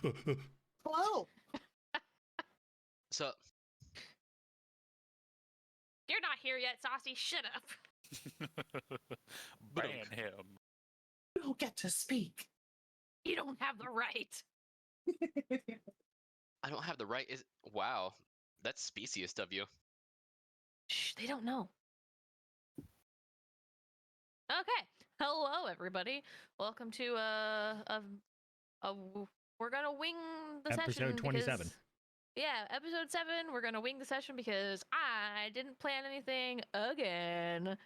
Hello. So, You're not here yet, Saucy. Shut up. Ban him. You don't get to speak. You don't have the right. I don't have the right. Wow, that's speciest of you. Shh, they don't know. Okay. Hello, everybody. Welcome to we're gonna wing the session. Episode 27. Yeah, episode 7. We're gonna wing the session because I didn't plan anything again.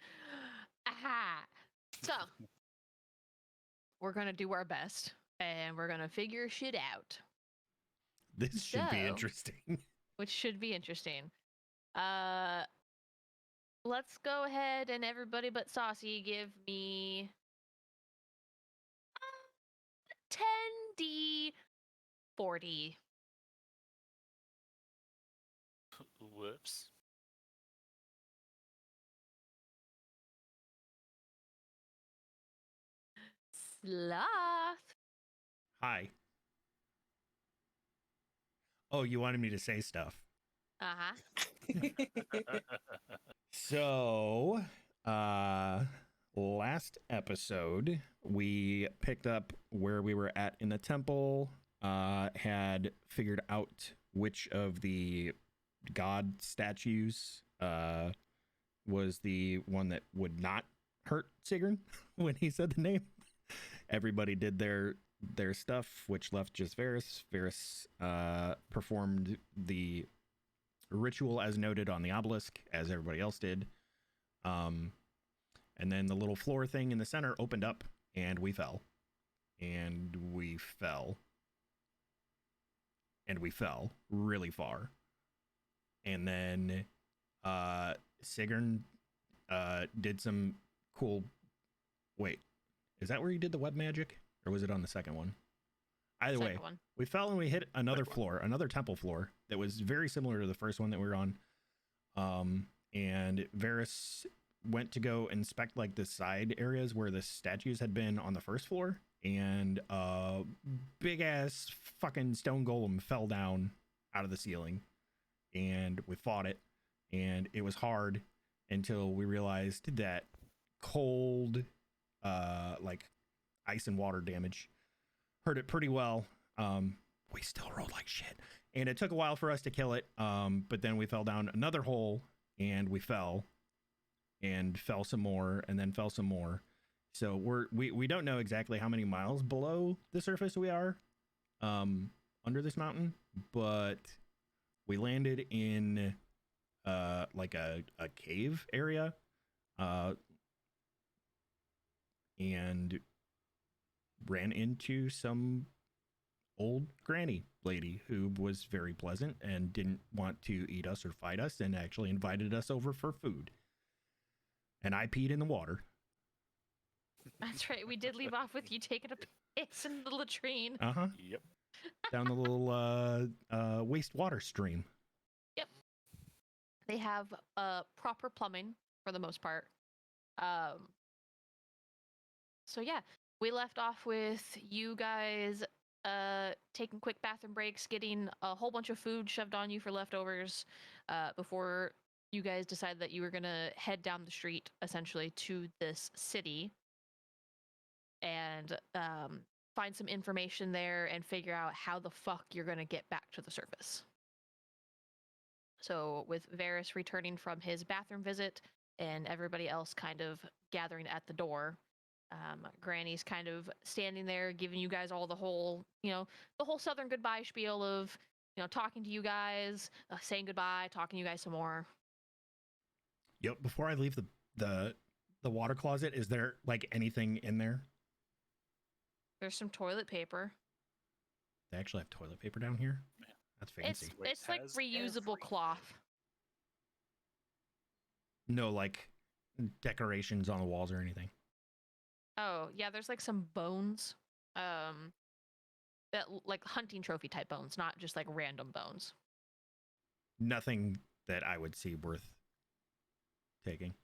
Aha. So we're gonna do our best and we're gonna figure shit out, This should be So- interesting. which should be interesting. Let's go ahead and everybody but Saucy give me 10d40. Whoops. Sloth. Hi. Oh, you wanted me to say stuff. Uh-huh. So, last episode, we picked up where we were at in the temple, had figured out which of the god statues was the one that would not hurt Sigrun when he said the name. Everybody did their stuff, which left just Varys. Varys performed the ritual as noted on the obelisk, as everybody else did. And then the little floor thing in the center opened up, and we fell. And we fell. And we fell really far. And then Sigrun did some cool... Wait, is that where you did the web magic? Or was it on the second one? Either way, Second one. we fell and we hit another floor, another temple floor that was very similar to the first one that we were on. And Varys went to go inspect like the side areas where the statues had been on the first floor, and big ass fucking stone golem fell down out of the ceiling, and we fought it, and it was hard until we realized that cold, like ice and water damage hurt it pretty well. We still rolled like shit, and it took a while for us to kill it. But then we fell down another hole, and we fell some more, and then fell some more. So we don't know exactly how many miles below the surface we are, under this mountain, but we landed in like a cave area, and ran into some old granny lady who was very pleasant and didn't want to eat us or fight us, and actually invited us over for food. And I peed in the water. That's right. We did leave off with you taking a piss in the latrine. Uh-huh. Yep. Down the little wastewater stream. They have proper plumbing for the most part. So yeah, we left off with you guys taking quick bathroom breaks, getting a whole bunch of food shoved on you for leftovers before you guys decided that you were gonna head down the street essentially to this city and find some information there and figure out how the fuck you're gonna get back to the surface. So with Varys returning from his bathroom visit and everybody else kind of gathering at the door, Granny's kind of standing there giving you guys all the whole, the whole Southern goodbye spiel of, talking to you guys, saying goodbye, talking to you guys some more. Yep. Before I leave the water closet, is there like anything in there? There's some toilet paper. They actually have toilet paper down here? That's fancy. It's like Has reusable everything. cloth. No, like decorations on the walls or anything. Oh, yeah, there's like some bones. That like hunting trophy type bones, not just like random bones. Nothing that I would see worth taking.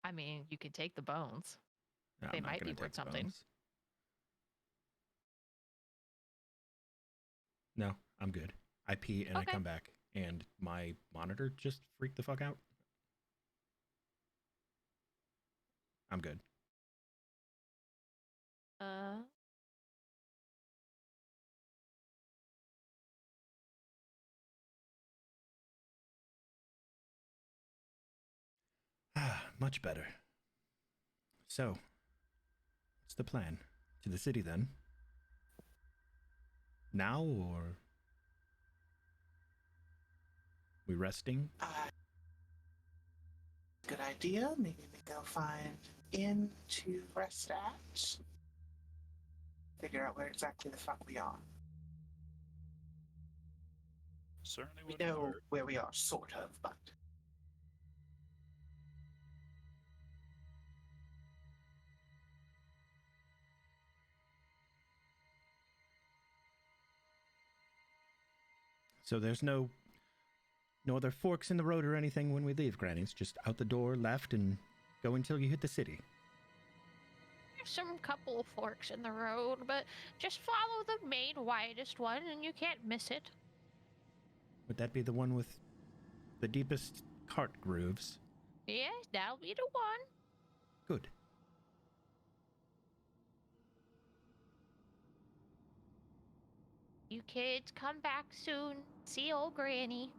I mean, you could take the bones. No, They I'm not might gonna be worth take the something. bones. No, I'm good. I pee and I Okay. come back, and my monitor just freaked the fuck out. I'm good. Uh, Much better. So, what's the plan? To the city then? Now or we resting? Good idea. Maybe we go find inn to rest at. Figure out where exactly the fuck we are. Certainly We wouldn't know hurt. where we are, sort of, but So there's no other forks in the road or anything when we leave, Granny. It's just out the door, left, and go until you hit the city. there's some couple of forks in the road, but just follow the main widest one and you can't miss it. Would that be the one with the deepest cart grooves? Yes, that'll be the one. Good. You kids come back soon. See old Granny.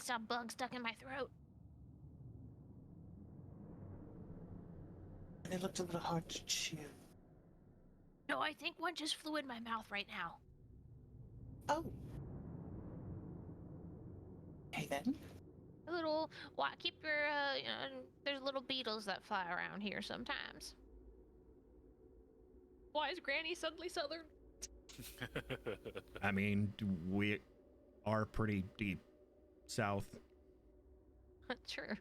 Some bug stuck in my throat. they looked a little hard to chew. No, I think one just flew in my mouth right now. Oh. Hey then. A little, keep your, there's little beetles that fly around here sometimes. Why is Granny suddenly southern? I mean, we are pretty deep south. True.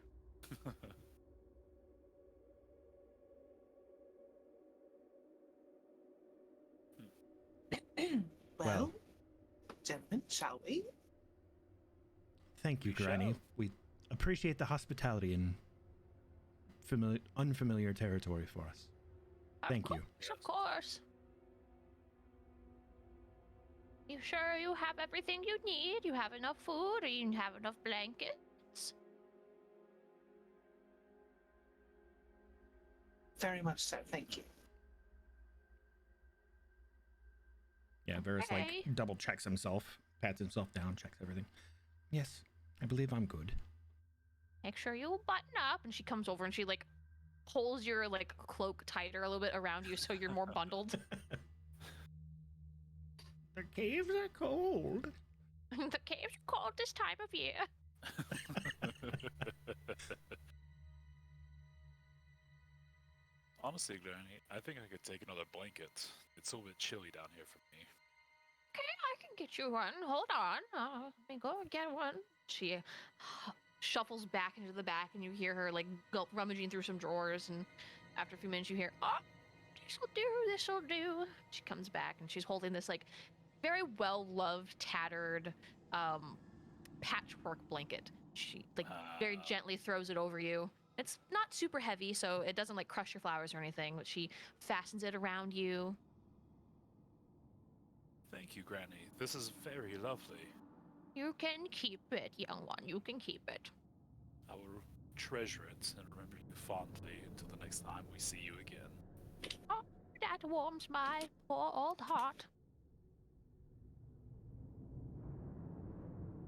Well, gentlemen, shall we? Thank you, We Granny. shall. We appreciate the hospitality in unfamiliar territory for us. Thank you. Of course. You sure you have everything you need? You have enough food, or you have enough blankets? Very much so, thank you. Yeah, Varys Okay. like double checks himself, pats himself down, checks everything. Yes, I believe I'm good. Make sure you button up. And she comes over and she like pulls your like cloak tighter a little bit around you so you're more bundled. The caves are cold. The caves are cold this time of year. Honestly, Granny, I think I could take another blanket. It's a little bit chilly down here for me. Okay, I can get you one. Hold on. Let me go and get one. She shuffles back into the back, and you hear her like rummaging through some drawers. And after a few minutes, you hear, "Oh, this'll do. This'll do." She comes back, and she's holding this like very well-loved, tattered, patchwork blanket. She like very gently throws it over you. It's not super heavy, so it doesn't like crush your flowers or anything. But she fastens it around you. Thank you, Granny. This is very lovely. You can keep it, young one. You can keep it. I will treasure it and remember you fondly until the next time we see you again. Oh, that warms my poor old heart.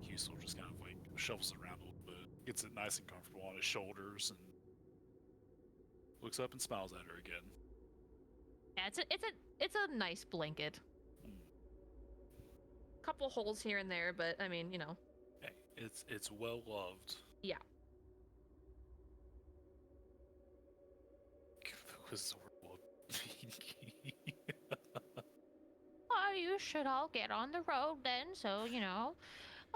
Husel just kind of like shuffles around a little bit, gets it nice and comfortable on his shoulders, and looks up and smiles at her again. Yeah, it's a nice blanket. Couple holes here and there, but I mean, you know. Hey, it's well loved. Yeah. Was the word Well, you should all get on the road then, so you know,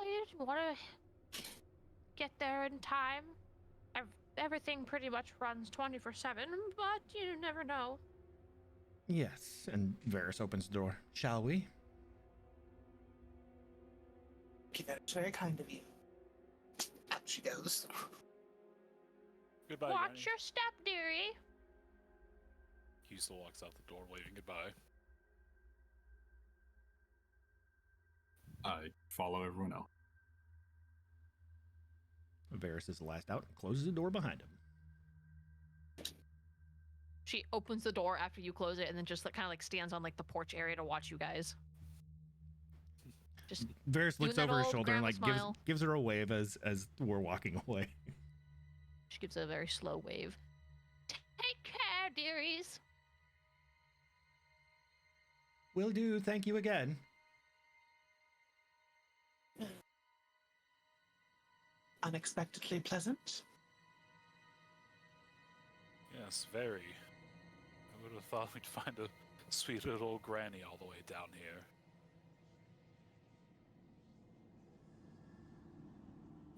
you want to get there in time. Everything pretty much runs 24/7, but you never know. Yes, and Varys opens the door. Shall we? Okay, that's very kind of you. Out she goes. Goodbye, Watch Granny. your step, dearie. Husel walks out the door, waving goodbye. I follow everyone else. Varys is the last out and closes the door behind him. She opens the door after you close it and then just kind of like stands on like the porch area to watch you guys. Just Varys looks that over his old shoulder and grandma like smile. gives her a wave as we're walking away. she gives a very slow wave. Take care, dearies. Will do. Thank you again. Unexpectedly pleasant. Yes, very. I would have thought we'd find a sweet little old granny all the way down here.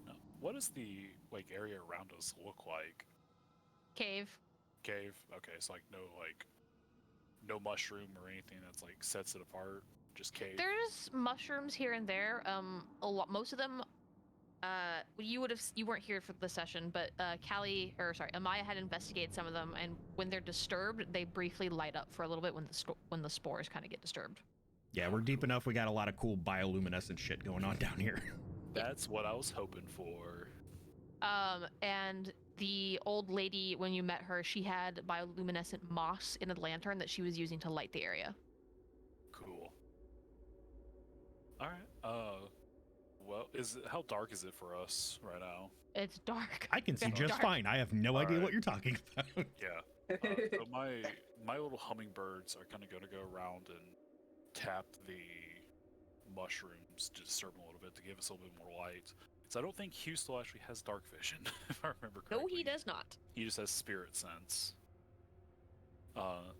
Now, what does the area around us look like? Cave. Cave? Okay, so no mushroom or anything that's sets it apart. Just cave. There's mushrooms here and there. Most of them. You weren't here for the session, but Amaya had investigated some of them, and when they're disturbed, they briefly light up for a little bit when the spores kind of get disturbed. Yeah, we're deep enough. We got a lot of cool bioluminescent shit going on down here. That's what I was hoping for. And the old lady, when you met her, she had bioluminescent moss in a lantern that she was using to light the area. Cool. All right. Well, how dark is it for us right now? It's dark. I can see Very just dark. fine. I have no idea Alright. what you're talking about. Yeah. So my little hummingbirds are kind of going to go around and tap the mushrooms to disturb them a little bit to give us a little bit more light. So I don't think Houston actually has dark vision, if I remember correctly. No, he does not. He just has spirit sense.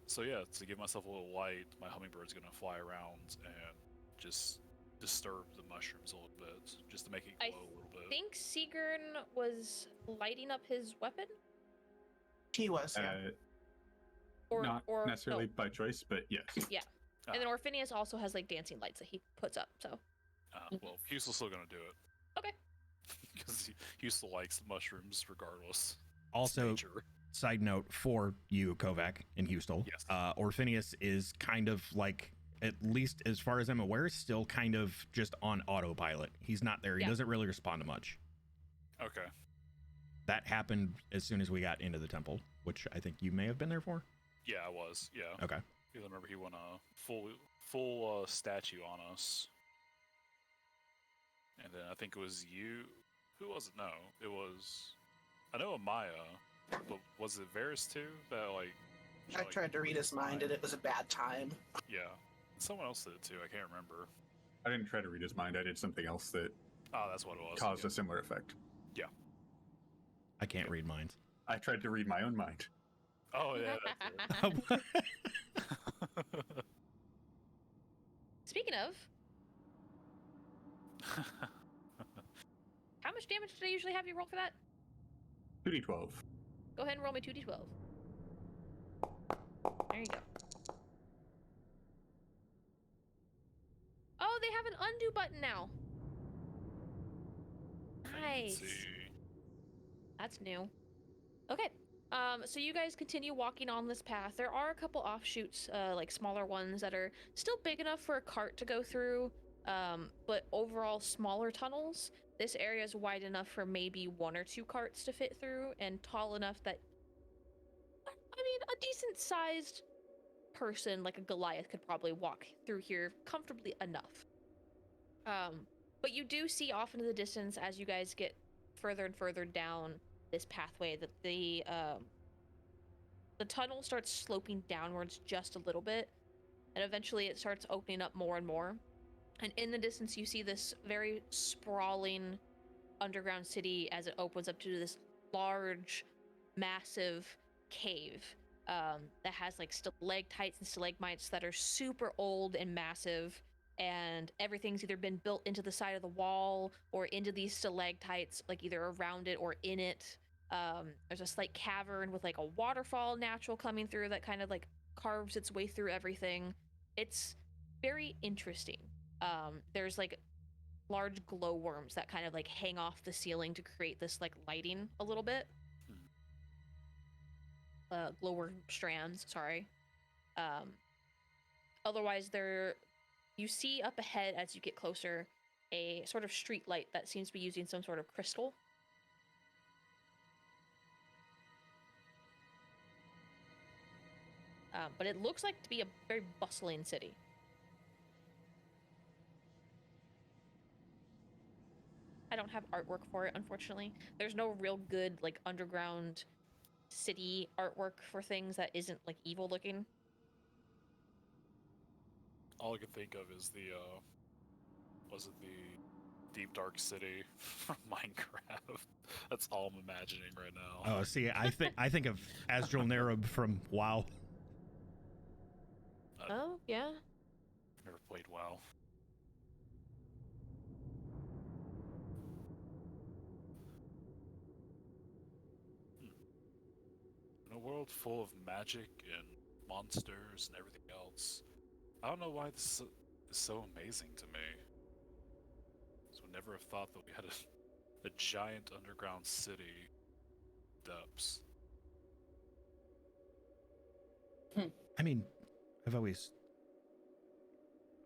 So yeah, to give myself a little light, my hummingbird's going to fly around and just disturb the mushrooms a little bit, just to make it glow a little bit. I think Sigurn was lighting up his weapon? He was. Yeah. Not necessarily no. by choice, but yes. Yeah. Ah. And then Orphinius also has dancing lights that he puts up, so. Well, Houston's still going to do it. Okay. Because Houston likes mushrooms regardless. Also, Nature. side note for you, Kovac and Houston, Yes. Orphinius is kind of at least as far as I'm aware, still kind of just on autopilot. He's not there. He doesn't really respond to much. Okay. That happened as soon as we got into the temple, which I think you may have been there for. Yeah, I was. Yeah. Okay. I remember he went full statue on us. And then I think it was you. Who was it? No, it was. I know Amaya, but was it Varys too? That I tried to read his mind, and it was a bad time. Yeah. Someone else did it too. I can't remember. I didn't try to read his mind. I did something else that Oh, that's what it was. caused yeah. a similar effect. Yeah. I can't read minds. I tried to read my own mind. Oh yeah. That's Speaking of, it. how much damage did I usually have you roll for that? 2d12. Go ahead and roll me 2d12. There you go. Oh, they have an undo button now. Nice. Fancy. That's new. Okay. So you guys continue walking on this path. There are a couple offshoots, smaller ones that are still big enough for a cart to go through, but overall smaller tunnels. This area is wide enough for maybe 1 or 2 carts to fit through, and tall enough that, a decent-sized person like a Goliath could probably walk through here comfortably enough. But you do see off into the distance as you guys get further and further down this pathway that the tunnel starts sloping downwards just a little bit, and eventually it starts opening up more and more. And in the distance you see this very sprawling underground city as it opens up to this large, massive cave that has stalactites and stalagmites that are super old and massive, and everything's either been built into the side of the wall or into these stalactites, either around it or in it. There's a slight cavern with a waterfall natural coming through that kind of carves its way through everything. It's very interesting. There's large glowworms that kind of hang off the ceiling to create this lighting a little bit. Glowworm strands, sorry. Otherwise, you see up ahead as you get closer, a sort of street light that seems to be using some sort of crystal. But it looks like to be a very bustling city. I don't have artwork for it, unfortunately. There's no real good, like, underground city artwork for things that isn't, like, evil looking. All I can think of is the, was it the Deep Dark City from Minecraft? That's all I'm imagining right now. Oh, see, I think of Astral Nerub from WoW. Oh, yeah. Never played WoW. In a world full of magic and monsters and everything else, I don't know why this is so amazing to me. So I never have thought that we had a giant underground city depths. I mean, I've always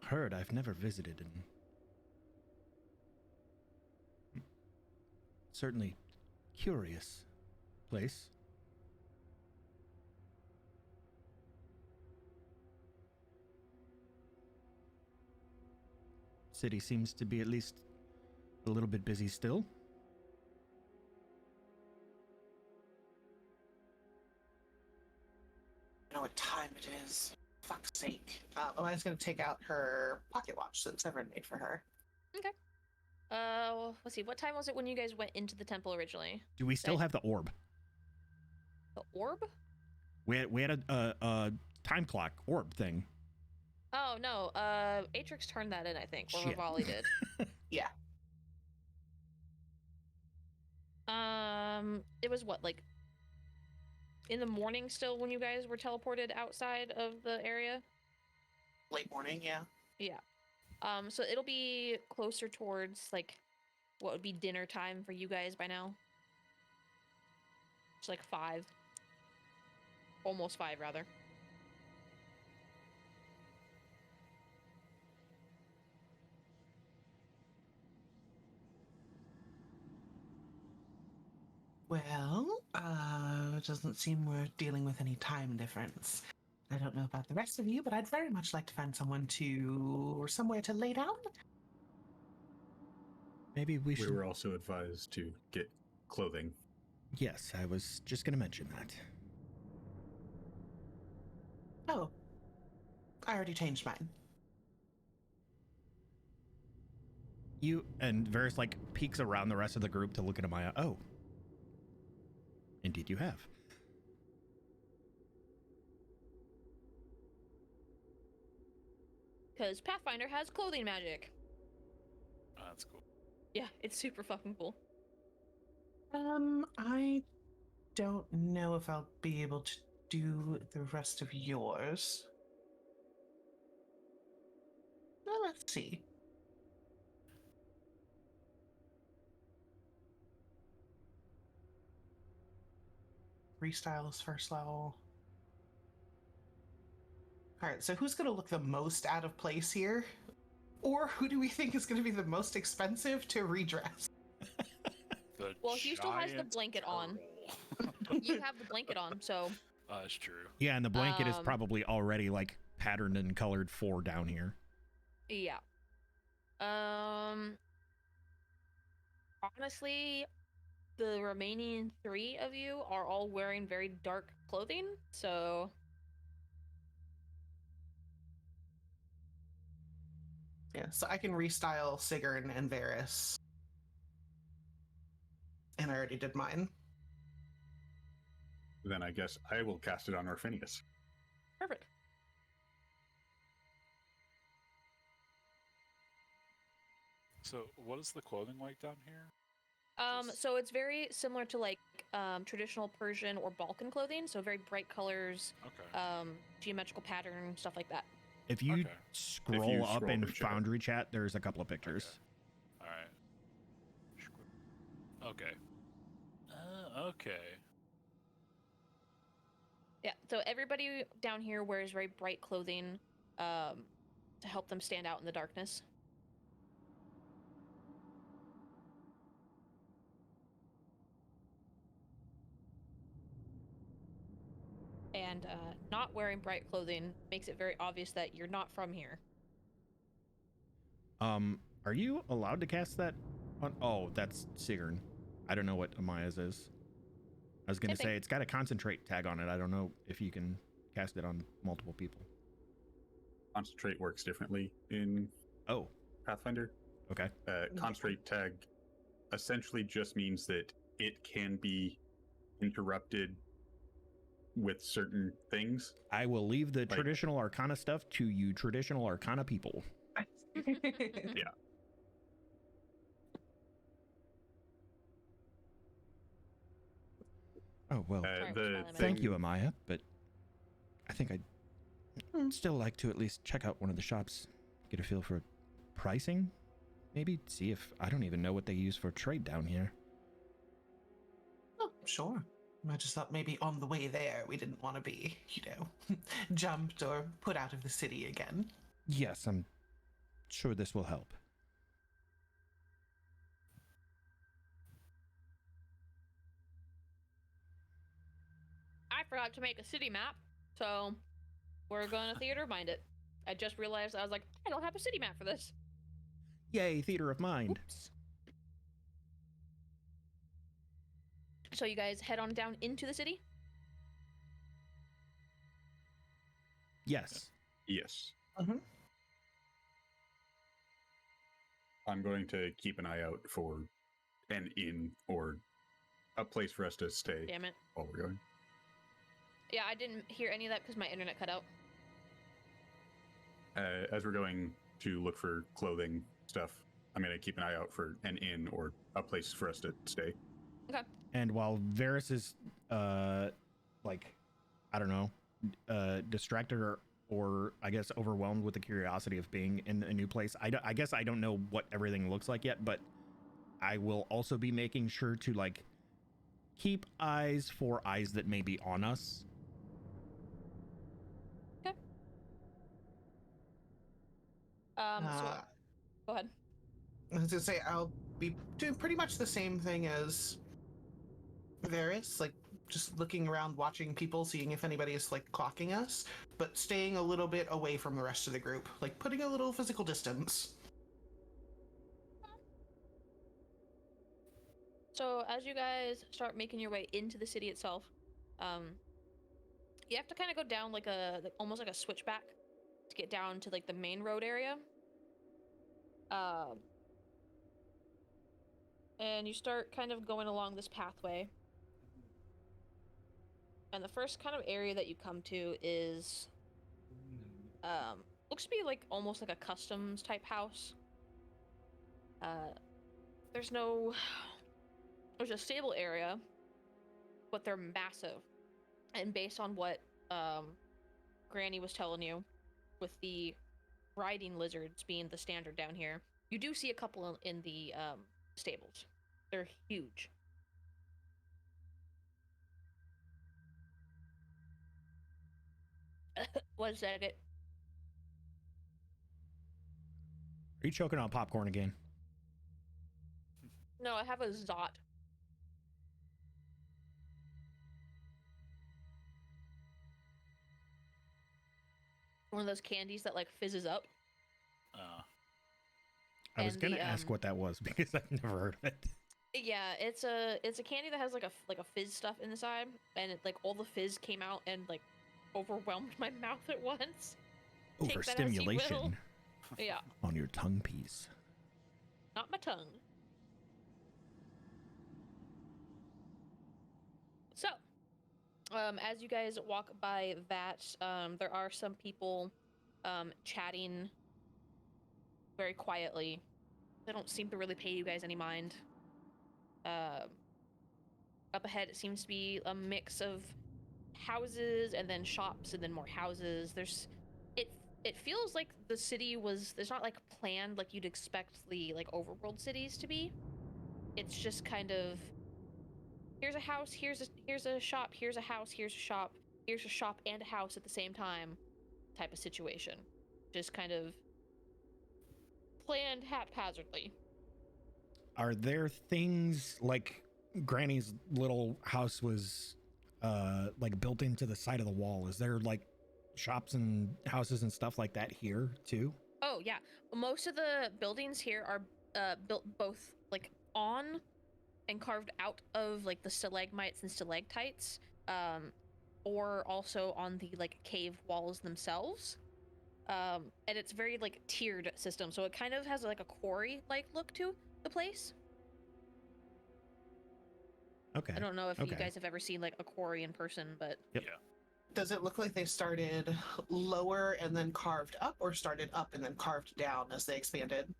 heard, I've never visited, and certainly curious place. City seems to be at least a little bit busy still. I know what time it is. Fuck's sake. Alana's gonna take out her pocket watch that Severin made for her. Let's see. What time was it when you guys went into the temple originally? Do we still have the orb? The orb? We had a time clock orb thing. Oh, no. Atrix turned that in, I think. Or Shit. Rivali did. Yeah. It was what, like, in the morning still when you guys were teleported outside of the area? Late morning, yeah. Yeah. So it'll be closer towards, like, what would be dinner time for you guys by now? It's like 5. Almost 5, rather. Well, it doesn't seem we're dealing with any time difference. I don't know about the rest of you, but I'd very much like to find somewhere to lay down. Maybe we We should. were also advised to get clothing. Yes, I was just gonna mention that. Oh, I already changed mine. You and Varys like peeks around the rest of the group to look at Amaya. Oh, indeed you have. Because Pathfinder has clothing magic. That's cool. Yeah, it's super fucking cool. I don't know if I'll be able to do the rest of yours. Well, let's see. Restyle is first level. Alright, so who's going to look the most out of place here? Or who do we think is going to be the most expensive to redress? The Well, he still has the giant blanket on. turtle. You have the blanket on, so... That's true. Yeah, and the blanket is Um, probably already like patterned and colored for down here. Yeah. Honestly, the remaining 3 of you are all wearing very dark clothing, so... Yeah, so I can restyle Sigrun and Varys. And I already did mine. Then I guess I will cast it on Orphinius. Perfect. So, what is the clothing like down here? So it's very similar to, like, traditional Persian or Balkan clothing, so very bright colors, Okay. geometrical pattern, stuff like that. If you Okay. scroll up scroll in through chat. Foundry chat, there's a couple of pictures. All right. Okay. Okay. Yeah, so everybody down here wears very bright clothing to help them stand out in the darkness. and not wearing bright clothing makes it very obvious that you're not from here. Are you allowed to cast that on? Oh, that's Sigrun. I don't know what Amaya's is. I was gonna say it's got a concentrate tag on it. I don't know if you can cast it on multiple people. Concentrate works differently in Pathfinder. Okay. Concentrate tag essentially just means that it can be interrupted with certain things. I will leave the traditional arcana stuff to you traditional arcana people. Yeah. Oh, well, The thank you, Amaya, but I think I'd still like to at least check out one of the shops, get a feel for pricing, maybe see if, I don't even know what they use for trade down here. Oh, sure. I just thought maybe on the way there we didn't want to be, jumped or put out of the city again. Yes, I'm sure this will help. I forgot to make a city map, so we're going to theater mind it. I just realized, I was like, I don't have a city map for this. Yay, theater of mind. Oops. So you guys head on down into the city? Yes. Yes. Mm-hmm. I'm going to keep an eye out for an inn or a place for us to stay Damn it. while we're going. Yeah, I didn't hear any of that because my internet cut out. As we're going to look for clothing stuff, I'm going to keep an eye out for an inn or a place for us to stay. Okay. And while Varys is, distracted or I guess overwhelmed with the curiosity of being in a new place, I guess I don't know what everything looks like yet, but I will also be making sure to, keep eyes for eyes that may be on us. Okay. Go ahead. I was gonna say I'll be doing pretty much the same thing as Varys, just looking around, watching people, seeing if anybody is clocking us, but staying a little bit away from the rest of the group, putting a little physical distance. So as you guys start making your way into the city itself, you have to kind of go down almost like a switchback to get down to the main road area. And you start kind of going along this pathway. And the first kind of area that you come to is looks to be almost like a customs type house. There's a stable area, but they're massive. And based on what Granny was telling you, with the riding lizards being the standard down here, you do see a couple in the stables. They're huge. One second. Are you choking on popcorn again? No, I have a Zot. One of those candies that fizzes up. I was And gonna the, ask what that was because I've never heard of it. Yeah, it's a candy that has a fizz stuff inside, and all the fizz came out and overwhelmed my mouth at once. Take that as you will. Overstimulation. Yeah, On your tongue piece. not my tongue. So, as you guys walk by that, there are some people chatting very quietly. They don't seem to really pay you guys any mind. Up ahead, it seems to be a mix of houses and then shops and then more houses. It feels like the city there's not planned like you'd expect the overworld cities to be. It's just kind of, here's a house, here's a shop, here's a house, here's a shop, here's a shop and a house at the same time type of situation. Just kind of planned haphazardly. Are there things like Granny's little house was like built into the side of the wall? Is there like shops and houses and stuff like that here too? Oh yeah, most of the buildings here are built both like on and carved out of like the stalagmites and stalactites, or also on the like cave walls themselves. And it's very like tiered system, so it kind of has like a quarry like look to the place. Okay. I don't know if you Okay. guys have ever seen like a quarry in person, but Yep. Yeah. Does it look like they started lower and then carved up, or started up and then carved down as they expanded?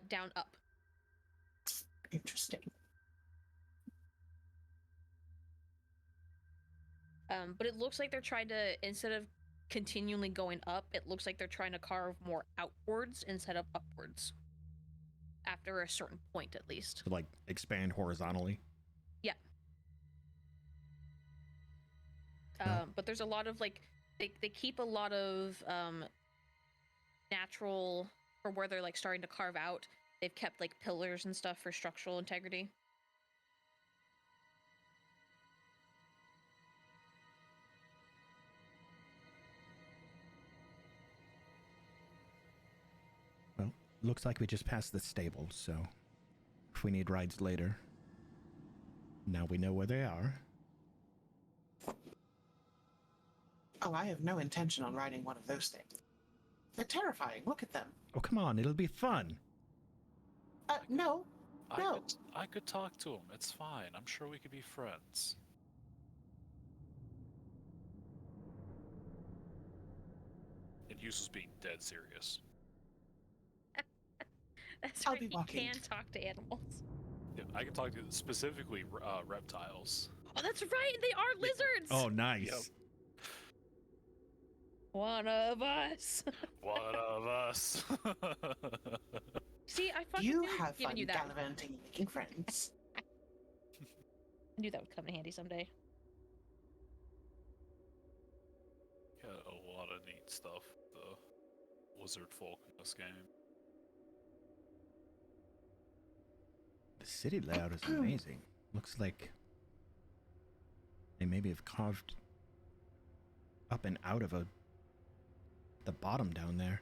down up. Interesting. But it looks like they're trying to, instead of continually going up, it looks like they're trying to carve more outwards instead of upwards. After a certain point, at least. To like expand horizontally. Oh. But there's a lot of like, they keep a lot of natural, for where they're like starting to carve out. They've kept like pillars and stuff for structural integrity. Well, looks like we just passed the stables, so if we need rides later, now we know where they are. Oh, I have no intention on riding one of those things. They're terrifying. Look at them. Oh, come on, it'll be fun. No. No. I could talk to him. It's fine. I'm sure we could be friends. And Hughes was being dead serious. That's I'll right, be he walking. can talk to animals. Yeah, I can talk to specifically reptiles. Oh, that's right, they are lizards! Oh, nice. Yep. One of us. One of us. See, I fucking You knew have giving fun you that. gallivanting and making friends. I knew that would come in handy someday. Got a lot of neat stuff. The lizard folk in this game. The city layout is amazing. Looks like they maybe have carved up and out of the bottom down there.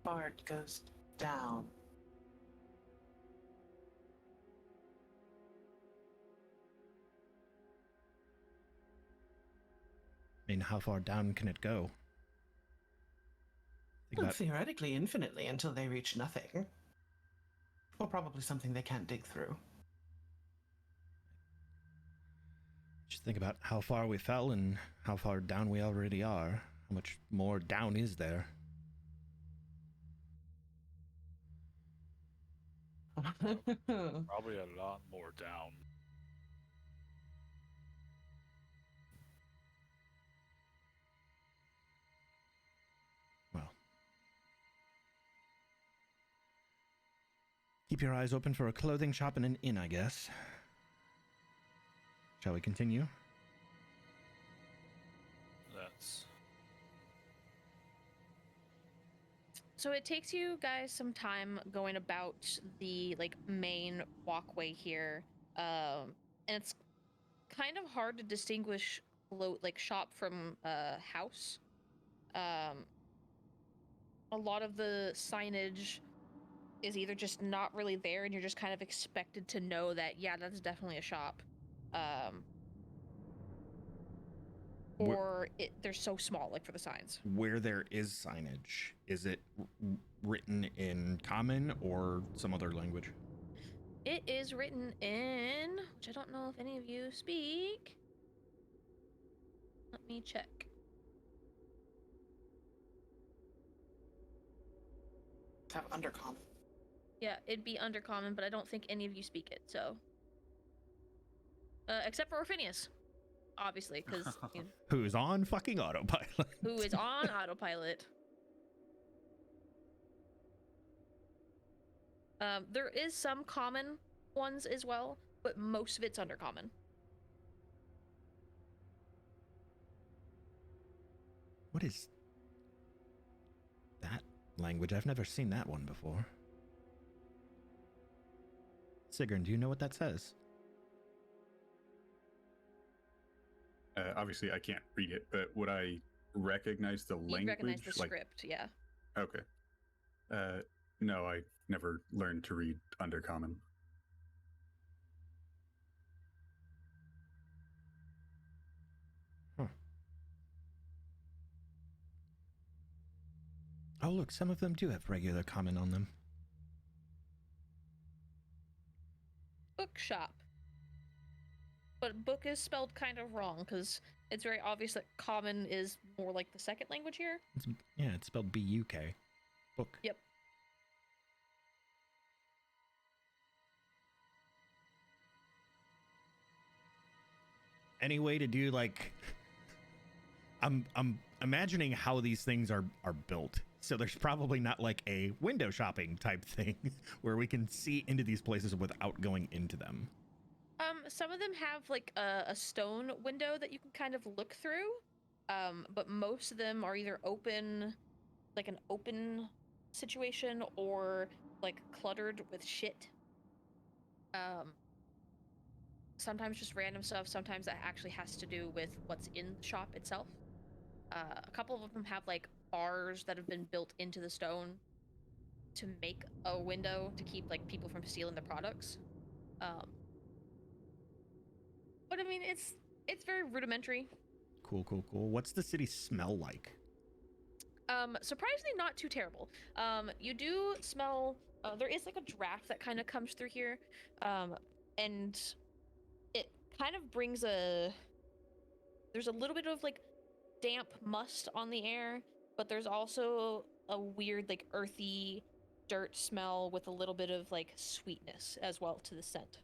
Bard goes down. I mean, how far down can it go? Think Well, about, theoretically, infinitely until they reach nothing. Or probably something they can't dig through. just think about how far we fell and how far down we already are. How much more down is there? Probably a lot more down. Well, keep your eyes open for a clothing shop and an inn, I guess. Shall we continue? That's So it takes you guys some time going about the like main walkway here, and it's kind of hard to distinguish like shop from house. A lot of the signage is either just not really there, and you're just kind of expected to know that yeah, that's definitely a shop, or they're so small, like for the signs. Where there is signage, is it written in common or some other language? It is written in, which I don't know if any of you speak. Let me check. Have undercommon. Yeah, it'd be undercommon, but I don't think any of you speak it, so. Except for Orphinius, obviously, because Who's on fucking autopilot? who is on autopilot. There is some common ones as well, but most of it's undercommon. What is that language? I've never seen that one before. Sigrun, do you know what that says? Obviously, I can't read it, but would I recognize the You language? recognize the script, yeah. Okay. No, I never learned to read Undercommon. Oh, look, some of them do have regular common on them. Bookshop. But book is spelled kind of wrong, because it's very obvious that common is more like the second language here. It's spelled B-U-K. Book. Yep. Any way to do like... I'm imagining how these things are built. So there's probably not like a window shopping type thing where we can see into these places without going into them. Some of them have like a stone window that you can kind of look through. But most of them are either open, like an open situation, or like cluttered with shit. Sometimes just random stuff. Sometimes that actually has to do with what's in the shop itself. A couple of them have like bars that have been built into the stone to make a window to keep like people from stealing the products. But I mean, it's very rudimentary. Cool. What's the city smell like? Surprisingly not too terrible. You do smell, there is like a draft that kind of comes through here. And it kind of brings there's a little bit of like damp must on the air, but there's also a weird like earthy dirt smell with a little bit of like sweetness as well to the scent.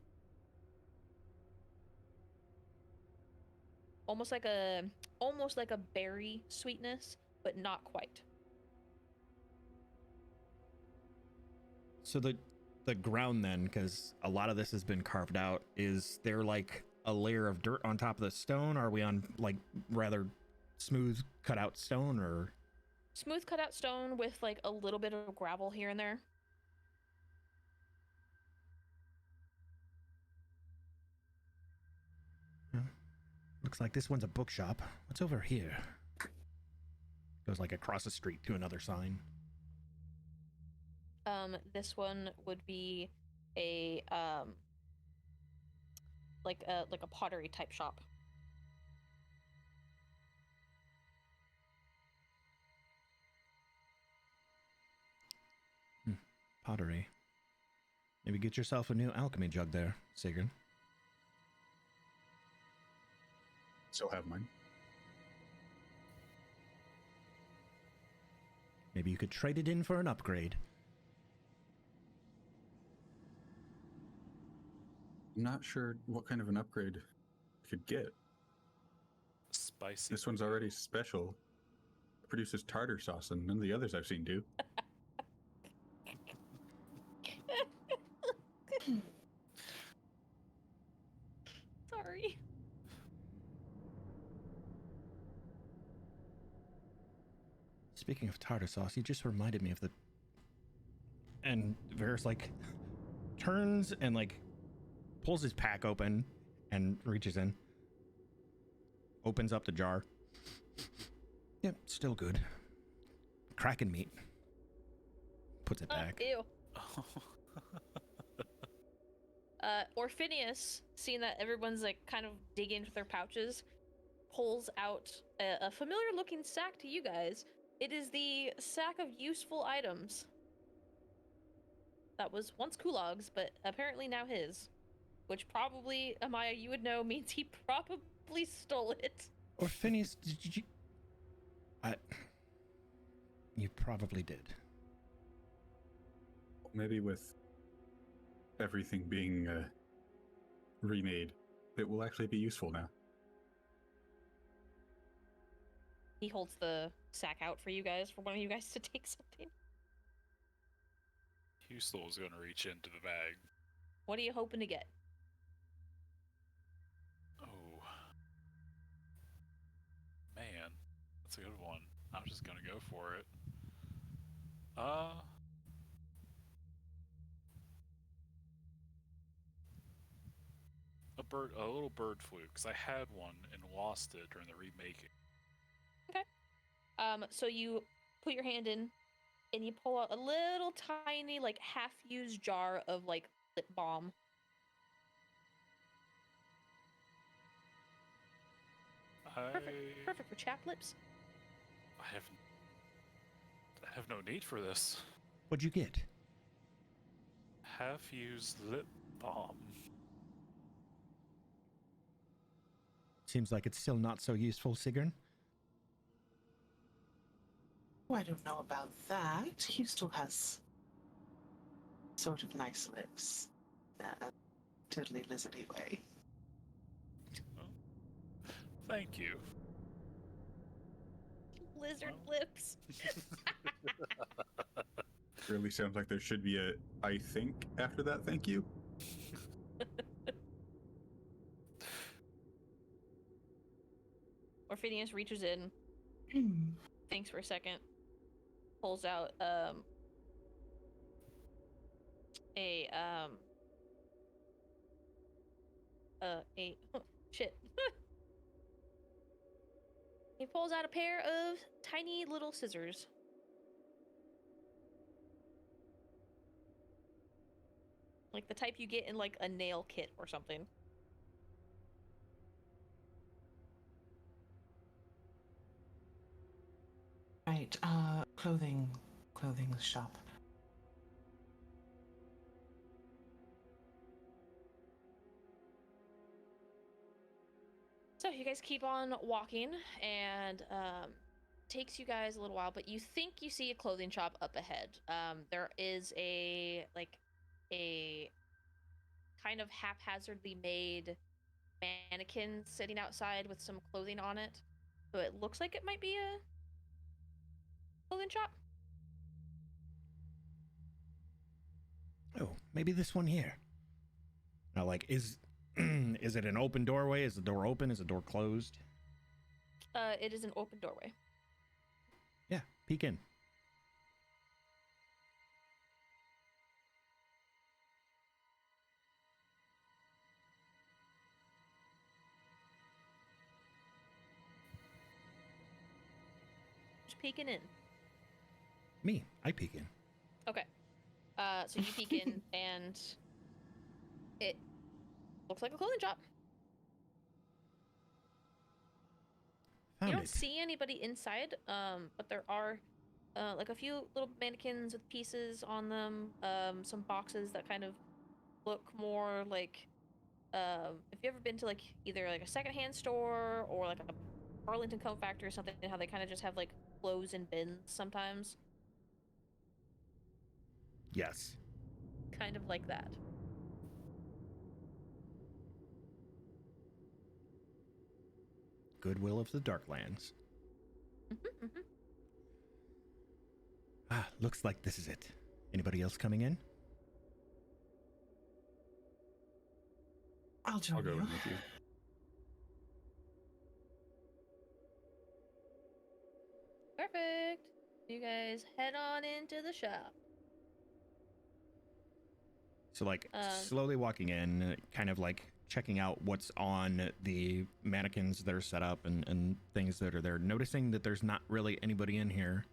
Almost like a berry sweetness, but not quite. So the ground then, because a lot of this has been carved out, is there like a layer of dirt on top of the stone? Are we on like rather smooth cut out stone, or Smooth cut out stone with like a little bit of gravel here and there. looks like this one's a bookshop. What's over here? Goes like across the street to another sign. This one would be a like a pottery type shop. Pottery. Maybe get yourself a new alchemy jug there, Sigurd. Still have mine. Maybe you could trade it in for an upgrade. I'm not sure what kind of an upgrade I could get. Spicy. This one's already special. It produces tartar sauce, and none of the others I've seen do. Sorry. Speaking of tartar sauce, you just reminded me of the... And Varys like turns and like pulls his pack open and reaches in. Opens up the jar. Yep, still good. Kraken meat. Puts it back. Ew. Orphinius, seeing that everyone's like kind of digging into their pouches, pulls out a familiar looking sack to you guys. It is the sack of useful items. That was once Kulog's, but apparently now his. Which probably, Amaya, you would know, means he probably stole it. Or Phineas, did you... You probably did. Maybe with everything being remade, it will actually be useful now. He holds the sack out for you guys, for one of you guys to take something. Houstel's going to reach into the bag. What are you hoping to get? Oh. Man, that's a good one. I'm just going to go for it. A little bird flu because I had one and lost it during the remaking. So you put your hand in, and you pull out a little tiny, like half-used jar of like lip balm. Perfect for chapped lips. I have no need for this. What'd you get? Half-used lip balm. Seems like it's still not so useful, Sigrun. Oh, I don't know about that. He still has sort of nice lips. Totally lizardy way. Thank you. Lizard lips. Really sounds like there should be a I think after that. Thank you. Orphinius reaches in, thinks for a second, pulls out shit. He pulls out a pair of tiny little scissors. Like the type you get in like a nail kit or something. Right, clothing shop. So you guys keep on walking, and takes you guys a little while, but you think you see a clothing shop up ahead. There is a kind of haphazardly made mannequin sitting outside with some clothing on it. So it looks like it might be a clothing shop. Oh, maybe this one here. Now, like, is it an open doorway? Is the door open? Is the door closed? It is an open doorway. Yeah, peek in. Just peeking in. Me, I peek in. Okay. So you peek in, and it looks like a clothing shop. Found You don't it. see anybody inside, but there are like a few little mannequins with pieces on them, some boxes that kind of look more like, if you ever been to like either like a secondhand store or like a Arlington Coat Factory or something, how they kind of just have like clothes in bins sometimes, Yes. kind of like that. Goodwill of the Darklands. Ah, looks like this is it. Anybody else coming in? I'll join I'll go you. in with you. Perfect. You guys head on into the shop. So, like, Um, slowly walking in, kind of like checking out what's on the mannequins that are set up and things that are there. Noticing that there's not really anybody in here.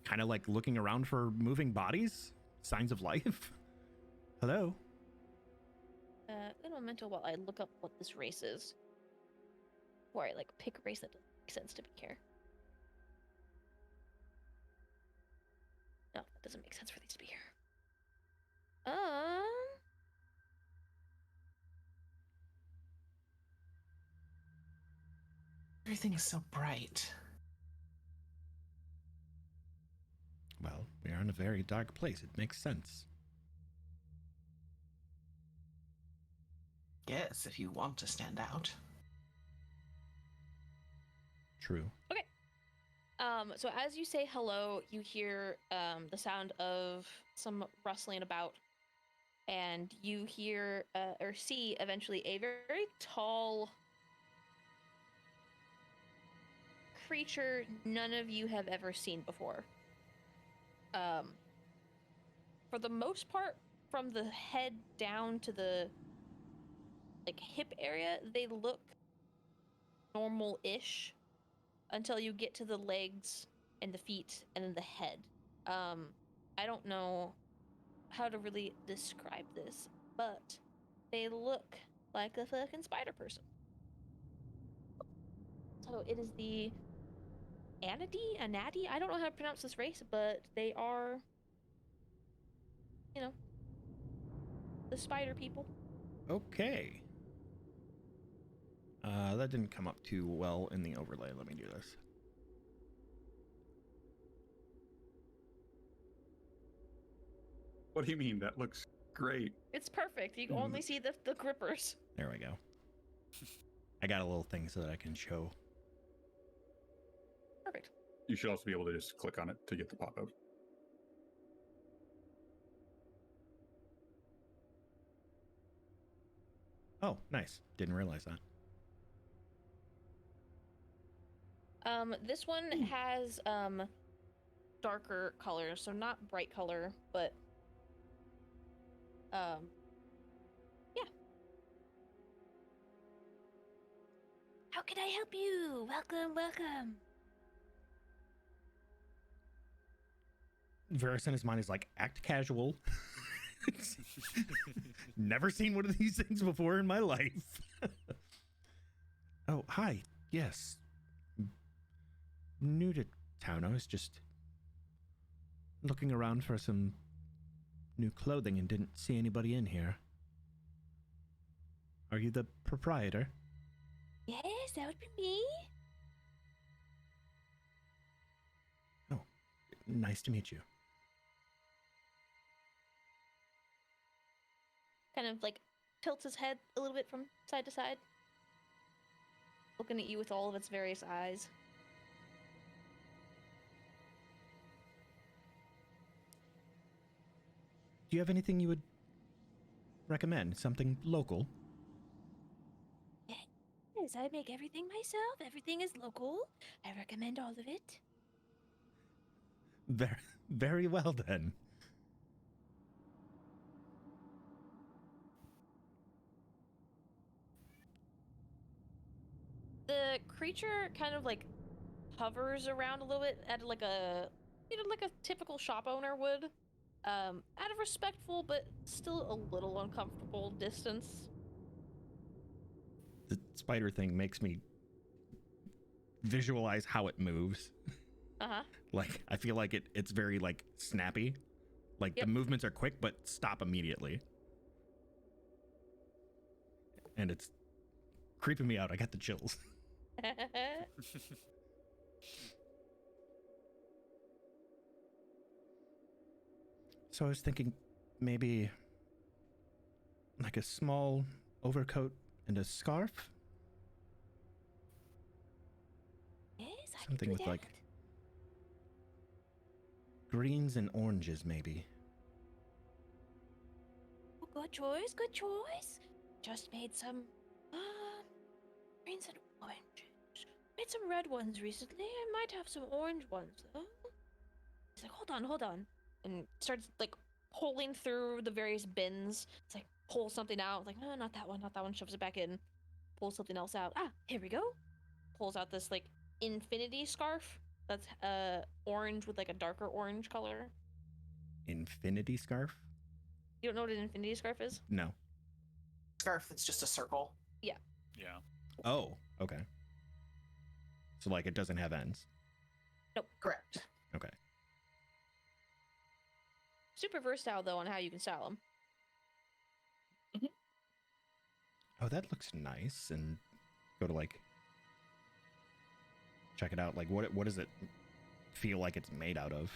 Kind of like looking around for moving bodies, signs of life. Hello? Good memento while I look up what this race is. Or I like pick a race that doesn't make sense to be here. No, that doesn't make sense for these to be here. Everything is so bright. Well, we are in a very dark place. It makes sense. Yes, if you want to stand out. True. So as you say hello, you hear the sound of some rustling about, and you hear or see eventually a very tall creature none of you have ever seen before. For the most part, from the head down to the like hip area, they look normal-ish until you get to the legs and the feet and then the head. I don't know how to really describe this, but they look like a fucking spider person. So it is the Anadi? I don't know how to pronounce this race, but they are, you know, the spider people. Okay. That didn't come up too well in the overlay. Let me do this. What do you mean? That looks great. It's perfect. You only see the grippers. There we go. I got a little thing so that I can show. Perfect. You should also be able to just click on it to get the pop-up. Oh, nice. Didn't realize that. This one has darker colors, so not bright color, but yeah. How can I help you? Welcome. Varus in his mind is like, act casual. Never seen one of these things before in my life. Oh, hi. Yes. New to town. I was just looking around for some new clothing and didn't see anybody in here. Are you the proprietor? Yes, that would be me. Oh, nice to meet you. Kind of like tilts his head a little bit from side to side, looking at you with all of its various eyes. Do you have anything you would recommend? Something local? Yes, I make everything myself. Everything is local. I recommend all of it. Very, very well then. The creature kind of like hovers around a little bit at like a, you know, like a typical shop owner would, at a respectful but still a little uncomfortable distance. The spider thing makes me visualize how it moves. Uh-huh. Like, I feel like it's very, like, snappy. Like, Yep. the movements are quick, but stop immediately. And it's creeping me out. I got the chills. So I was thinking maybe like a small overcoat and a scarf? Yes, I Something can do with, that. like, greens and oranges, maybe. Oh, good choice, good choice. Just made some greens and oranges. Made some red ones recently. I might have some orange ones though. He's like, hold on, and starts like pulling through the various bins. It's like pull something out. Like, no, not that one, not that one. Shoves it back in. Pulls something else out. Ah, here we go. Pulls out this like infinity scarf that's orange with like a darker orange color. Infinity scarf? You don't know what an infinity scarf is? No. Scarf that's just a circle. Yeah. Oh, okay. So, like, it doesn't have ends. Correct. Okay. Super versatile though on how you can style them. Oh, that looks nice. And go to, like, check it out. Like, what does it feel like it's made out of?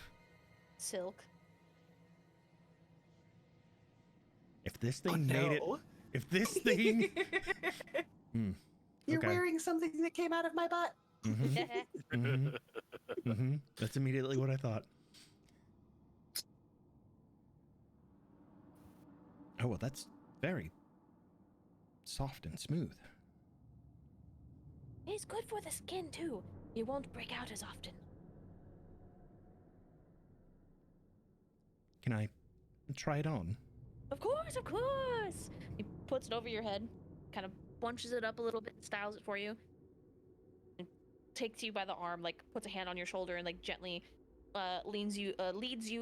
Silk. If this thing made it... If this thing... You're okay. wearing something that came out of my butt. That's immediately what I thought. Oh, well, that's very soft and smooth. It's good for the skin too. You won't break out as often. Can I try it on? Of course, of course. He puts it over your head. kind of bunches it up a little bit and styles it for you. And takes you by the arm, like puts a hand on your shoulder and like gently leads you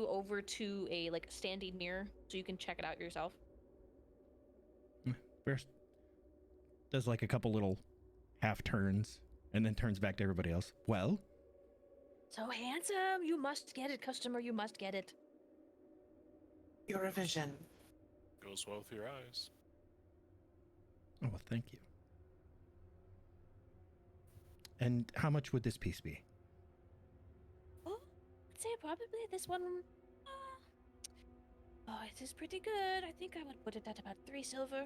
over to a like standing mirror so you can check it out yourself. First, does like a couple little half turns and then turns back to everybody else. Well, So handsome! You must get it, customer. You must get it. Your revision. Goes well with your eyes. oh well, thank you. And how much would this piece be? Oh, I'd say probably this one. Oh, it is pretty good. I think I would put it at about 3 silver.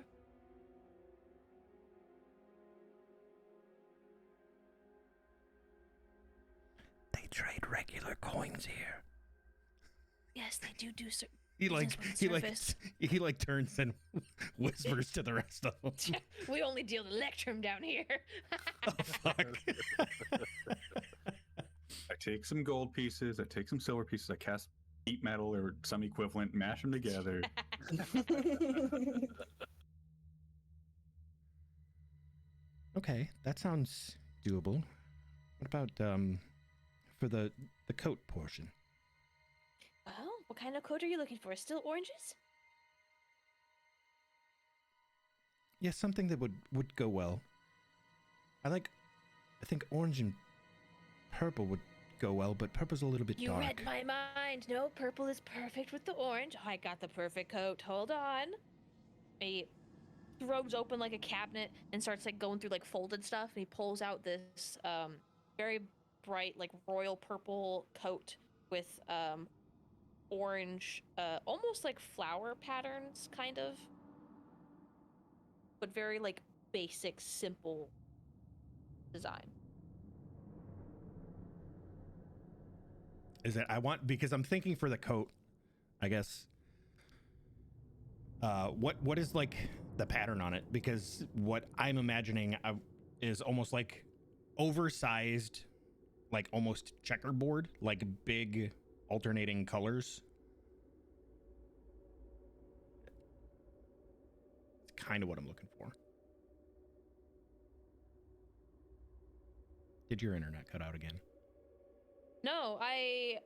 They trade regular coins here. Yes, they do certain. He Business with he like turns and whispers to the rest of them. We only deal electrum down here. Oh fuck. I take some gold pieces, I take some silver pieces, I cast heat metal or some equivalent, mash them together. Okay, that sounds doable. What about for the coat portion? Well, what kind of coat are you looking for? Still oranges? Yes, something that would go well. I think orange and purple would go well, but purple's a little bit You dark. read my mind. No, purple is perfect with the orange. I got the perfect coat. Hold on. He throws open like a cabinet and starts like going through like folded stuff. And he pulls out this very bright like royal purple coat with orange, almost like flower patterns, kind of, but very like basic, simple design. Is it because I'm thinking for the coat, I guess. What is like the pattern on it? Because what I'm imagining is almost like oversized, like almost checkerboard, like big alternating colors. It's kind of what I'm looking for. Did your internet cut out again? No, I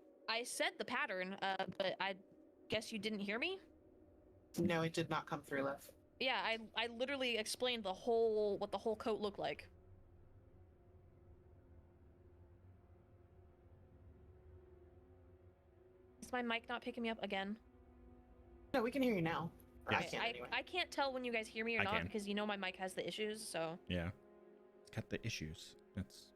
said the pattern, but I guess you didn't hear me. No, it did not come through, Lev. Yeah, I literally explained what the whole coat looked like. Is my mic not picking me up again? No, we can hear you now. Or I Yes. can anyway. I can't tell when you guys hear me or I not can. because you know my mic has the issues. So Yeah, it's got the issues. That's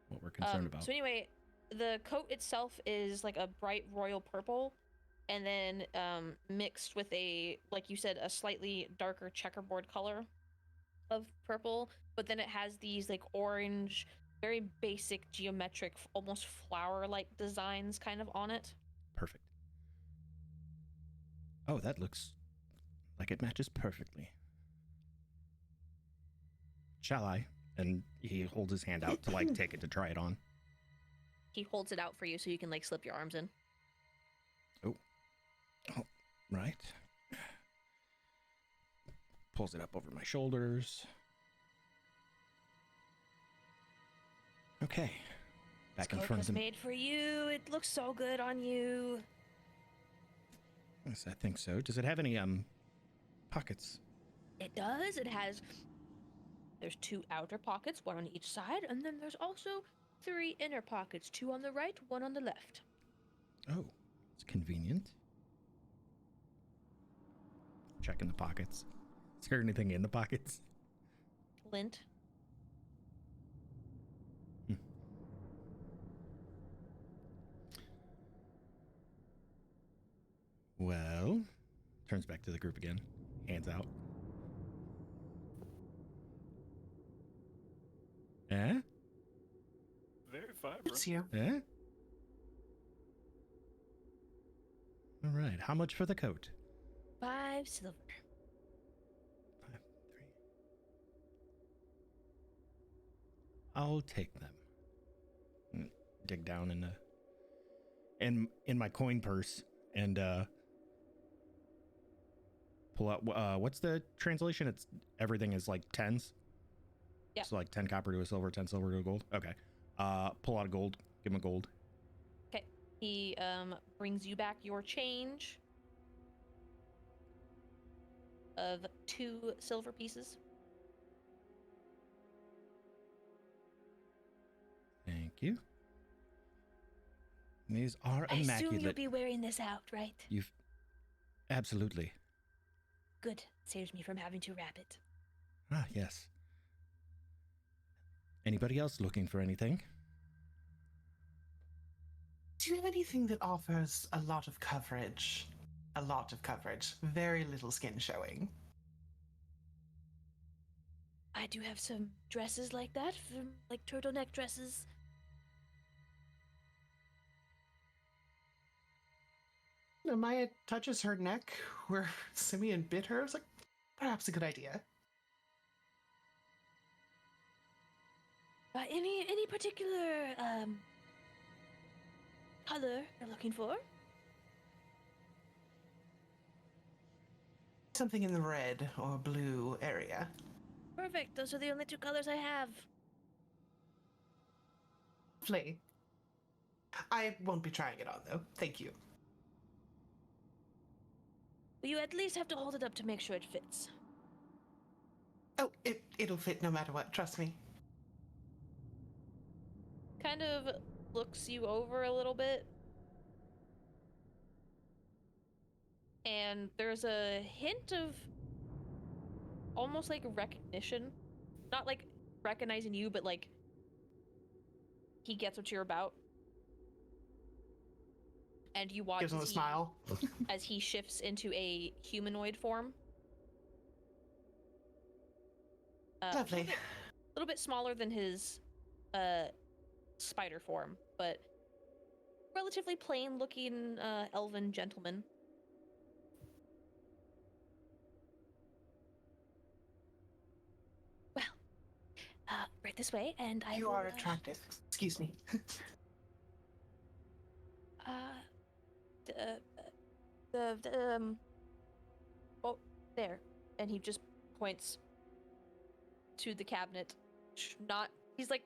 what we're concerned about. So anyway, the coat itself is like a bright royal purple, and then mixed with a, like you said, a slightly darker checkerboard color of purple. But then it has these like orange, very basic geometric, almost flower-like designs kind of on it. Perfect. Oh, that looks like it matches perfectly. Shall I? And he holds his hand out to like take it to try it on. He holds it out for you so you can like slip your arms in. Oh, right. Pulls it up over my shoulders. Okay. Back in This coat front was of him. made for you. It looks so good on you. Yes, I think so. Does it have any pockets? It does. There's 2 outer pockets, 1 on each side, and then there's also 3 inner pockets, 2 on the right, 1 on the left. Oh, it's convenient. Checking the pockets. Is there anything in the pockets? Lint. Well, turns back to the group again. Hands out. Eh? Very vibrant. It's you. Eh? All right. How much for the coat? 5 silver. 5, 3. I'll take them. Dig down in my coin purse and pull out. What's the translation? It's everything is like tens. Yeah. So like 10 copper to a silver, 10 silver to a gold. Okay. Pull out a gold. Give him a gold. Okay. He brings you back your change of 2 silver pieces. Thank you. These are I assume immaculate. you'll be wearing this out, right? You've absolutely. Good. Saves me from having to wrap it. Ah, yes. Anybody else looking for anything? Do you have anything that offers a lot of coverage? A lot of coverage. Very little skin showing. I do have some dresses like that, like turtleneck dresses. Maya touches her neck where Simeon bit her. I was like, perhaps a good idea. Any particular color you're looking for? Something in the red or blue area. Perfect. Those are the only 2 colors I have. Lovely. I won't be trying it on, though. Thank you. You at least have to hold it up to make sure it fits. Oh, it'll fit no matter what. Trust me. Kind of looks you over a little bit. And there's a hint of almost like recognition. Not like recognizing you, but like he gets what you're about. And you watch Gives him a smile. as he shifts into a humanoid form. Lovely. A little bit smaller than his spider form, but relatively plain looking elven gentleman. Well, right this way, and I You will, are attractive. Excuse me. Oh, there. And he just points to the cabinet. Not, he's like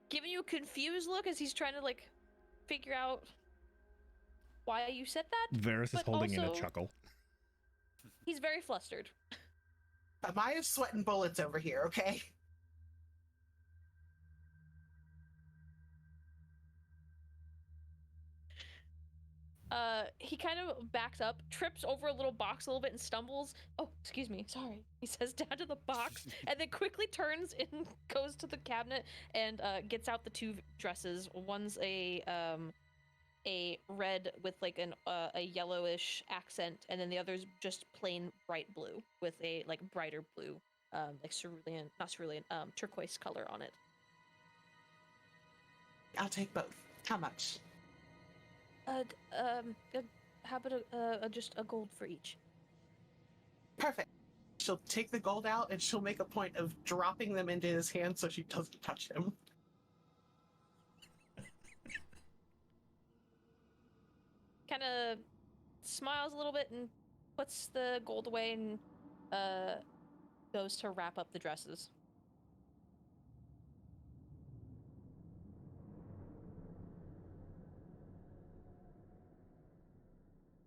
giving you a confused look as he's trying to like figure out why you said that. Varys is But holding in a also- chuckle. He's very flustered. Maya's sweating bullets over here, okay? He kind of backs up, trips over a little box a little bit and stumbles. Oh, excuse me, sorry. He says down to the box and then quickly turns and goes to the cabinet and gets out the 2 dresses. One's a red with like a yellowish accent, and then the other's just plain bright blue with a like brighter blue, like cerulean, not cerulean, turquoise color on it. I'll take both. How much? how about just a gold for each? Perfect. She'll take the gold out and she'll make a point of dropping them into his hand so she doesn't touch him. Kind of smiles a little bit and puts the gold away and goes to wrap up the dresses.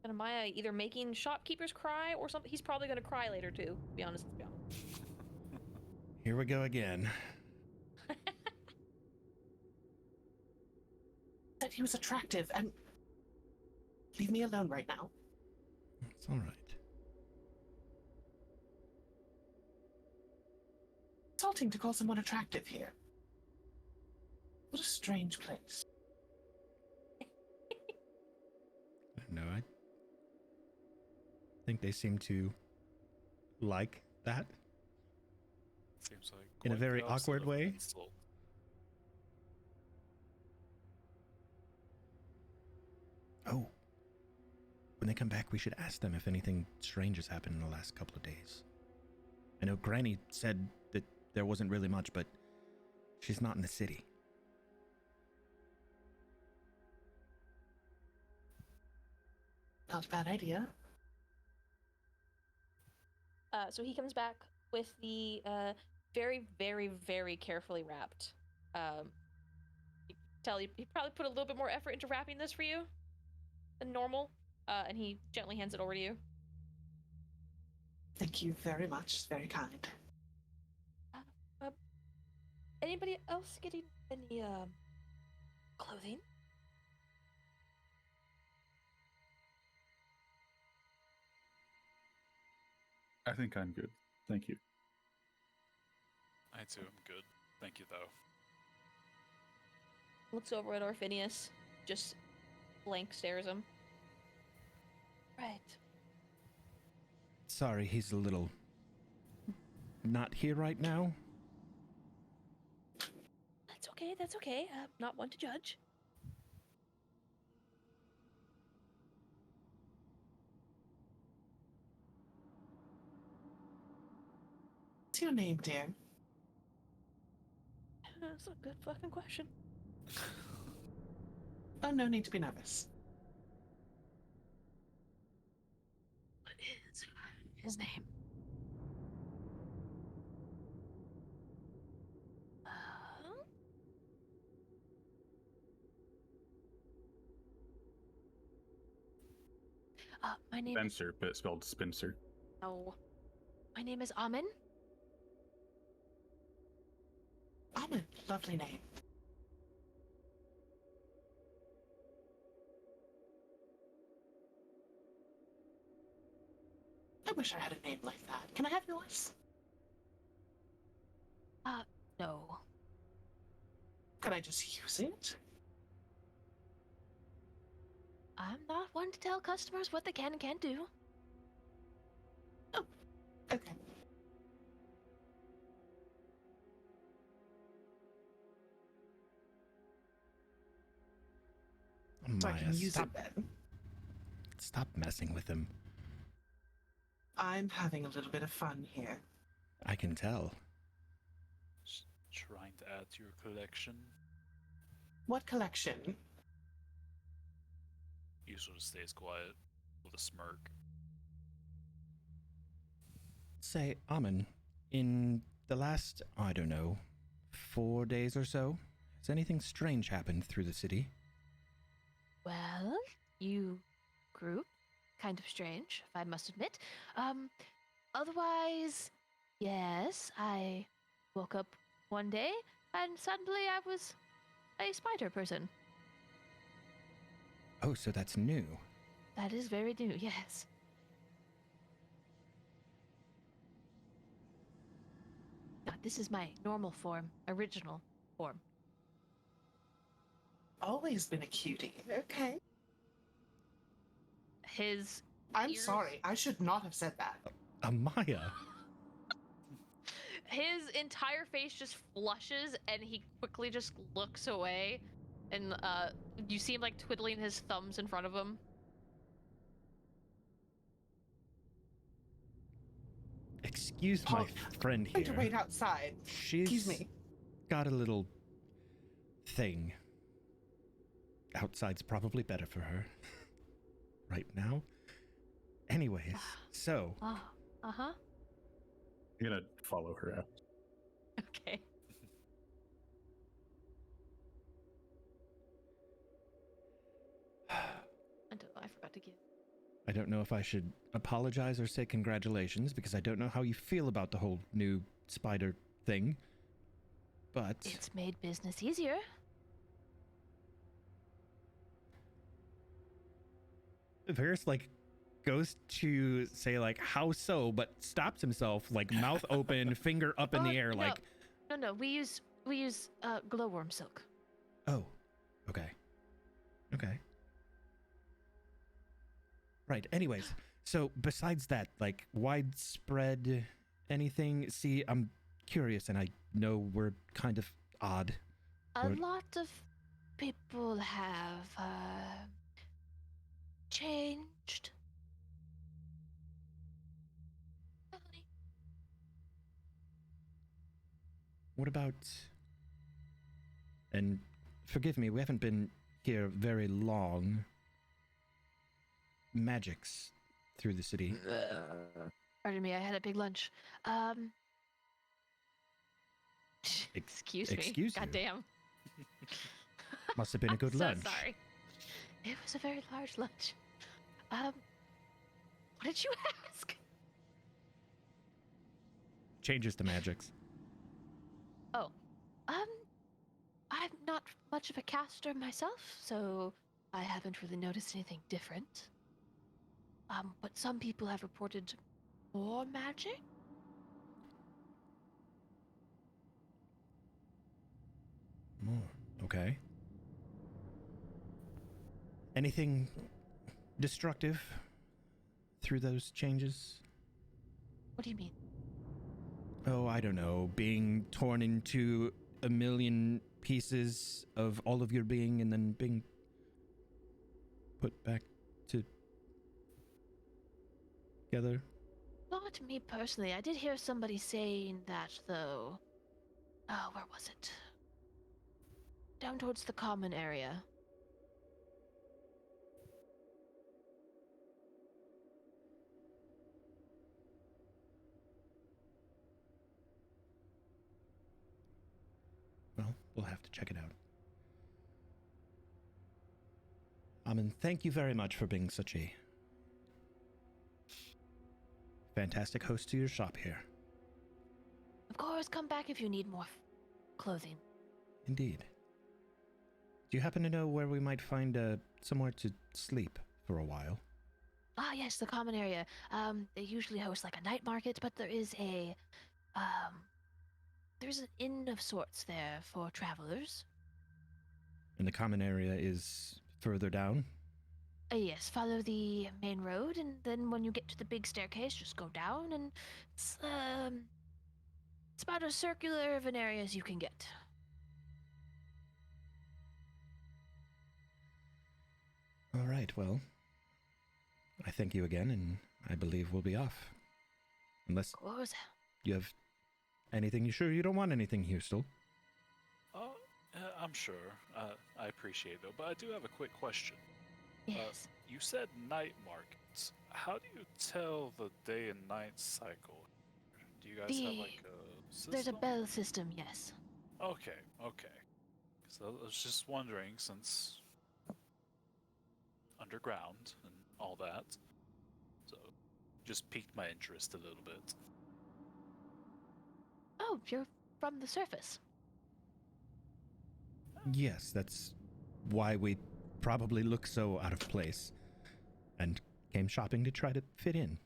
And Maya either making shopkeepers cry or something. He's probably going to cry later too, to be honest. Here we go again. Said he was attractive and leave me alone right now. It's all right. Insulting to call someone attractive here. What a strange place. No, I think they seem to like that. Seems like In a quite very the opposite awkward of way. insult. Oh. When they come back, we should ask them if anything strange has happened in the last couple of days. I know Granny said that there wasn't really much, but she's not in the city. Not a bad idea. So he comes back with the very, very, very carefully wrapped. You can tell he probably put a little bit more effort into wrapping this for you than normal. And he gently hands it over to you. Thank you very much. It's very kind. Anybody else getting any clothing? I think I'm good. Thank you. I too am good. Thank you, though. Looks over at Orphinius, just blank stares him. Right. Sorry, he's a little not here right now. That's okay. That's okay. Not one to judge. What's your name, dear? That's a good fucking question. Oh, no need to be nervous. What is his name? My name Spencer, but it's spelled Spencer. No. My name is Amin. Amin, lovely name. I wish I had a name like that. Can I have yours? No. Can I just use it? I'm not one to tell customers what they can and can't do. Okay. So I Maya, can use stop, it then. stop messing with him. I'm having a little bit of fun here. I can tell. Trying to add to your collection. What collection? He sort of stays quiet with a smirk. Say, Amin, in the last, I don't know, 4 days or so, has anything strange happened through the city? Well, you group, kind of strange, if I must admit. Otherwise, yes, I woke up one day and suddenly I was a spider person. Oh, so that's new. That is very new, yes. Now, this is my normal form, original form. Always been a cutie. Okay. His I'm ears- sorry. I should not have said that. Amaya! His entire face just flushes and he quickly just looks away. And you see him like twiddling his thumbs in front of him. Excuse Paul, my friend I'm going to here. wait outside. She's Excuse me. got a little thing. Outside's probably better for her. Right now. Anyways, so Oh, uh-huh. I'm gonna follow her out. Okay. I forgot to give. I don't know if I should apologize or say congratulations because I don't know how you feel about the whole new spider thing. But It's made business easier. Varys like goes to say like how so, but stops himself, like mouth open, finger up in the air, no. like No, we use glowworm silk. oh, okay. Okay. Right. Anyways, so besides that, like widespread anything, see, I'm curious and I know we're kind of odd. A What? lot of people have changed. What about, and forgive me, we haven't been here very long, magics through the city. Pardon me, I had a big lunch. Excuse me. excuse you. Goddamn. Must have been a I'm good so lunch. sorry. It was a very large lunch. What did you ask? Changes to magics. Oh, I'm not much of a caster myself, so I haven't really noticed anything different. But some people have reported more magic. More. Okay. Anything destructive through those changes? What do you mean? Oh, I don't know. Being torn into a million pieces of all of your being and then being put back together. Not me personally. I did hear somebody saying that, though. Oh, where was it? Down towards the common area. Well, we'll have to check it out. And thank you very much for being such a fantastic host to your shop here. Of course, come back if you need more clothing. Indeed. Do you happen to know where we might find somewhere to sleep for a while? Ah, yes, the common area. They usually host like a night market, but there's an inn of sorts there for travelers. And the common area is further down? Yes, follow the main road, and then when you get to the big staircase, just go down, and it's about as circular of an area as you can get. All right, well, I thank you again, and I believe we'll be off. Unless Of course. you have anything. You sure you don't want anything, Hustel? I'm sure. I appreciate it, though. But I do have a quick question. Yes. You said night markets. How do you tell the day and night cycle? Do you guys have like a system? There's a bell system, yes. Okay. So I was just wondering, since underground and all that, so just piqued my interest a little bit. Oh, you're from the surface. Yes, that's why we probably look so out of place and came shopping to try to fit in.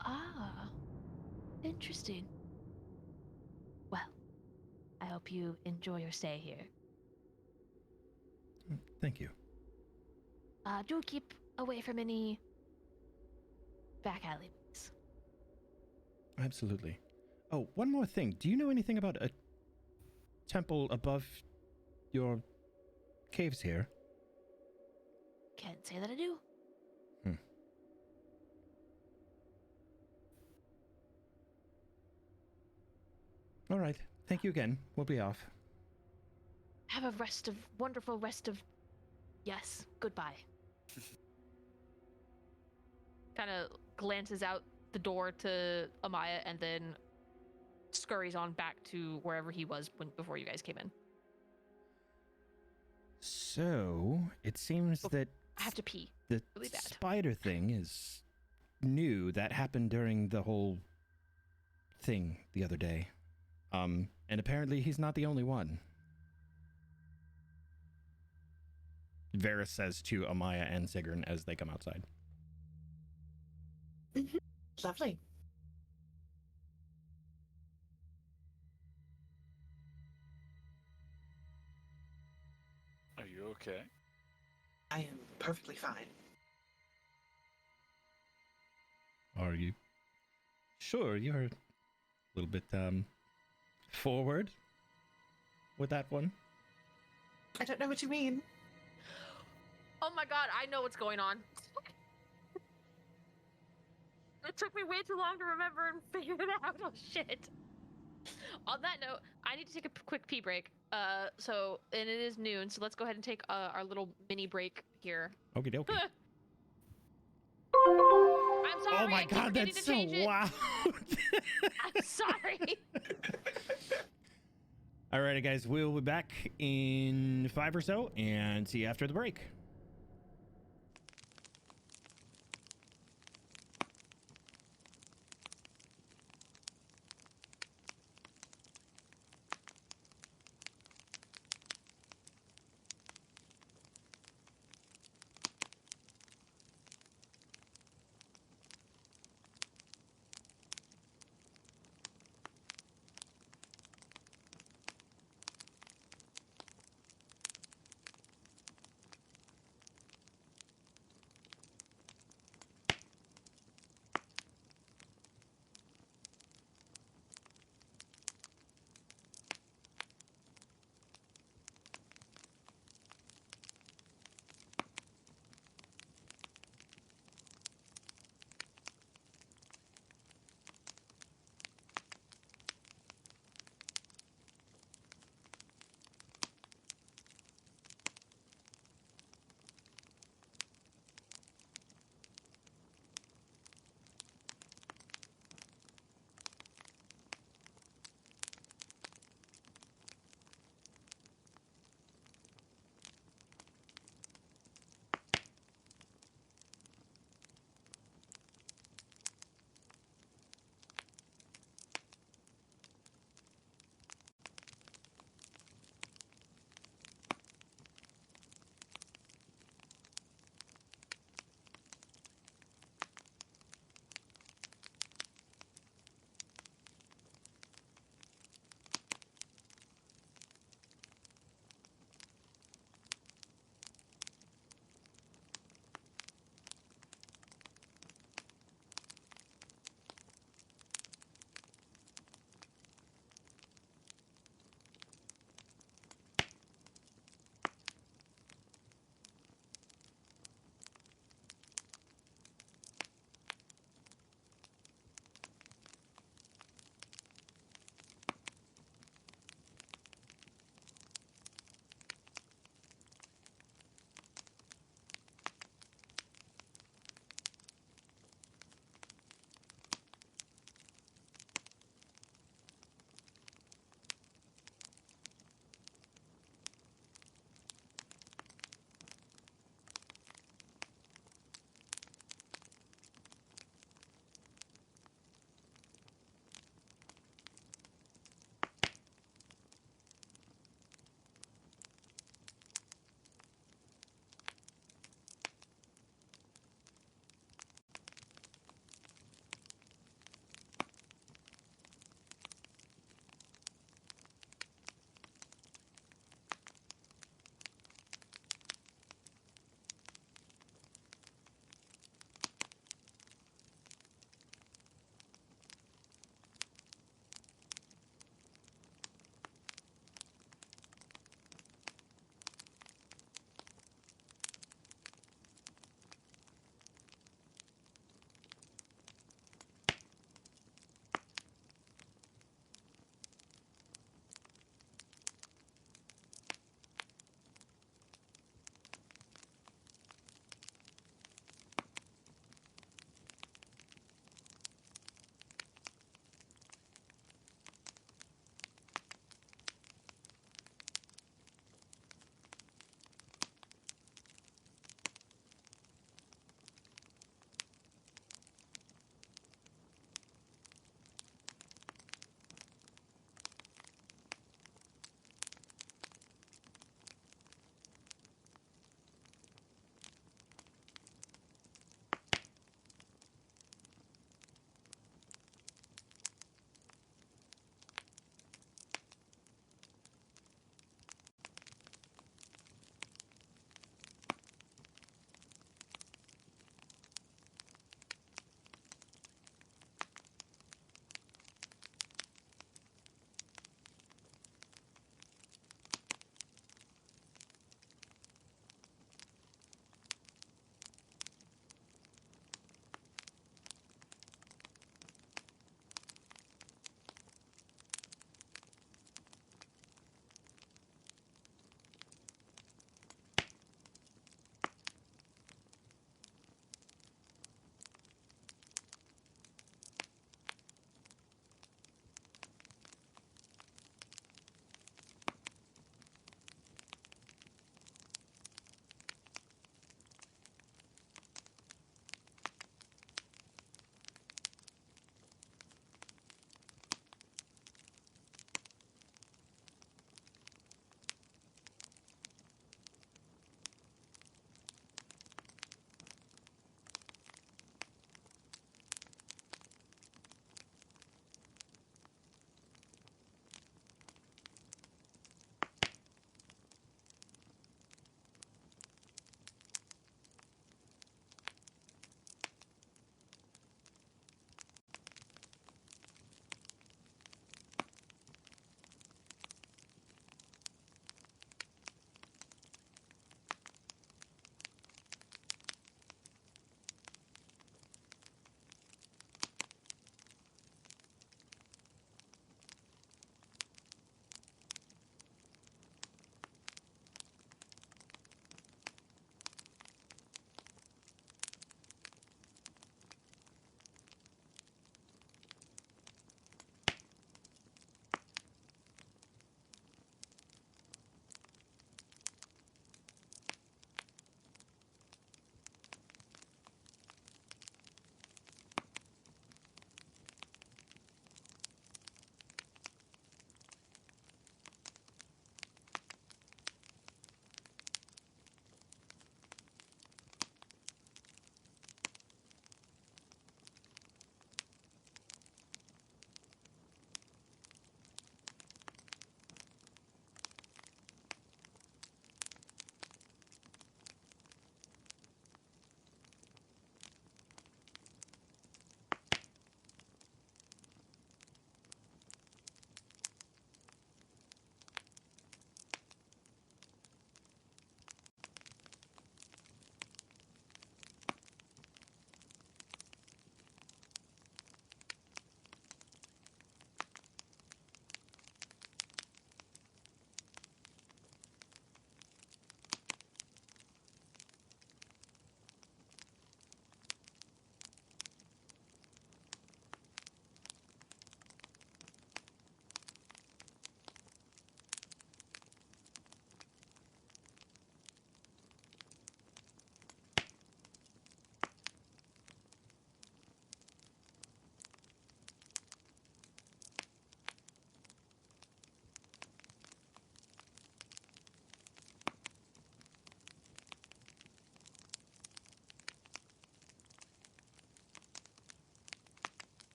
Ah, interesting. Well, I hope you enjoy your stay here. Thank you. Do keep away from any back alleyways. Absolutely. Oh, one more thing. Do you know anything about a temple above your caves here? Can't say that I do. All right. Thank you again. We'll be off. Have a wonderful rest of. Yes, goodbye. Kind of glances out the door to Amaya and then scurries on back to wherever he was before you guys came in. So, it seems that I have to pee. the really bad. spider thing is new. That happened during the whole thing the other day. And apparently he's not the only one. Varys says to Amaya and Sigrun as they come outside. Lovely. Are you okay? I am perfectly fine. Are you sure? You're a little bit forward with that one. I don't know what you mean. Oh my god, I know what's going on. It took me way too long to remember and figure it out. Oh shit. On that note, I need to take a quick pee break. And it is noon, so let's go ahead and take our little mini break here. Okie dokie. I I'm sorry. Oh my I keep god, forgetting that's to change it. loud. I'm sorry. Alrighty, guys, we'll be back in 5 or so and see you after the break.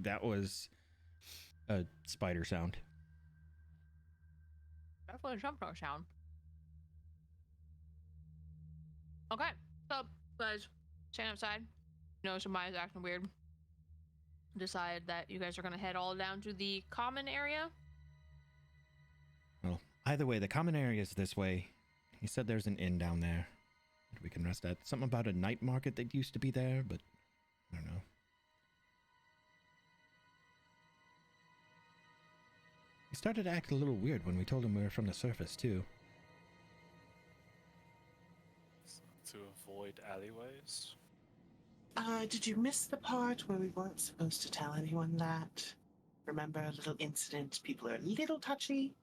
that was a spider sound. Definitely some kind of sound. Okay, so guys, stand outside. You know somebody's acting weird. Decide that you guys are gonna head all down to the common area. Well, either way, the common area is this way. He said there's an inn down there that we can rest at. Something about a night market that used to be there, but I don't know. He started to act a little weird when we told him we were from the surface, too. To avoid alleyways. Did you miss the part where we weren't supposed to tell anyone that? Remember a little incident? People are a little touchy.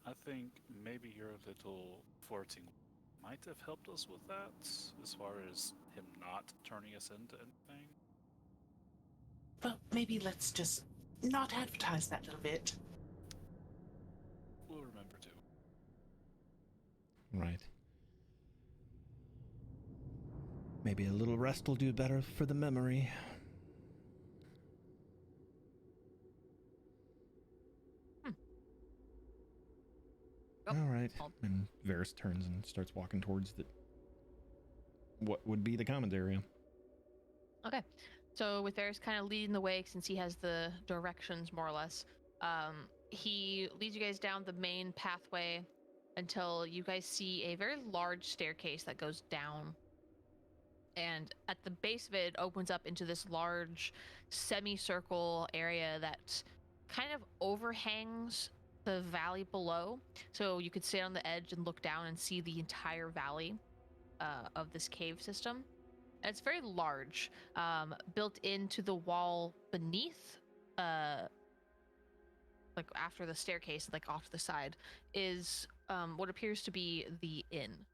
I think maybe your little flirting might have helped us with that, as far as him not turning us into anything. Well, maybe let's just not advertise that little bit. We'll remember to. Right. Maybe a little rest will do better for the memory. Yep. All right. And Varys turns and starts walking towards what would be the commons area. Okay, so with Varys kind of leading the way since he has the directions more or less, he leads you guys down the main pathway until you guys see a very large staircase that goes down. And at the base of it opens up into this large semicircle area that kind of overhangs the valley below. So you could sit on the edge and look down and see the entire valley of this cave system. And it's very large, built into the wall beneath, like after the staircase, like off to the side, is what appears to be the inn.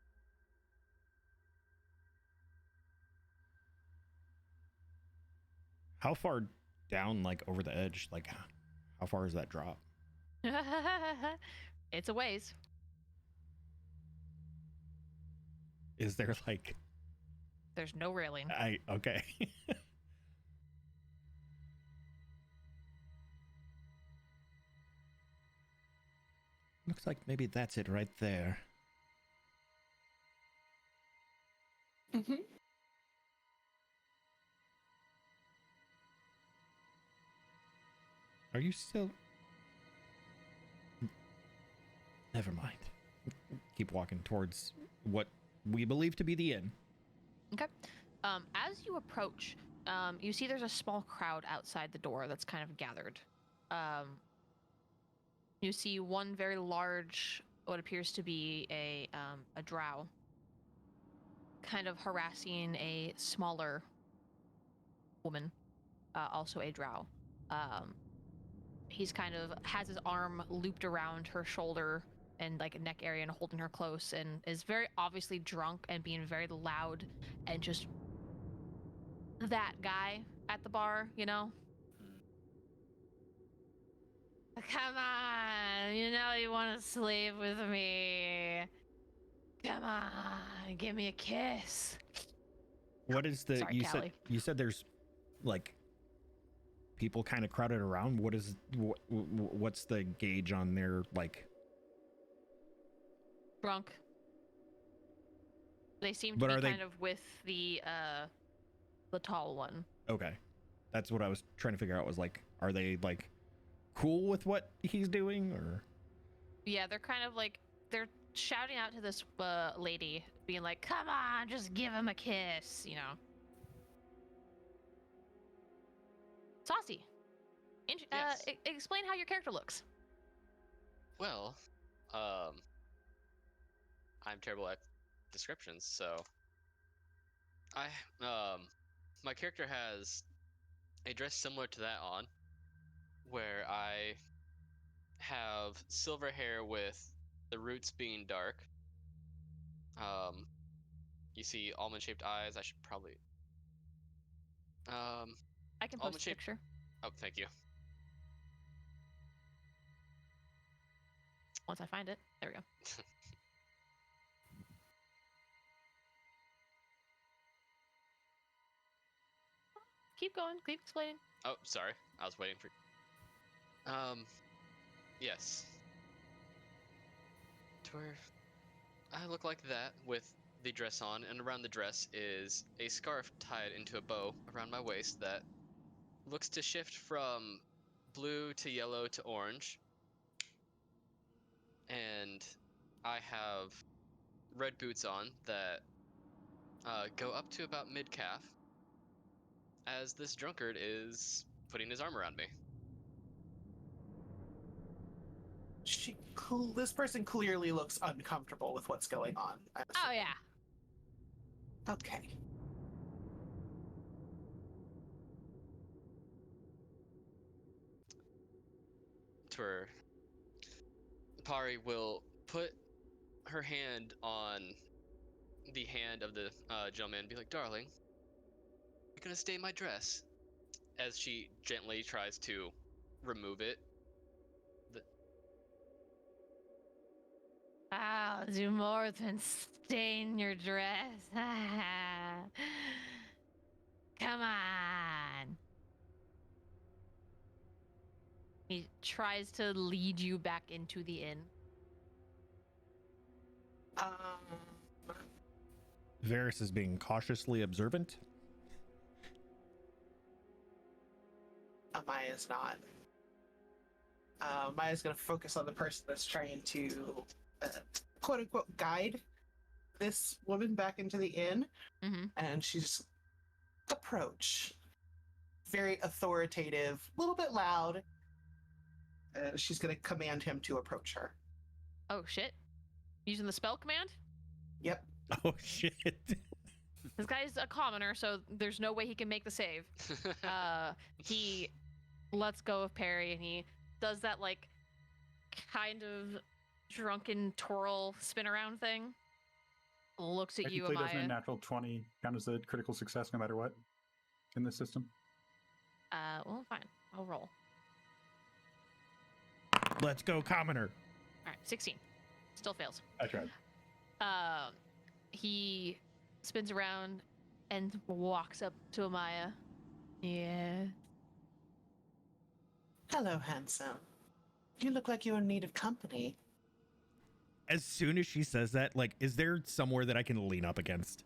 How far down, like over the edge, like how far is that drop? It's a ways. Is there like There's no railing. okay. Looks like maybe that's it right there. Mm-hmm. Are you still... Never mind. Keep walking towards what we believe to be the inn. Okay. As you approach, you see there's a small crowd outside the door that's kind of gathered. You see one very large, what appears to be a drow, kind of harassing a smaller woman, also a drow. He's kind of has his arm looped around her shoulder and like neck area and holding her close, and is very obviously drunk and being very loud and just that guy at the bar, you know? Come on, you know you want to sleep with me. Come on, give me a kiss. What is the... Sorry, Callie. You said there's like people kind of crowded around. What's the gauge on their like... Drunk. They seem to But be are they- kind of with the tall one. Okay. That's what I was trying to figure out, was like, are they like cool with what he's doing, or... Yeah, they're kind of like, they're shouting out to this lady, being like, come on, just give him a kiss, you know. Saucy, Yes. explain how your character looks. Well, I'm terrible at descriptions, so my character has a dress similar to that on, where I have silver hair with the roots being dark. You see almond-shaped eyes. I should probably I can post a almond-shaped. picture. Oh, thank you. Once I find it. There we go. keep going. Keep explaining. Oh, sorry. I was waiting for. Yes. To where I look like that with the dress on, and around the dress is a scarf tied into a bow around my waist that looks to shift from blue to yellow to orange. And I have red boots on that go up to about mid-calf as this drunkard is putting his arm around me. This person clearly looks uncomfortable with what's going on. Oh yeah. Okay. To where Pari will put her hand on the hand of the gentleman and be like, "Darling, you're gonna stain my dress," as she gently tries to remove it. I'll do more than stain your dress. Come on. He tries to lead you back into the inn. Varys is being cautiously observant. Maya's not. Maya's going to focus on the person that's trying to, quote unquote, guide this woman back into the inn. Mm-hmm. And she's approach. Very authoritative, a little bit loud. She's going to command him to approach her. Oh shit. Using the spell command? Yep. Oh shit. This guy's a commoner, so there's no way he can make the save. He lets go of Perry and he does that like kind of drunken twirl spin around thing. Looks at you, Technically, doesn't a Amaya. natural 20 count as a critical success no matter what in this system? Well, fine. I'll roll. Let's go, commoner. All right, 16. Still fails. I tried. He spins around and walks up to Amaya. Yeah. Hello, handsome. You look like you're in need of company. As soon as she says that, like, is there somewhere that I can lean up against?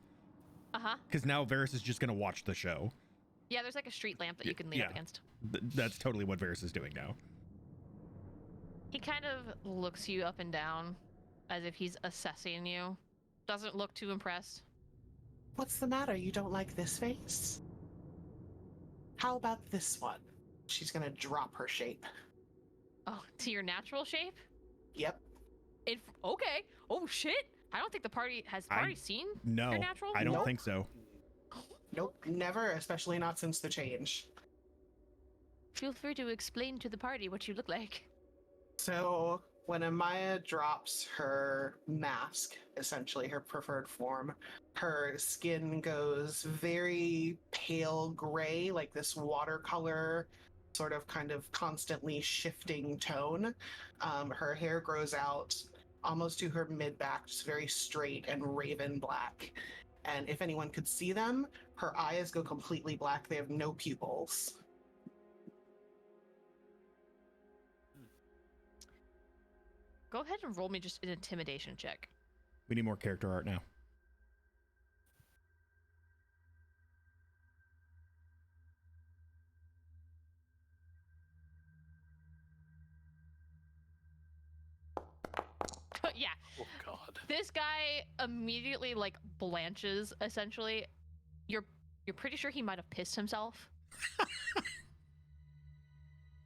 Uh-huh. Because now Varys is just going to watch the show. Yeah, there's like a street lamp that you can lean up Yeah. against. That's totally what Varys is doing now. He kind of looks you up and down as if he's assessing you. Doesn't look too impressed. What's the matter? You don't like this face? How about this one? She's gonna drop her shape. Oh, to your natural shape? Yep. Okay. Oh shit. I don't think the party has seen No, your natural. I don't Nope. think so. Nope, never, especially not since the change. Feel free to explain to the party what you look like. So, when Amaya drops her mask, essentially her preferred form, her skin goes very pale gray, like this watercolor, sort of kind of constantly shifting tone. Her hair grows out almost to her mid-back, just very straight and raven black. And if anyone could see them, her eyes go completely black. They have no pupils. Go ahead and roll me just an intimidation check. We need more character art now. But yeah, Oh god. this guy immediately like blanches. Essentially, you're pretty sure he might have pissed himself.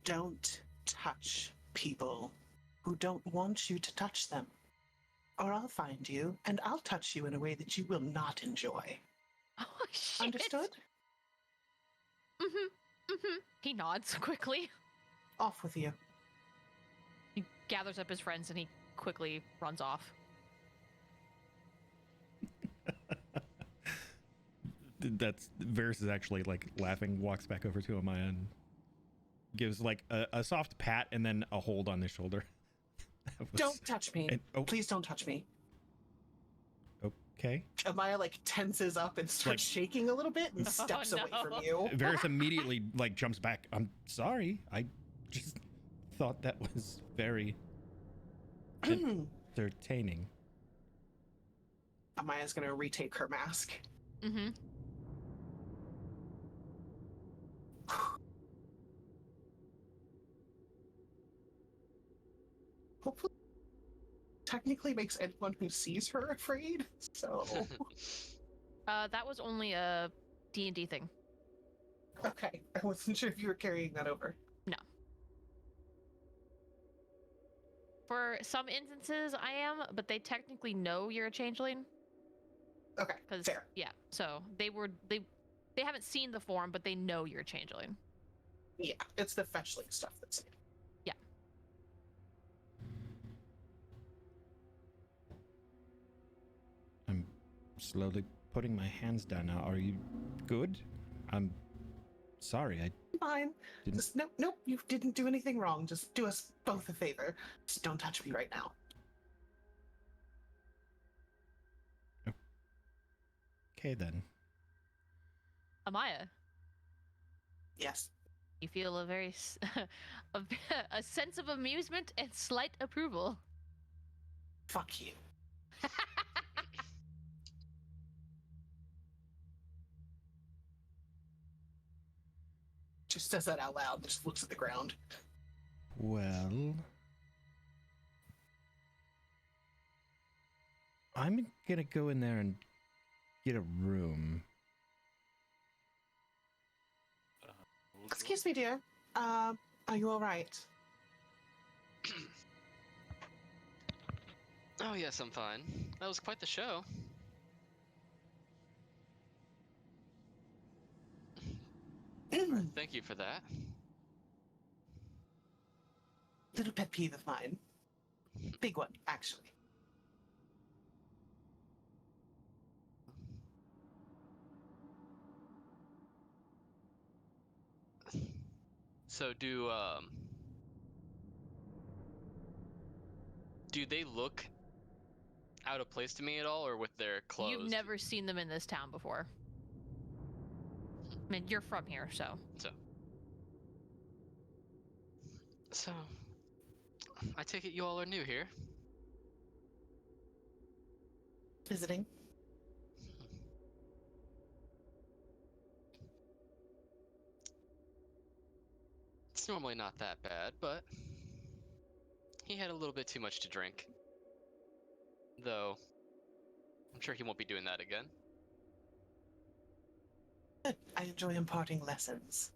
Don't touch people who don't want you to touch them. Or I'll find you, and I'll touch you in a way that you will not enjoy. Oh shit! Understood? He nods quickly. Off with you. He gathers up his friends and he quickly runs off. That's Varys is actually like laughing, walks back over to Amaya and gives like a soft pat and then a hold on his shoulder. Don't touch me. And, Please don't touch me. okay. Amaya like tenses up and starts shaking a little bit and steps away no. from you. Varys immediately like jumps back. I'm sorry. I just thought that was very entertaining. Amaya's gonna retake her mask. Mm-hmm. Hopefully, technically makes anyone who sees her afraid. So, That was only a D&D thing. okay, I wasn't sure if you were carrying that over. No. For some instances, I am, but they technically know you're a changeling. Okay, fair. Yeah, so they haven't seen the form, but they know you're a changeling. Yeah, it's the fetchling stuff that's. Yeah. I'm slowly putting my hands down now. Are you good? I'm sorry. I Fine. Didn't- Just nope. You didn't do anything wrong. Just do us both a favor. Just don't touch me right now. okay then. Amaya, Yes. you feel a very a sense of amusement and slight approval. Fuck you. Just says that out loud. Just looks at the ground. Well, I'm gonna go in there and get a room. Excuse me, dear. Are you all right? Oh, yes, I'm fine. That was quite the show. Thank you for that. Little pet peeve of mine. Big one, actually. So do they look out of place to me at all, or with their clothes? You've never seen them in this town before. I mean, you're from here, so. So, I take it you all are new here. Visiting. It's normally not that bad, but he had a little bit too much to drink. Though, I'm sure he won't be doing that again. Good. I enjoy imparting lessons.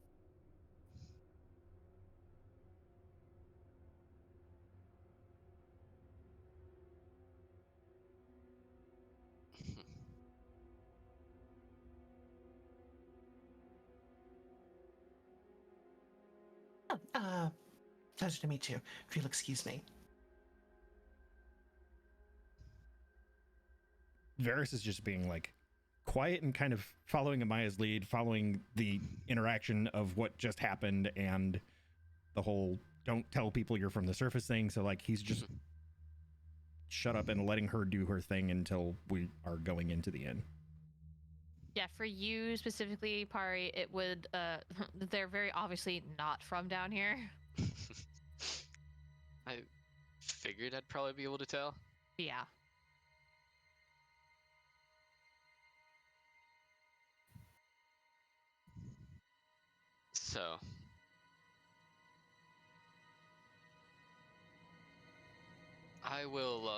Pleasure to meet you. If you'll excuse me. Varys is just being like quiet and kind of following Amaya's lead, following the interaction of what just happened and the whole don't tell people you're from the surface thing. So like he's just shut up and letting her do her thing until we are going into the inn. Yeah, for you specifically, Pari, it would, they're very obviously not from down here. I figured I'd probably be able to tell. Yeah. So, I will,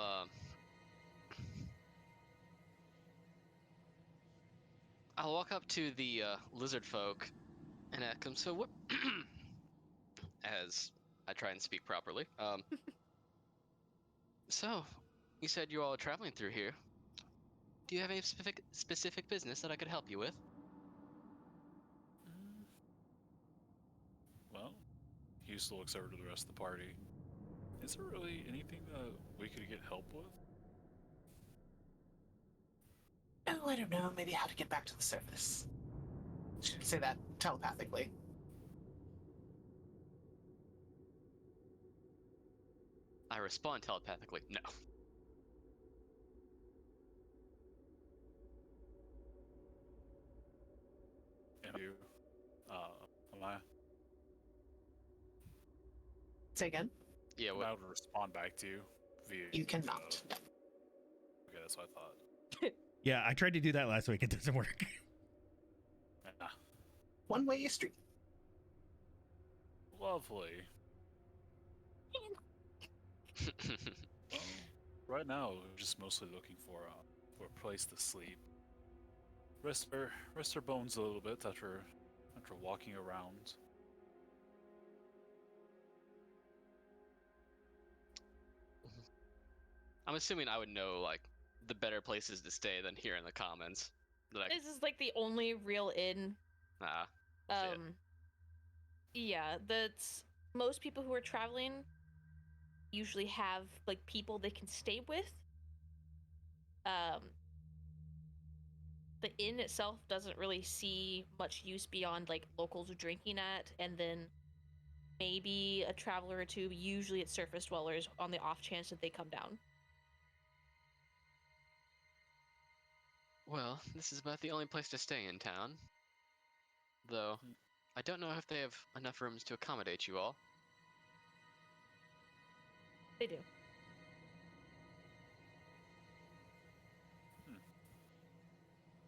I'll walk up to the lizard folk and ask them, so what, as I try and speak properly, so, you said you all are traveling through here. Do you have any specific business that I could help you with? Well, Houston looks over to the rest of the party. Is there really anything that we could get help with? Oh, I don't know. Maybe how to get back to the surface. Should say that telepathically. I respond telepathically, no. I? Say again. Yeah, Am I what? able to respond back to you via? You cannot. Okay, that's what I thought. Yeah, I tried to do that last week. It doesn't work. Yeah. One-way street. Lovely. Well, right now we're just mostly looking for a place to sleep. Rest our bones a little bit after walking around. I'm assuming I would know like the better places to stay than here in the commons. Like, This is like the only real inn. nah. Shit. Yeah, that's most people who are traveling usually have like people they can stay with. The inn itself doesn't really see much use beyond like locals drinking at, and then maybe a traveler or two. Usually, it's surface dwellers on the off chance that they come down. Well, this is about the only place to stay in town. Though, I don't know if they have enough rooms to accommodate you all. They do.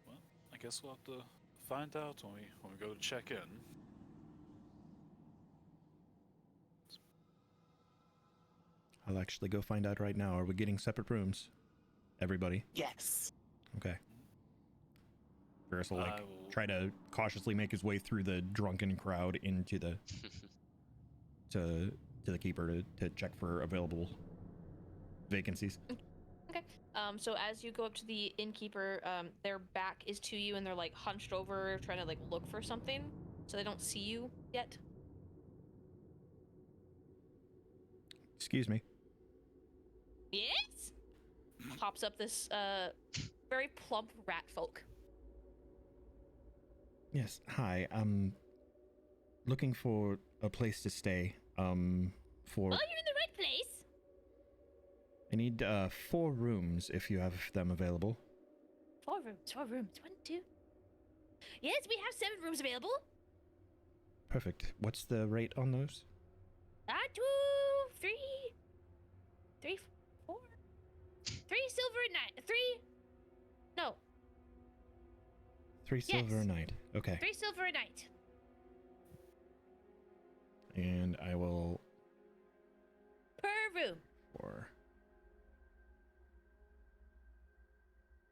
Well, I guess we'll have to find out when we go to check in. I'll actually go find out right now. Are we getting separate rooms? Everybody? Yes. Okay. Ferris will I will- try to cautiously make his way through the drunken crowd into the to the keeper to check for available vacancies. So as you go up to the innkeeper, their back is to you, and they're like hunched over, trying to like look for something, so they don't see you yet. Excuse me. Yes. Pops up this very plump rat folk. Yes. Hi. I'm looking for a place to stay. For Oh, you're in the right place. I need 4 rooms if you have them available. 4 rooms. 4 rooms. 1, 2. Yes, we have 7 rooms available. Perfect. What's the rate on those? 2, 3, 3, 4. 3 silver a night. 3. No, 3 silver a Yes. night. Okay. 3 silver a night. And I will Per room. for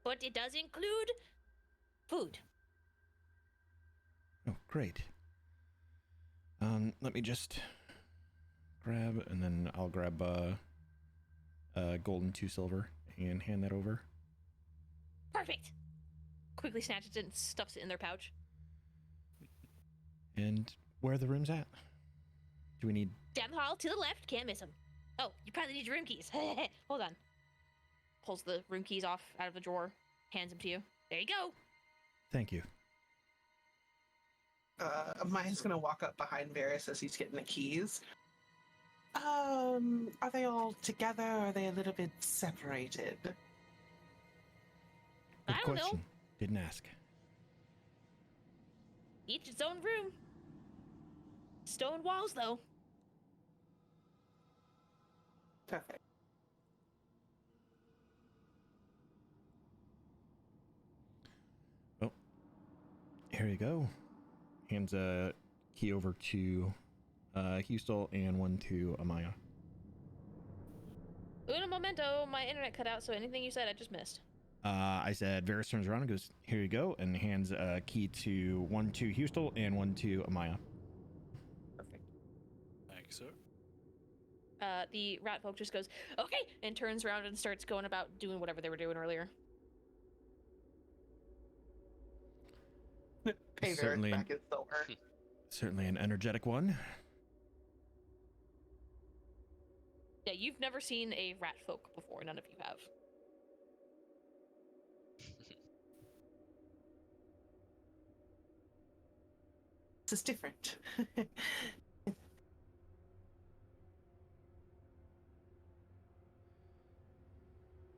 But it does include food. Oh, great. Let me just grab, and then I'll grab gold and 2 silver and hand that over. Perfect. Quickly snatches it and stuffs it in their pouch. And where are the rooms at? Do we need? Down the hall to the left. Can't miss them. Oh, you probably need your room keys. Hold on. Pulls the room keys off out of the drawer, hands them to you. There you go. Thank you. Maya's gonna walk up behind Varys as he's getting the keys. Are they all together? Or are they a little bit separated? Good I don't know. question. Didn't ask. Each its own room. Stone walls, though. Perfect. Oh, here you go. Hands a key over to Hustel and 1 to Amaya. Uno momento, my internet cut out, so anything you said I just missed. I said, Varys turns around and goes, here you go, and hands a key to 1 to Hustel and 1 to Amaya. Perfect. Thank you, sir. The rat folk just goes, okay, and turns around and starts going about doing whatever they were doing earlier. Pay Varys Certainly. back his silver. Certainly an energetic one. Yeah, you've never seen a rat folk before. None of you have. This is different.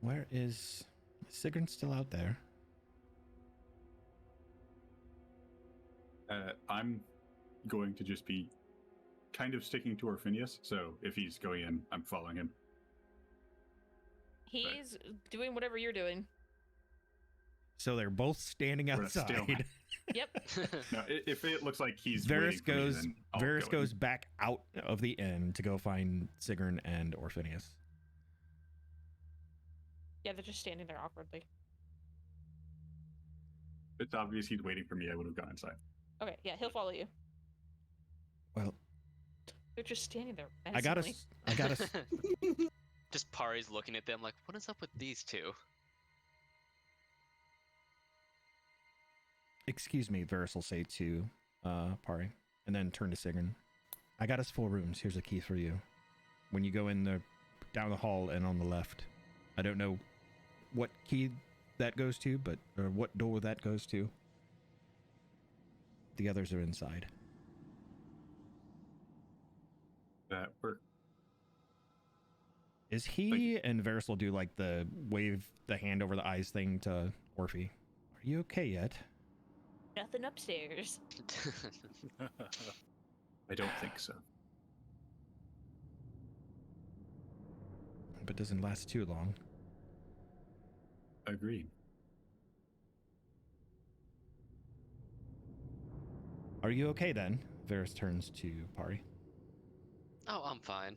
Where is Sigrun still out there? I'm going to just be kind of sticking to Orphinius. So if he's going in, I'm following him. He's doing whatever you're doing. So they're both standing We're at a stalemate. outside. Yep. Now, if it looks like he's Varys waiting for me, goes. then I'll Varys go in. goes back out of the inn to go find Sigrun and Orphinius. Yeah, they're just standing there awkwardly. It's obvious he's waiting for me. I would have gone inside. Okay, yeah, he'll follow you. Well, They're just standing there. I gotta. menacingly. Just Pari's looking at them like, what is up with these two? Excuse me, Varys will say to Pari, and then turn to Sigrun. I got us 4 rooms. Here's a key for you. When you go in the down the hall and on the left, I don't know what key that goes to, but or what door that goes to. The others are inside. That work. Is he and Varys will do like the wave the hand over the eyes thing to Orphe? Are you okay yet? Nothing upstairs. I don't think so. But doesn't last too long. Agreed. Are you okay then? Varys turns to Pari. Oh, I'm fine.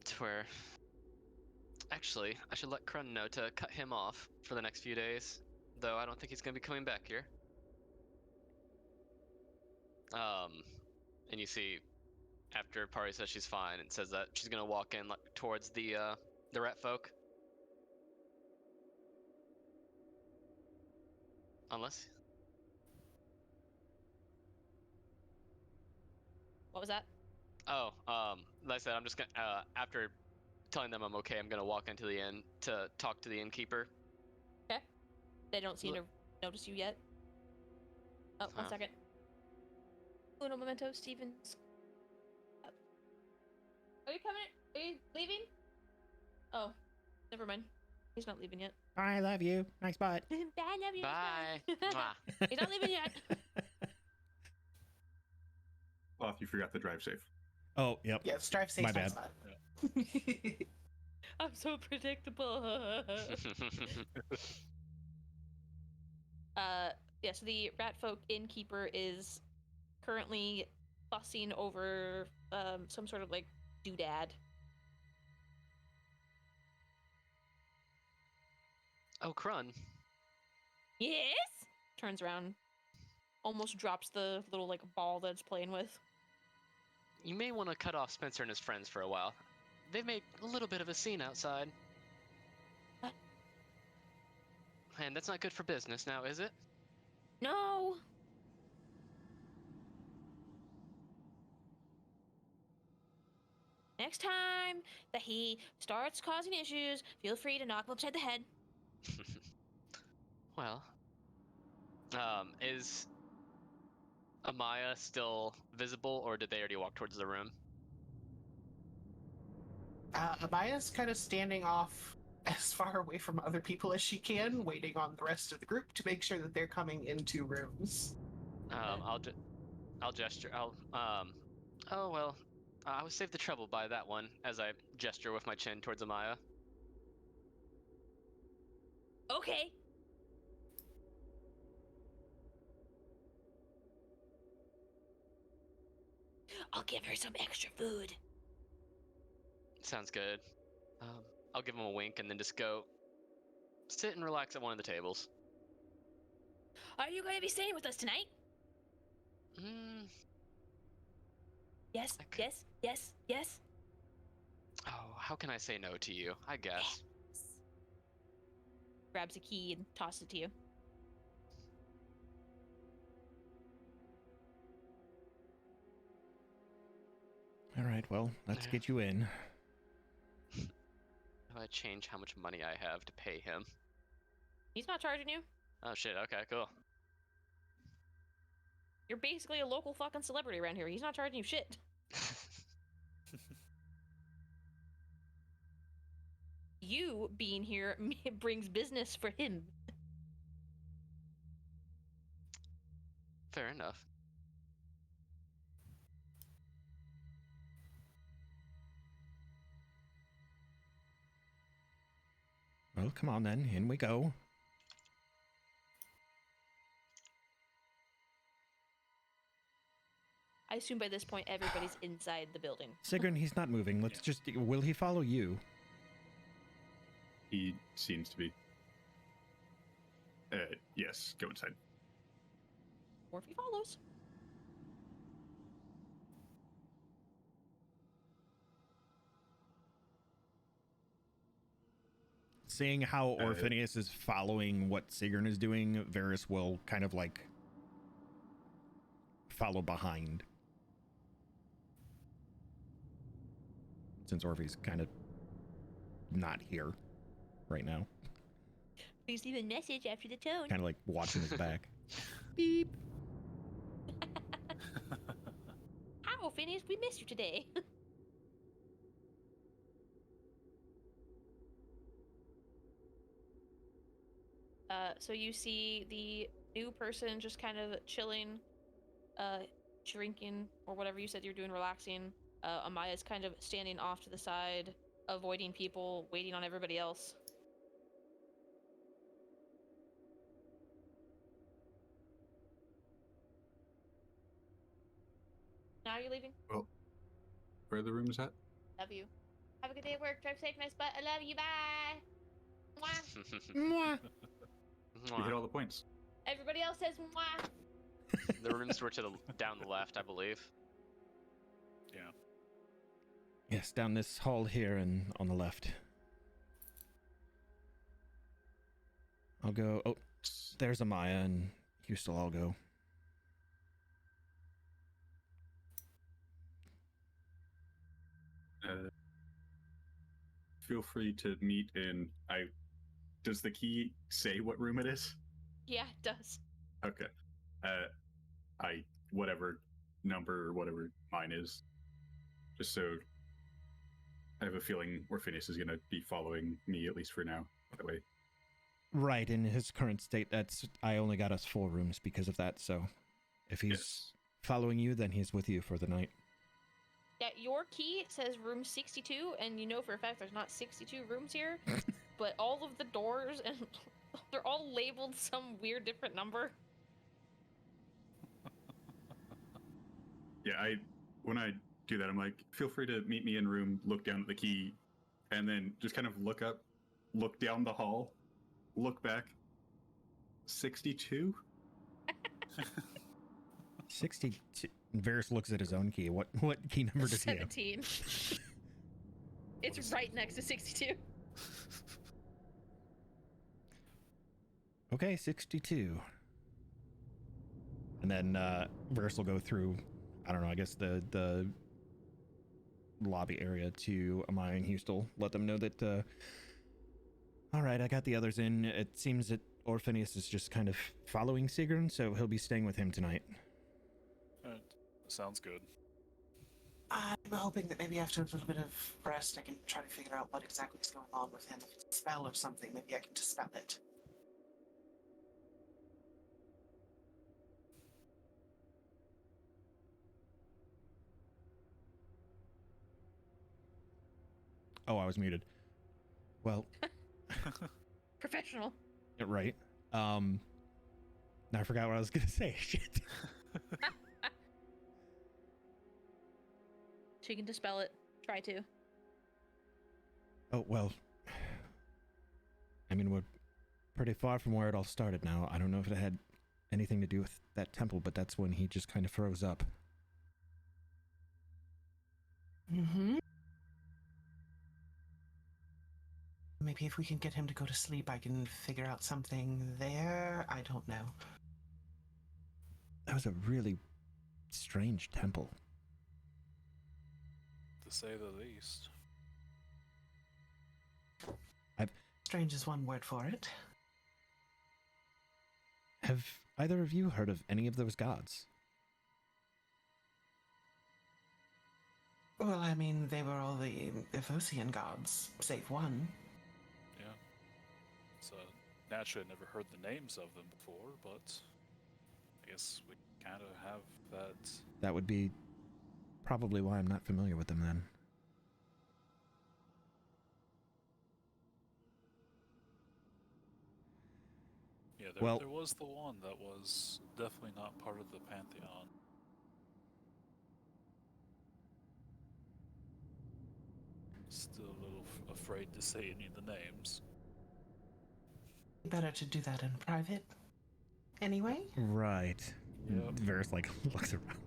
To where... Actually, I should let Krun know to cut him off for the next few days. Though I don't think he's going to be coming back here. And you see, after Pari says she's fine, it says that she's going to walk in like, towards the rat folk. Unless... What was that? Oh, like I said, I'm just gonna, after telling them I'm okay, I'm gonna walk into the inn to talk to the innkeeper. Okay. They don't seem to notice you yet. Oh, one Huh. second. Uno momento, Stevens. Are you coming? Are you leaving? Oh, never mind. He's not leaving yet. I love you. Nice butt. I love you. Bye. Mwah. He's not leaving yet. Well, you forgot to drive safe. Oh, yep. Yeah, strive safe. My bad. I'm so predictable. Yeah, so the Ratfolk innkeeper is currently fussing over some sort of like doodad. Oh, Krun. Yes? Turns around, almost drops the little like ball that it's playing with. You may want to cut off Spencer and his friends for a while. They've made a little bit of a scene outside. What? And that's not good for business now, is it? No. Next time that he starts causing issues, feel free to knock him upside the head. Well, is Amaya still visible, or did they already walk towards the room? Amaya's kind of standing off as far away from other people as she can, waiting on the rest of the group to make sure that they're coming into rooms. I'll gesture. Oh well, I was saved the trouble by that one as I gesture with my chin towards Amaya. Okay. I'll give her some extra food. Sounds good. I'll give him a wink and then just go sit and relax at one of the tables. Are you going to be staying with us tonight? Hmm. Yes, Okay. yes, yes, yes. Oh, how can I say no to you? I guess. Grabs a key and tosses it to you. All right, well, let's get you in. How do I change how much money I have to pay him? He's not charging you. Oh shit, okay, cool. You're basically a local fucking celebrity around here. He's not charging you shit. You being here brings business for him. Fair enough. Well, come on then. In we go. I assume by this point everybody's inside the building. Sigrun, he's not moving. Let's just... Will he follow you? He seems to be. Yes, go inside. Or if he follows. Seeing how Orpheus is following what Sigrun is doing, Varys will kind of like follow behind. Since Orpheus kind of not here right now. Please leave a message after the tone. Kind of like watching his back. Beep. Hi, Phineas. We missed you today. So you see the new person just kind of chilling, drinking, or whatever you said you're doing, relaxing. Amaya's kind of standing off to the side, avoiding people, waiting on everybody else. Now you're leaving? Well, where are the rooms at? Love you. Have a good day at work. Drive safe, nice butt. I love you. Bye. Mwah. Mwah. We hit all the points. Everybody else says mwah. The rooms were to the down the left, I believe. Yeah. Yes, down this hall here and on the left. I'll go. Oh, there's Amaya and Houston. I'll go. Feel free to meet in. Does the key say what room it is? Yeah, it does. Okay. Whatever number or whatever mine is, just so I have a feeling Orpheus is gonna be following me at least for now. That way. Right, in his current state, I only got us 4 rooms because of that. So, if he's following you, then he's with you for the night. Yeah, your key says room 62, and you know for a fact there's not 62 rooms here, but all of the doors, and they're all labeled some weird different number. Yeah, when I do that, I'm like, feel free to meet me in room, look down at the key, and then just kind of look up, look down the hall, look back. 62? 62. Varys looks at his own key. What key number does he have? 17. It's right next to 62. Okay, 62. And then Varys will go through, I don't know, I guess the lobby area to Amaya and Houston. Let them know that, all right, I got the others in. It seems that Orpheus is just kind of following Sigrun, so he'll be staying with him tonight. Sounds good. I'm hoping that maybe after a little bit of rest, I can try to figure out what exactly is going on with him. If it's a spell or something, maybe I can dispel it. Oh, I was muted. Well, Professional. right. Now I forgot what I was gonna say. Shit. She can dispel it. Try to. Oh, well. I mean, we're pretty far from where it all started now. I don't know if it had anything to do with that temple, but that's when he just kind of froze up. Mm-hmm. Maybe if we can get him to go to sleep, I can figure out something there. I don't know. That was a really strange temple. To say the least. Strange is one word for it. Have either of you heard of any of those gods? Well, I mean, they were all the Efosian gods, save one. Yeah. So naturally, I never heard the names of them before, but I guess we kind of have that. That would be probably why I'm not familiar with them then. Well- there was the one that was definitely not part of the Pantheon. Still a little afraid to say any of the names. Better to do that in private. Anyway, Right. Yep. Varys like looks around.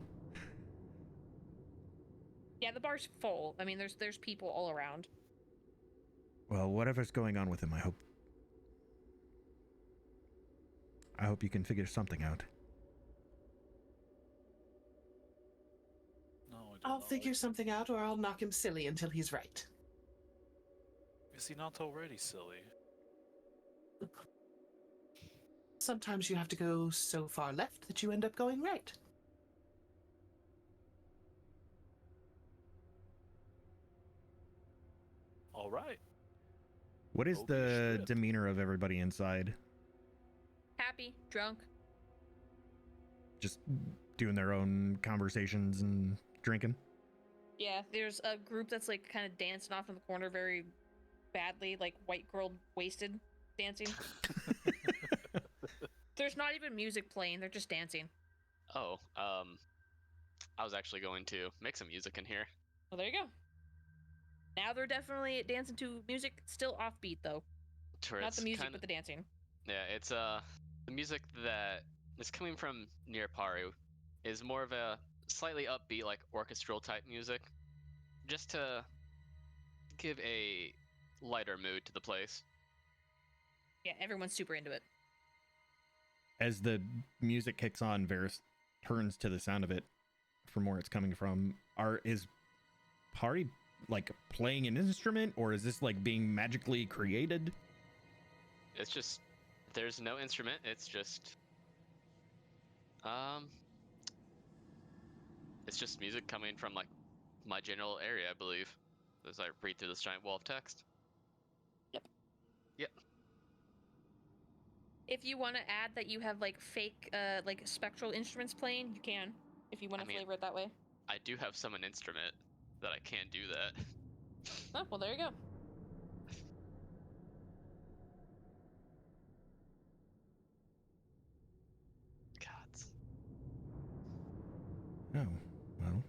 Yeah, the bar's full. I mean, there's people all around. Well, whatever's going on with him, I hope you can figure something out. No, I do I'll not. figure something out or I'll knock him silly until he's right. Is he not already silly? Sometimes you have to go so far left that you end up going right. All right. What is Holy the shit. demeanor of everybody inside? Happy, drunk. Just doing their own conversations and drinking? Yeah, there's a group that's like kind of dancing off in the corner very badly, like white girl wasted dancing. There's not even music playing, they're just dancing. Oh, I was actually going to make some music in here. Well, there you go. Now they're definitely dancing to music, still offbeat though. To where Not it's the music, kinda- but the dancing. Yeah, it's the music that is coming from near Paru is more of a slightly upbeat, like orchestral type music, just to give a lighter mood to the place. Yeah, everyone's super into it. As the music kicks on, Varys turns to the sound of it from where it's coming from. Is Pari like playing an instrument, or is this like being magically created? It's just there's no instrument. It's just it's just music coming from like my general area, I believe, as I read through this giant wall of text. Yep. Yep. If you want to add that you have like fake, like spectral instruments playing, you can. If you want I to mean- flavor it that way. I do have summon instrument that I can do that. Oh, well, there you go. Gods. Oh, well.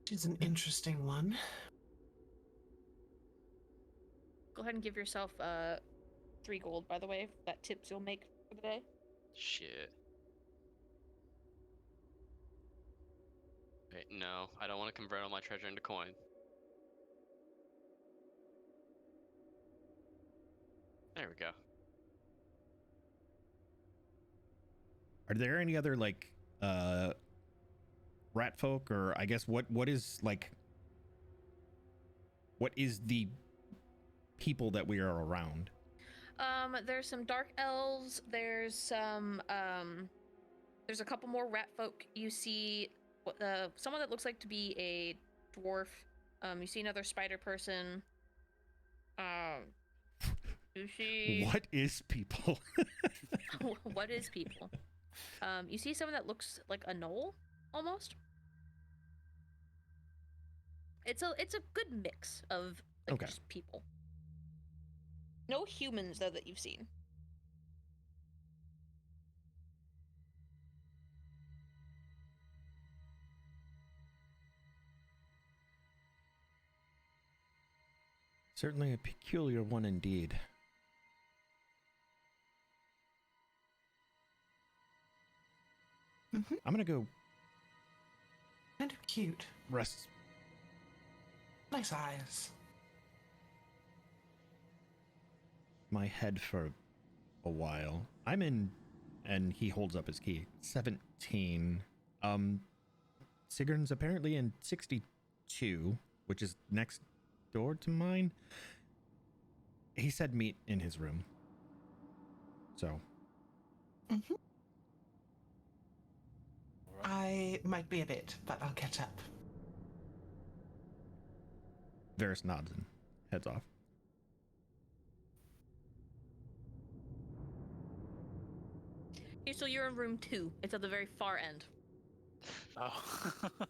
She's an interesting one. Go ahead and give yourself 3 gold, by the way. That tips you'll make for the day. Shit. Wait, no, I don't want to convert all my treasure into coin. There we go. Are there any other like rat folk, or I guess what is the people that we are around? There's some dark elves. There's some there's a couple more rat folk. You see someone that looks like to be a dwarf. You see another spider person. You see What is people? what is people? You see someone that looks like a gnoll almost. It's a good mix of like Okay. just people. No humans though that you've seen. Certainly a peculiar one indeed. Mhm. I'm gonna go Kind of cute. rest. Nice eyes. My head for a while. I'm in, and he holds up his key. 17. Sigrun's apparently in 62, which is next door to mine. He said meet in his room. So, Mhm. All right. I might be a bit, but I'll catch up. Varys nods and heads off. Okay, so you're in room 2. It's at the very far end. Oh.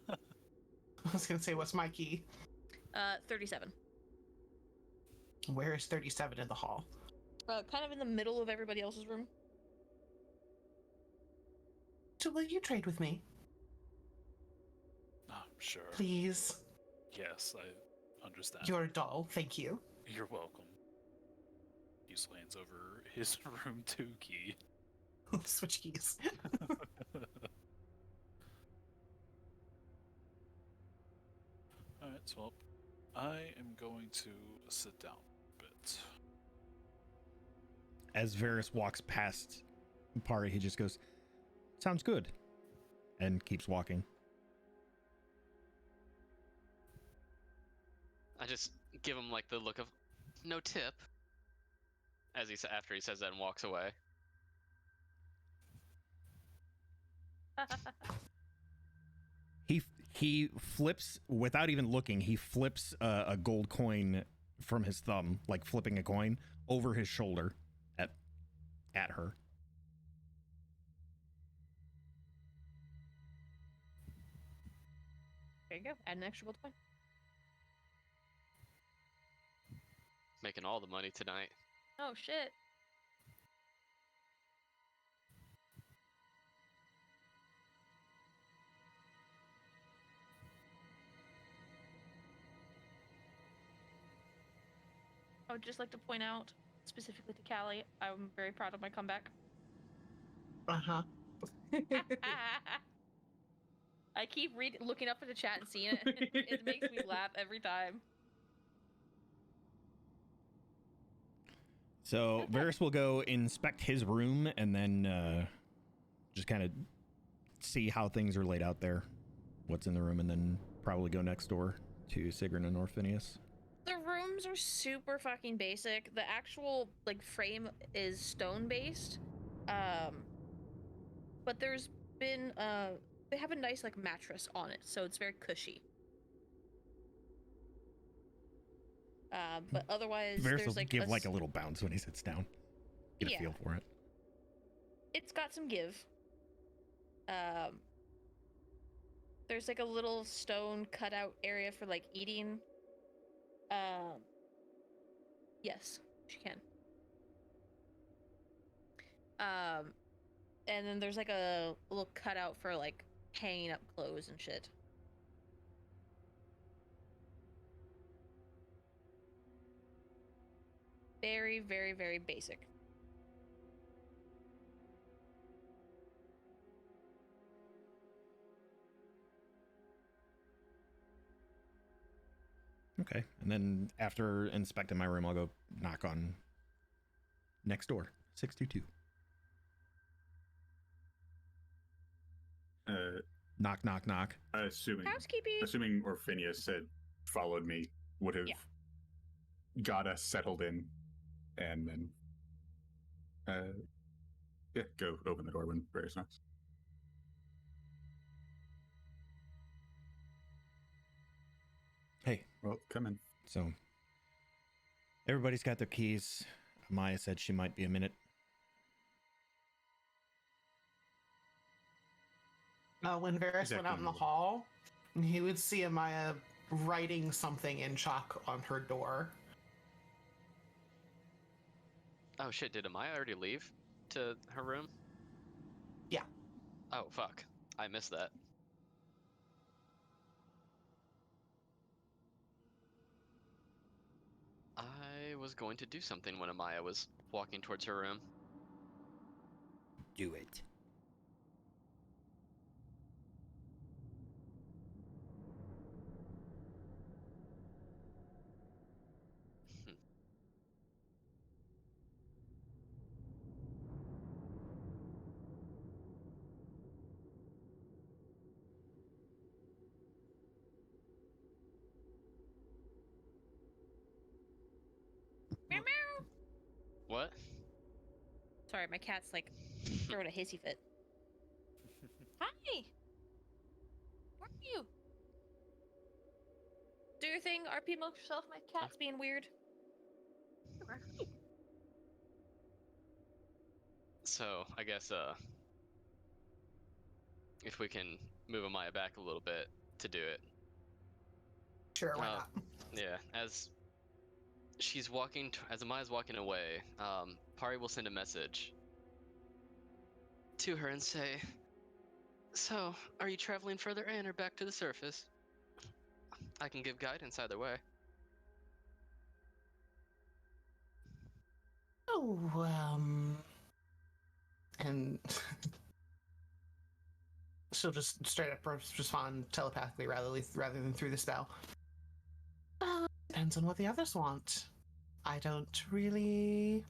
I was gonna say, what's my key? 37. Where is 37 in the hall? Kind of in the middle of everybody else's room. So will you trade with me? Oh, sure. Please. Yes, I understand. You're a doll, thank you. You're welcome. He hands over his room 2 key. Switch keys. Alright, so I am going to sit down a bit. As Varys walks past Pari, he just goes, "Sounds good," and keeps walking. I just give him like the look of no tip as after he says that and walks away. He flips without even looking. He flips a gold coin from his thumb, like flipping a coin, over his shoulder at her. There you go. Add an extra gold coin. Making all the money tonight. Oh shit. I would just like to point out, specifically to Callie, I'm very proud of my comeback. Uh-huh. I keep looking up at the chat and seeing it. It makes me laugh every time. So Varys will go inspect his room and then just kind of see how things are laid out there, what's in the room, and then probably go next door to Sigrun and Orphinius. The rooms are super fucking basic. The actual like frame is stone based, but there's been they have a nice like mattress on it, so it's very cushy. But otherwise, Varys there's will like give like a little bounce when he sits down. Get a feel for it. It's got some give. There's like a little stone cutout area for like eating. Yes, she can. And then there's like a little cutout for like hanging up clothes and shit. Very, very, very basic. Okay. And then after inspecting my room, I'll go knock on next door, 622. Knock, knock, knock. Housekeeping. Orphinius had followed me, would have got us settled in, and then go open the door when Varys knocks. Hey. Well, come in. So everybody's got their keys. Maya said she might be a minute. When Varys went out in the hall, he would see Amaya writing something in chalk on her door. Oh shit, did Amaya already leave to her room? Yeah. Oh fuck. I missed that. I was going to do something when Amaya was walking towards her room. Do it. Meow meow. What? Sorry, my cat's like throwing a hissy fit. Hi. Where are you? Do your thing, RP milk yourself. My cat's being weird. So, I guess, if we can move Amaya back a little bit to do it. Sure, why not? Yeah, as she's walking as Amaya's walking away, Pari will send a message to her and say, "So, are you traveling further in or back to the surface? I can give guidance either way." Oh, and she'll just straight up respond telepathically rather than through the spell. Depends on what the others want. I don't really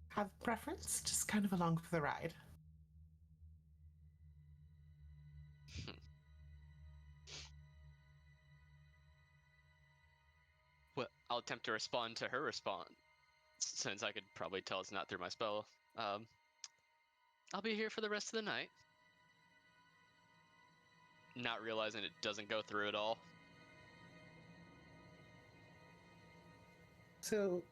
have preference, just kind of along for the ride. Well, I'll attempt to respond to her response, since I could probably tell it's not through my spell. I'll be here for the rest of the night. Not realizing it doesn't go through at all. So,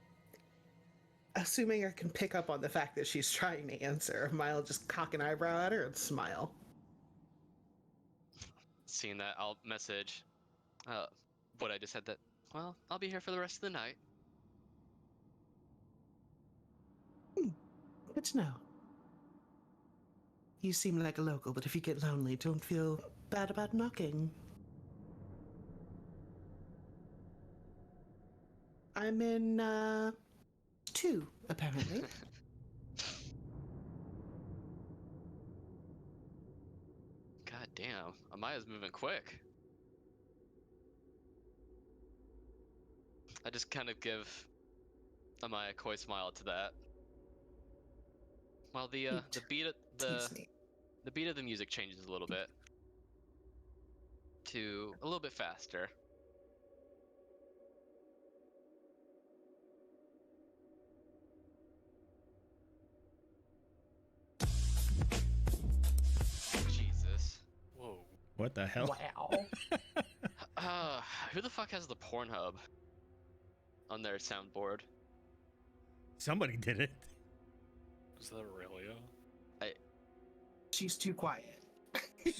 assuming I can pick up on the fact that she's trying to answer, Mile just cock an eyebrow at her and smile. Seeing that, I'll message what I just said, that, well, I'll be here for the rest of the night. Good to know. You seem like a local, but if you get lonely, don't feel bad about knocking. I'm in, 2, apparently. God damn, Amaya's moving quick. I just kind of give Amaya a coy smile to that. While the beat of Tease me. the beat of the music changes a little bit to a little bit faster. Jesus. Whoa. What the hell? Wow. Who the fuck has the Pornhub on their soundboard? Somebody did it. Is that Aurelia? She's too quiet.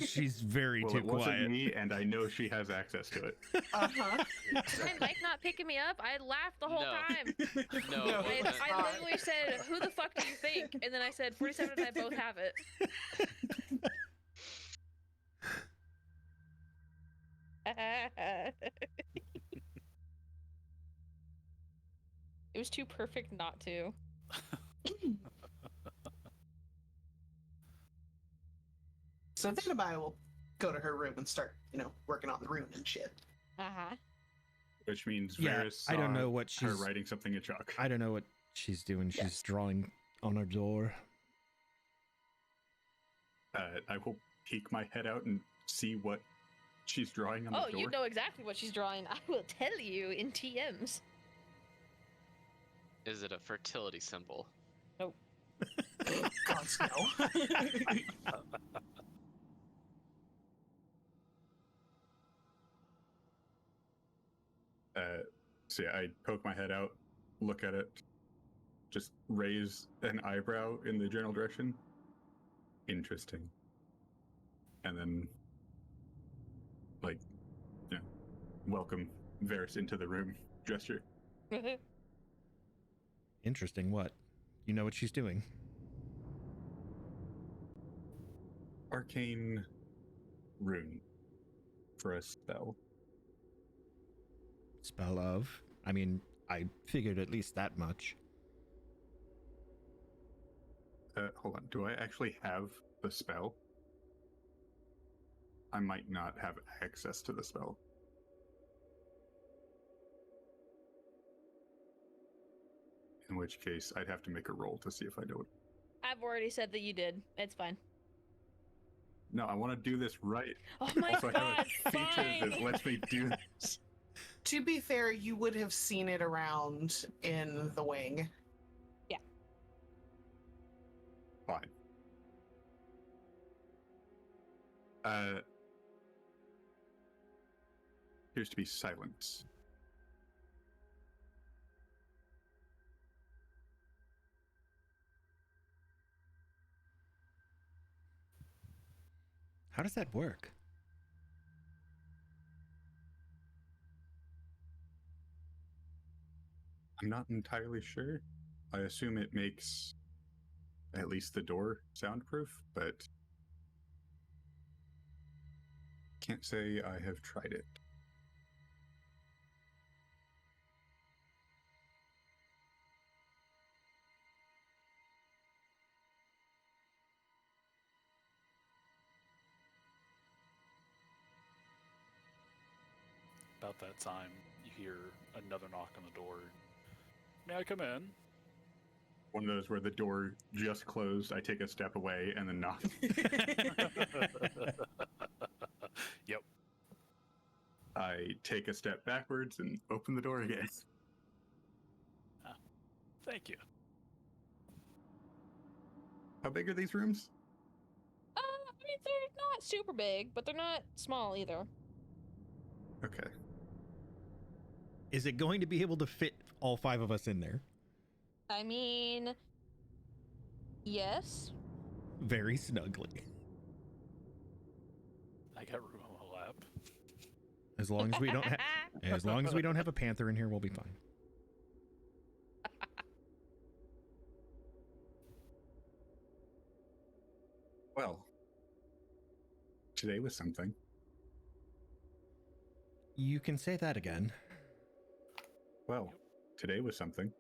She's very Well, too it wasn't quiet. me, and I know she has access to it. Uh-huh. Is my mic not picking me up? I laughed the whole No. time. No, No, I, it's I not. literally said, "Who the fuck do you think?" And then I said, "47 and I both have it." It was too perfect not to. So then I will go to her room and start, working on the rune and shit. Which means Yeah, Varys I don't saw know what her she's. writing something in chalk. I don't know what she's doing. She's Yes. drawing on her door. I will peek my head out and see what she's drawing on the Oh, door. you know exactly what she's drawing. I will tell you in TMs. is it a fertility symbol? God, no. So yeah, I poke my head out, look at it, just raise an eyebrow in the general direction. Interesting. And then, welcome Varys into the room gesture. Interesting. What? You know what she's doing? Arcane rune for a spell. Spell of. I mean, I figured at least that much. Hold on. Do I actually have the spell? I might not have access to the spell. In which case, I'd have to make a roll to see if I know it. I've already said that you did. It's fine. No, I want to do this right. Oh my Also, I god, have a feature fine! that lets me do this. To be fair, you would have seen it around in the wing. Fine. Appears to be silence. How does that work? I'm not entirely sure. I assume it makes at least the door soundproof, but can't say I have tried it. About that time, you hear another knock on the door. May I come in? One of those where the door just closed, I take a step away and then knock. Yep. I take a step backwards and open the door again. Thank you. How big are these rooms? I mean, they're not super big, but they're not small either. Okay. Is it going to be able to fit all 5 of us in there? I mean, yes. Very snugly. I got room on my lap. As long as we don't as long as we don't have a panther in here, we'll be fine. Well, today was something. You can say that again. Well, today was something.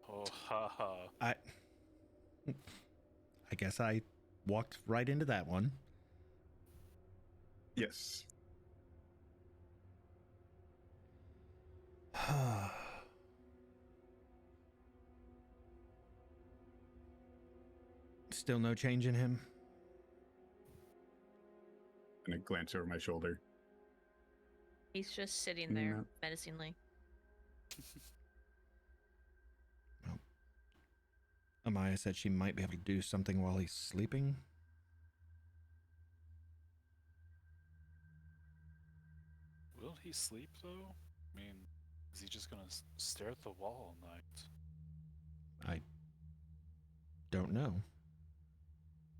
Oh, haha. I guess I walked right into that one. Yes. Still no change in him? And I glance over my shoulder. He's just sitting there No. menacingly. Amaya said she might be able to do something while he's sleeping. Will he sleep, though? I mean, is he just gonna stare at the wall all night? I don't know.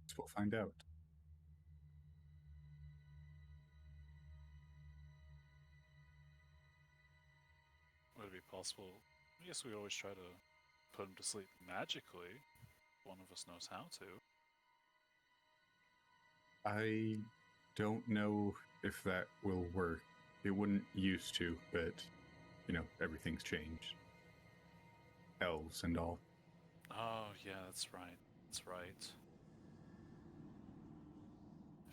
So we'll find out. Would it be possible? I guess we always try to put him to sleep magically. One of us knows how to. I don't know if that will work. It wouldn't used to, but, you know, everything's changed. Elves and all. Oh, yeah, that's right. That's right.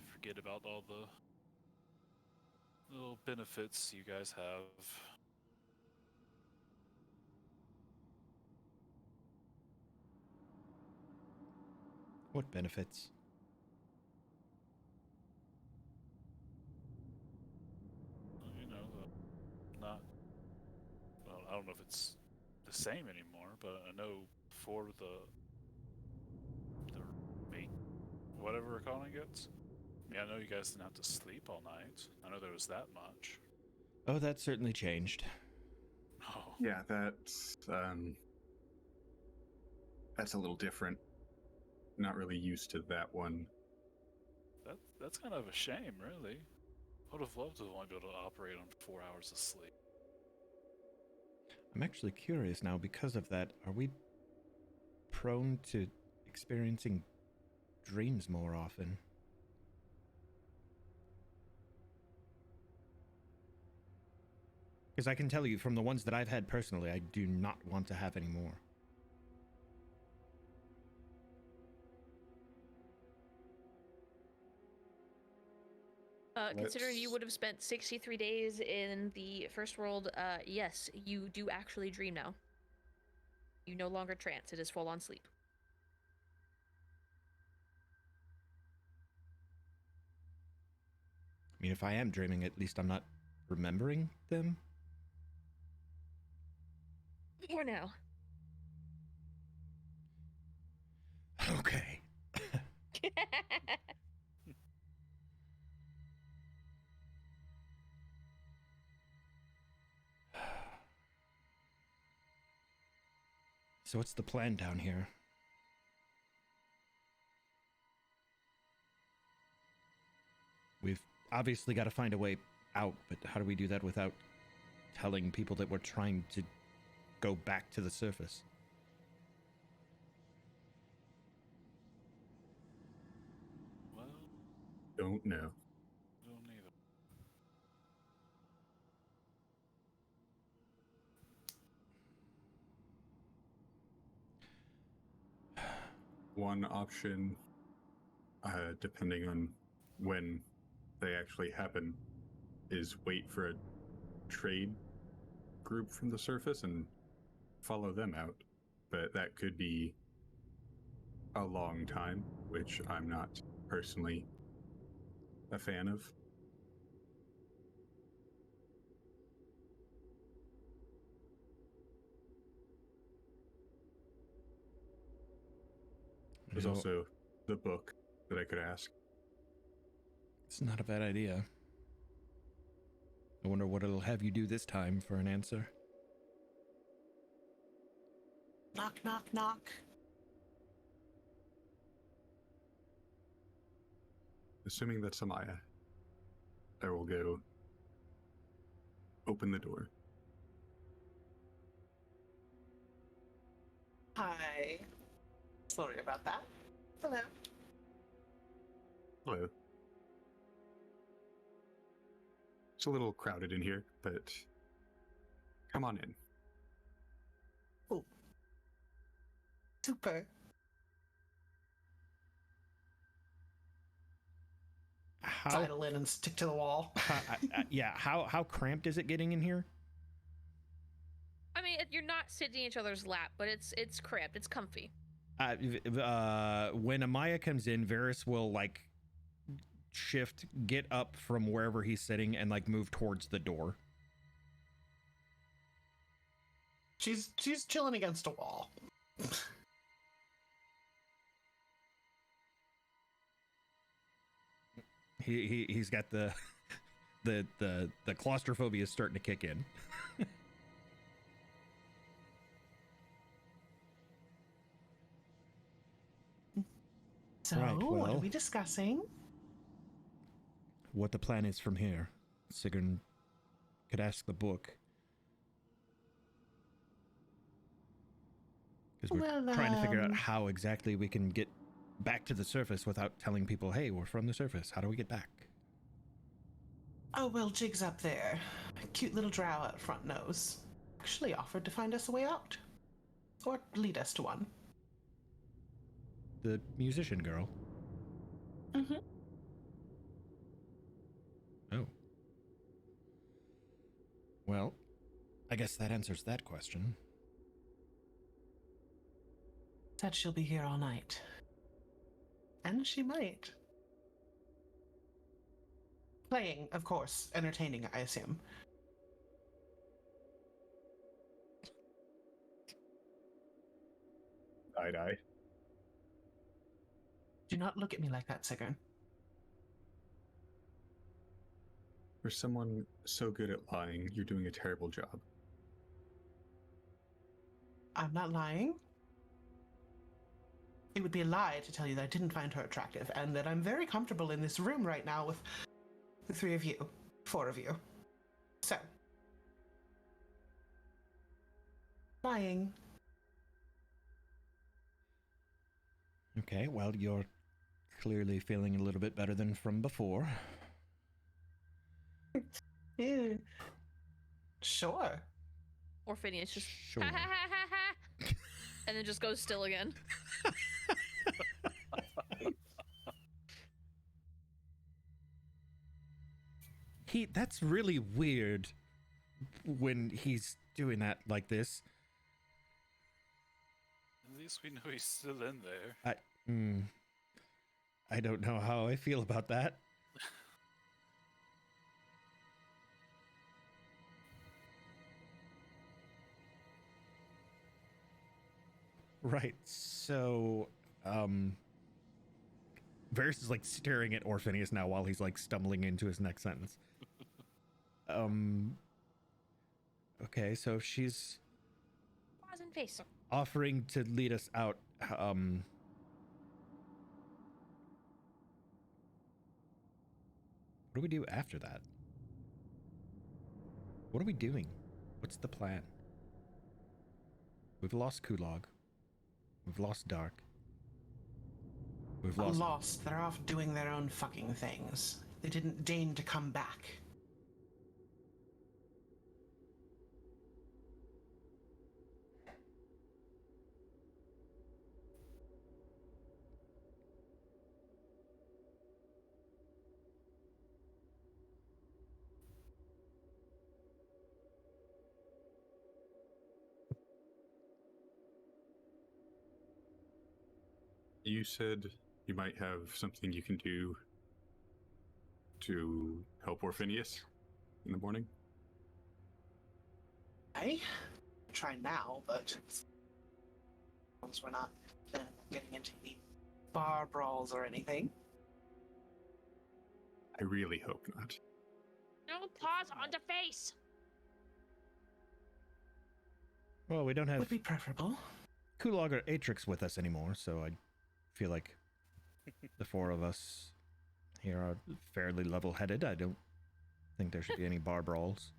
Forget about all the little benefits you guys have. What benefits? You know, not. Well, I don't know if it's the same anymore, but I know for the mate, whatever we're calling it. I mean, I know you guys didn't have to sleep all night. I know there was that much. Oh, that certainly changed. Oh, Yeah, that's a little different. Not really used to that one. that's kind of a shame, really. I would have loved to only be able to operate on 4 hours of sleep. I'm actually curious now because of that. Are we prone to experiencing dreams more often? Because I can tell you from the ones that I've had personally, I do not want to have any more. Considering you Let's- would have spent 63 days in the first world, yes, you do actually dream now. You no longer trance, it is full on sleep. I mean, if I am dreaming, at least I'm not remembering them. For now. Okay. So what's the plan down here? We've obviously got to find a way out, but how do we do that without telling people that we're trying to go back to the surface? Well, Don't know. don't either. One option, depending on when they actually happen, is wait for a trade group from the surface and follow them out. But that could be a long time, which I'm not personally a fan of. There's You know, also the book that I could ask. it's not a bad idea. I wonder what it'll have you do this time for an answer. Knock, knock, knock. Assuming that's Amaya, I will go open the door. Hi. Sorry about that. Hello. Hello. It's a little crowded in here, but come on in. Oh. Super. How, Sidle in and stick to the wall. how cramped is it getting in here? I mean, you're not sitting in each other's lap, but it's cramped. It's comfy. When Amaya comes in, Varys will like shift, get up from wherever he's sitting, and like move towards the door. She's chilling against a wall. He's got the claustrophobia is starting to kick in. So, Right, what well. are we discussing? What the plan is from here. Sigrun could ask the book. Because we're trying to figure out how exactly we can get back to the surface without telling people, hey, we're from the surface. How do we get back? Oh, well, Jig's up there. Cute little drow out front knows. Actually offered to find us a way out. Or lead us to one. The musician girl. Mm-hmm. Oh. Well, I guess that answers that question. Said she'll be here all night. And she might. Playing, of course. Entertaining, I assume. Eye-eye. Do not look at me like that, Sigrun. For someone so good at lying, you're doing a terrible job. I'm not lying. It would be a lie to tell you that I didn't find her attractive, and that I'm very comfortable in this room right now with the 3 of you. 4 of you. So. Lying. Okay, well, you're clearly feeling a little bit better than from before. Yeah. Sure. Or Phineas just Sure. ha ha ha ha ha, and then just goes still again. That's really weird when he's doing that like this. At least we know he's still in there. I don't know how I feel about that. Right, so, Varys is like staring at Orpheus now while he's like stumbling into his next sentence. Okay, so she's Pause and face. offering to lead us out. What do we do after that? What are we doing? What's the plan? We've lost Kulog. We've lost Dark. We've I'm lost. lost. They're off doing their own fucking things. They didn't deign to come back. You said you might have something you can do to help Orphinius in the morning. I try now, but once we're not getting into any bar brawls or anything. I really hope not. No paws on the face. Well, we don't have Would be preferable. Kulog or Atrix with us anymore, so I feel like the four of us here are fairly level-headed. I don't think there should be any bar brawls.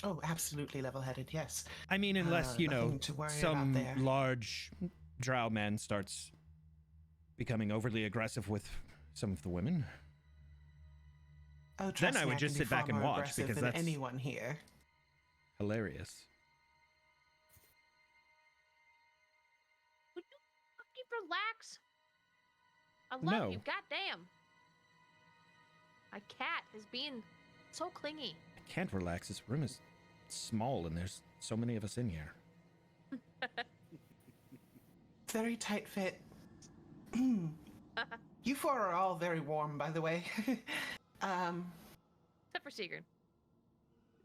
Oh, absolutely level-headed, yes. I mean, unless, you know, nothing to worry about some there. large drow man starts becoming overly aggressive with some of the women. Oh, trust Then I me, would just can be sit back far and more watch, aggressive because than that's anyone here. hilarious. Would you fucking relax? I love No. you, goddamn. My cat is being so clingy. I can't relax. This room is small, and there's so many of us in here. Very tight fit. You four are all very warm, by the way. Except for Sigurd.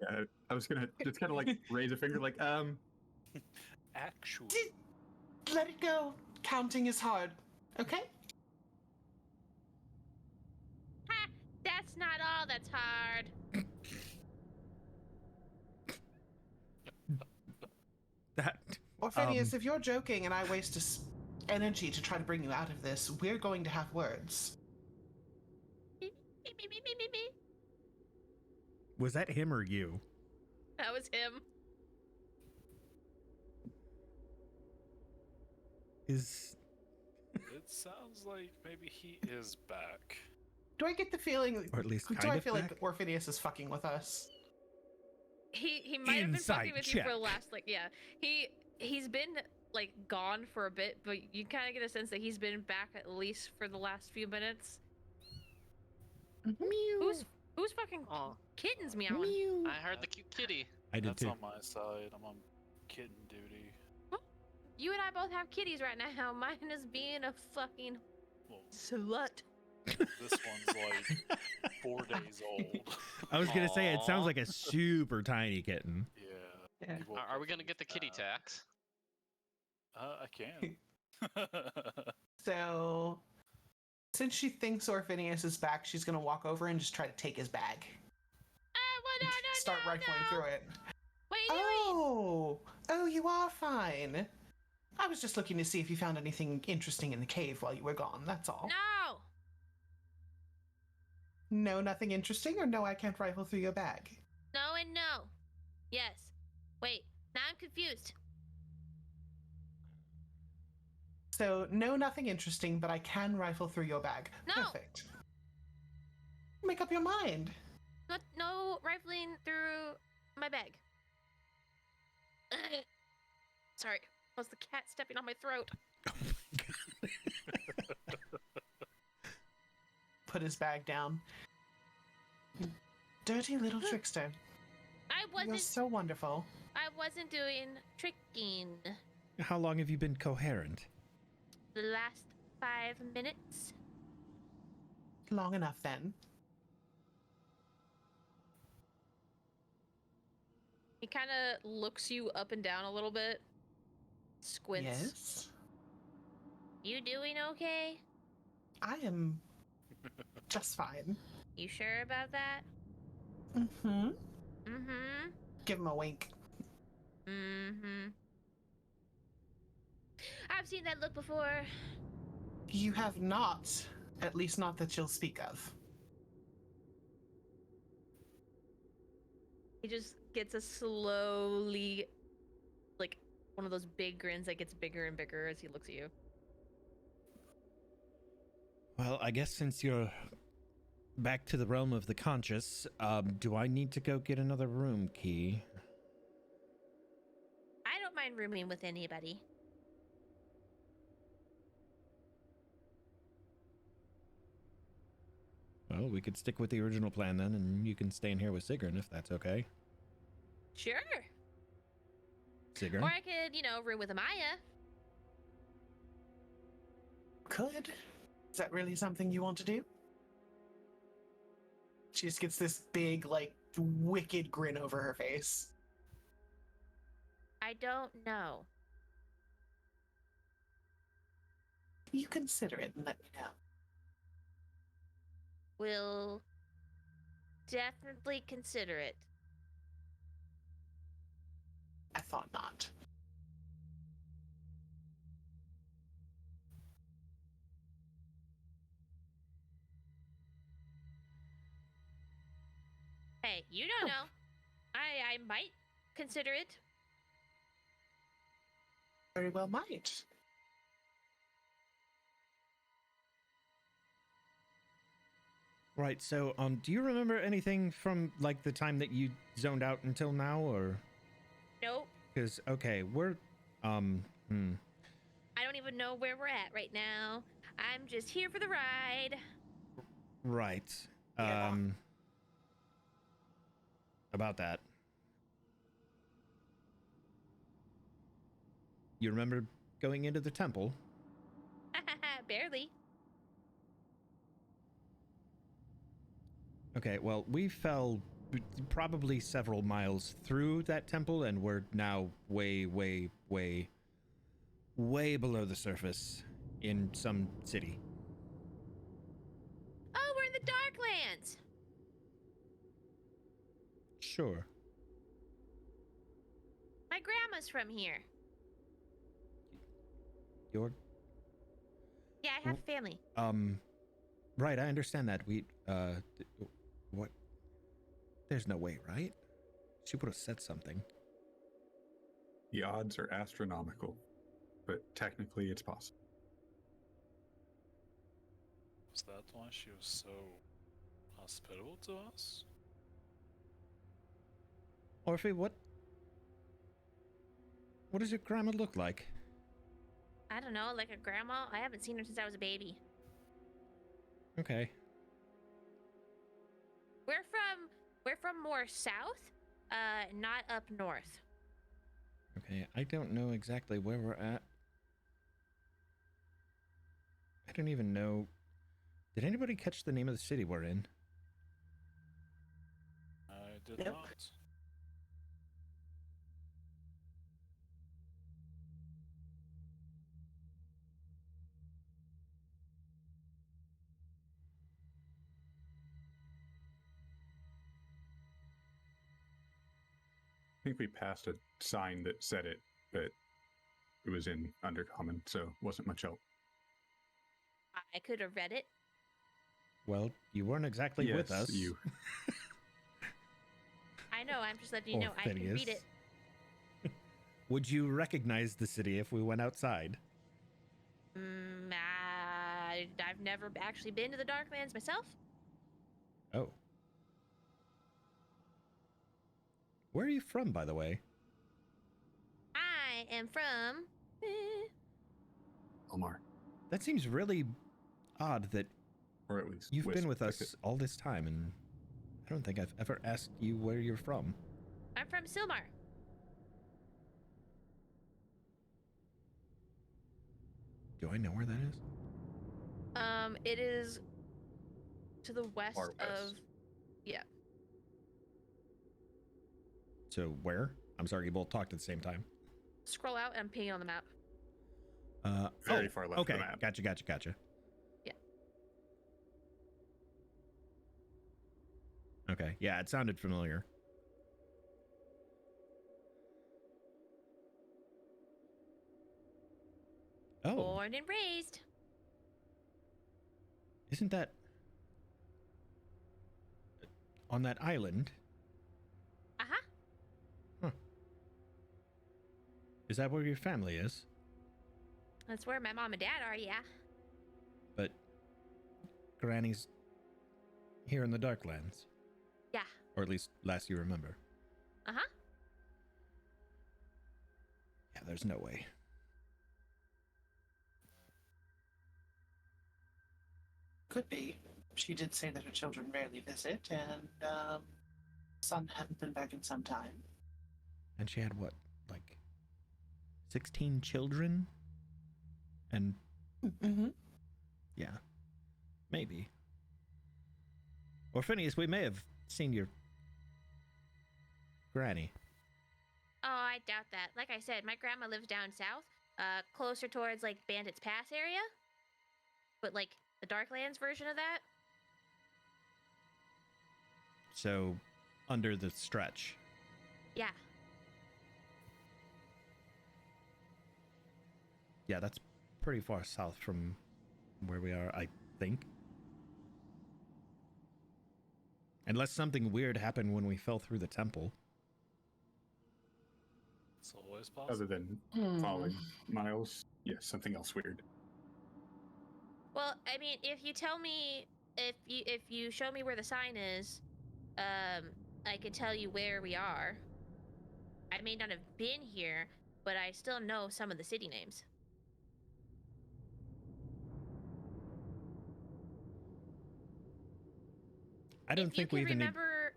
Yeah, I was gonna just kind of like raise a finger, like, Actually, Let it go. Counting is hard. Okay? Ha! That's not all that's hard. That Orphinius, if you're joking and I waste energy to try to bring you out of this, we're going to have words. Me. was that him or you? That was him. Is it sounds like maybe he is back. Do I get the feeling... or at least Do kind I of feel back? like Orphinius is fucking with us? He might have been Insight fucking with you for the check. last he's been like gone for a bit, but you kind of get a sense that he's been back at least for the last few minutes. Who's fucking Oh, kittens meowing? I heard the cute kitty. I did That's too. on my side. I'm on kitten duty. You and I both have kitties right now. Mine is being a fucking Well, slut. this one's like 4 days old. I was gonna say it sounds Aw. like a super tiny kitten. Yeah. Yeah. he woke Are up we gonna from get the his kitty nap. tax? I can. So, since she thinks Orphinius is back, she's gonna walk over and just try to take his bag. Well, no, Start rifling through it. What are you doing? Oh, you are fine. I was just looking to see if you found anything interesting in the cave while you were gone, that's all. No. No, nothing interesting, or no, I can't rifle through your bag? No and no. Yes. Wait, now I'm confused. So, no, nothing interesting, but I can rifle through your bag. No. Perfect. Make up your mind. No rifling through my bag. Sorry, was the cat stepping on my throat? Put his bag down. Dirty little trickster. I You're wasn't. so wonderful. I wasn't doing tricking. How long have you been coherent? The last 5 minutes. Long enough then. He kind of looks you up and down a little bit. Squints. Yes. You doing okay? I am just fine. You sure about that? Mm-hmm. Mm-hmm. Give him a wink. Mm-hmm. I've seen that look before. You have not. At least not that you'll speak of. He just gets a slowly, like, one of those big grins that gets bigger and bigger as he looks at you. Well, I guess since you're back to the realm of the conscious, do I need to go get another room key? I don't mind rooming with anybody. Well, we could stick with the original plan then, and you can stay in here with Sigrun if that's okay. Sure. Sigrun? Or I could, room with Amaya. Could. Is that really something you want to do? She just gets this big, like, wicked grin over her face. I don't know. You consider it and let me know. We'll definitely consider it. I thought not. Hey, you don't know. I might consider it. Very well might. Right, so, do you remember anything from, like, the time that you zoned out until now, or? Nope. Because, okay, we're, I don't even know where we're at right now. I'm just here for the ride. right, Yeah. about that. You remember going into the temple? Barely. Okay, well, we fell probably several miles through that temple, and we're now way, way, way, way below the surface in some city. Oh, we're in the Darklands. Sure. My grandma's from here. You're, Yeah, I have family. right, I understand that. What? There's no way, right? She would have said something. The odds are astronomical, but technically it's possible. Was that why she was so hospitable to us? Orphe, what does your grandma look like? I don't know, like a grandma. I haven't seen her since I was a baby. Okay. We're from more south, not up north. Okay, I don't know exactly where we're at. I don't even know. Did anybody catch the name of the city we're in? I did Nope. not. I think we passed a sign that said it, but it was in Undercommon, so wasn't much help. I could have read it. Well, you weren't exactly with us. You. I know, I'm just letting you know I can read it. Would you recognize the city if we went outside? I've never actually been to the Darklands myself. Oh. Where are you from, by the way? I am from... Omar. That seems really odd that Or at least you've been with Wisp picked us all this time, and I don't think I've ever asked you where you're from. I'm from Silmar. Do I know where that is? It is to the west Far of... west. Yeah. So where? I'm sorry, you both talked at the same time. Scroll out and ping on the map. Very far left of okay, the map. Gotcha. Yeah. Okay, yeah, it sounded familiar. Oh, Born and raised. isn't that on that island? Aha. Is that where your family is? That's where my mom and dad are, yeah. But Granny's here in the Darklands. Yeah. Or at least last you remember. Uh-huh. Yeah, there's no way. Could be. She did say that her children rarely visit, and son hadn't been back in some time. And she had what, like 16 children? And Mm-hmm. yeah, maybe. Or Phineas, we may have seen your granny. Oh, I doubt that. Like I said, my grandma lives down south, closer towards like Bandits Pass area. But like the Darklands version of that. So, under the stretch. Yeah. Yeah, that's pretty far south from where we are, I think. Unless something weird happened when we fell through the temple. It's always possible. Other than falling miles, yes, something else weird. Well, I mean, if you tell me, if you show me where the sign is, I can tell you where we are. I may not have been here, but I still know some of the city names. I don't if think you we can even need... remember,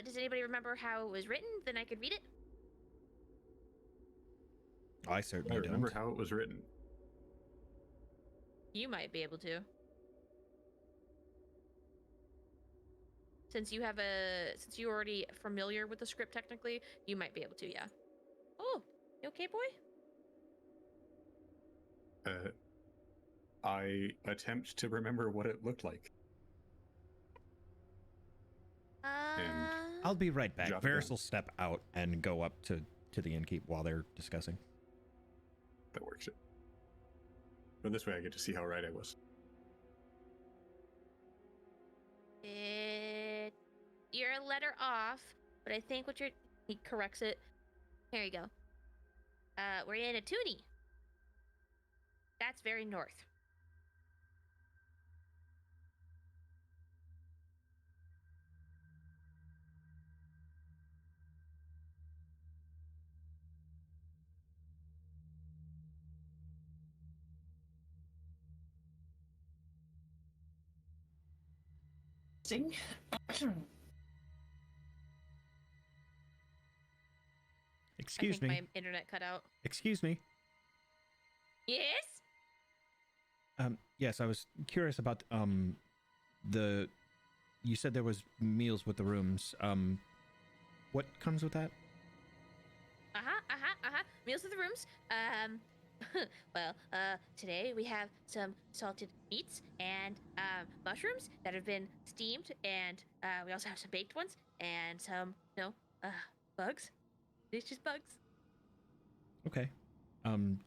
does anybody remember how it was written? Then I could read it. I I certainly remember don't. how it was written. You might be able to. Since you're already familiar with the script technically, you might be able to, yeah. Oh, you okay, boy? I attempt to remember what it looked like. I'll be right back. Jot it Varys down. will step out and go up to the innkeep while they're discussing. That works. But this way I get to see how right I was. You're a letter off, but I think he corrects it. Here you go. We're in Ituni. That's very north. Sing. Excuse I think me. my internet cut out. Excuse me. Yes? Yes, I was curious about you said there was meals with the rooms. What comes with that? Meals with the rooms. Well, today we have some salted meats and mushrooms that have been steamed, and we also have some baked ones and some, bugs. It's just bugs. Okay.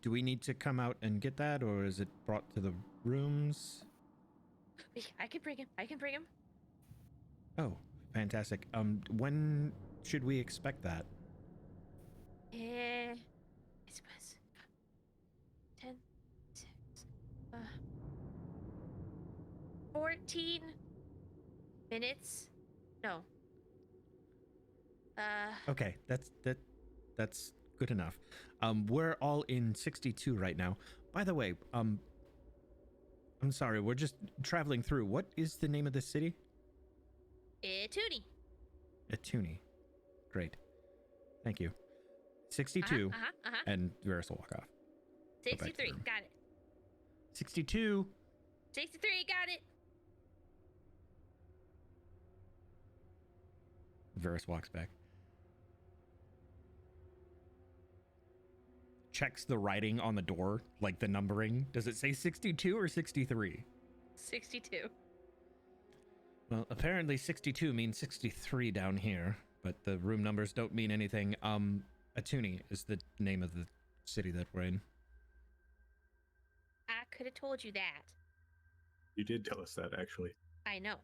Do we need to come out and get that, or is it brought to the rooms? I can bring him. Oh, fantastic. When should we expect that? I suppose 10, 6, 14 minutes. No. Okay, that's good enough. We're all in 62 right now. By the way, I'm sorry, we're just traveling through. What is the name of the city? Ituni. Ituni. Great. Thank you. 62, and Varys will walk off. Go back to the 63, room. got it. 62. 63, got it. Varys walks back. Checks the writing on the door, like the numbering. Does it say 62 or 63? 62. Well, apparently 62 means 63 down here, but the room numbers don't mean anything. Ituni is the name of the city that we're in. I could have told you that. You did tell us that, actually. I know.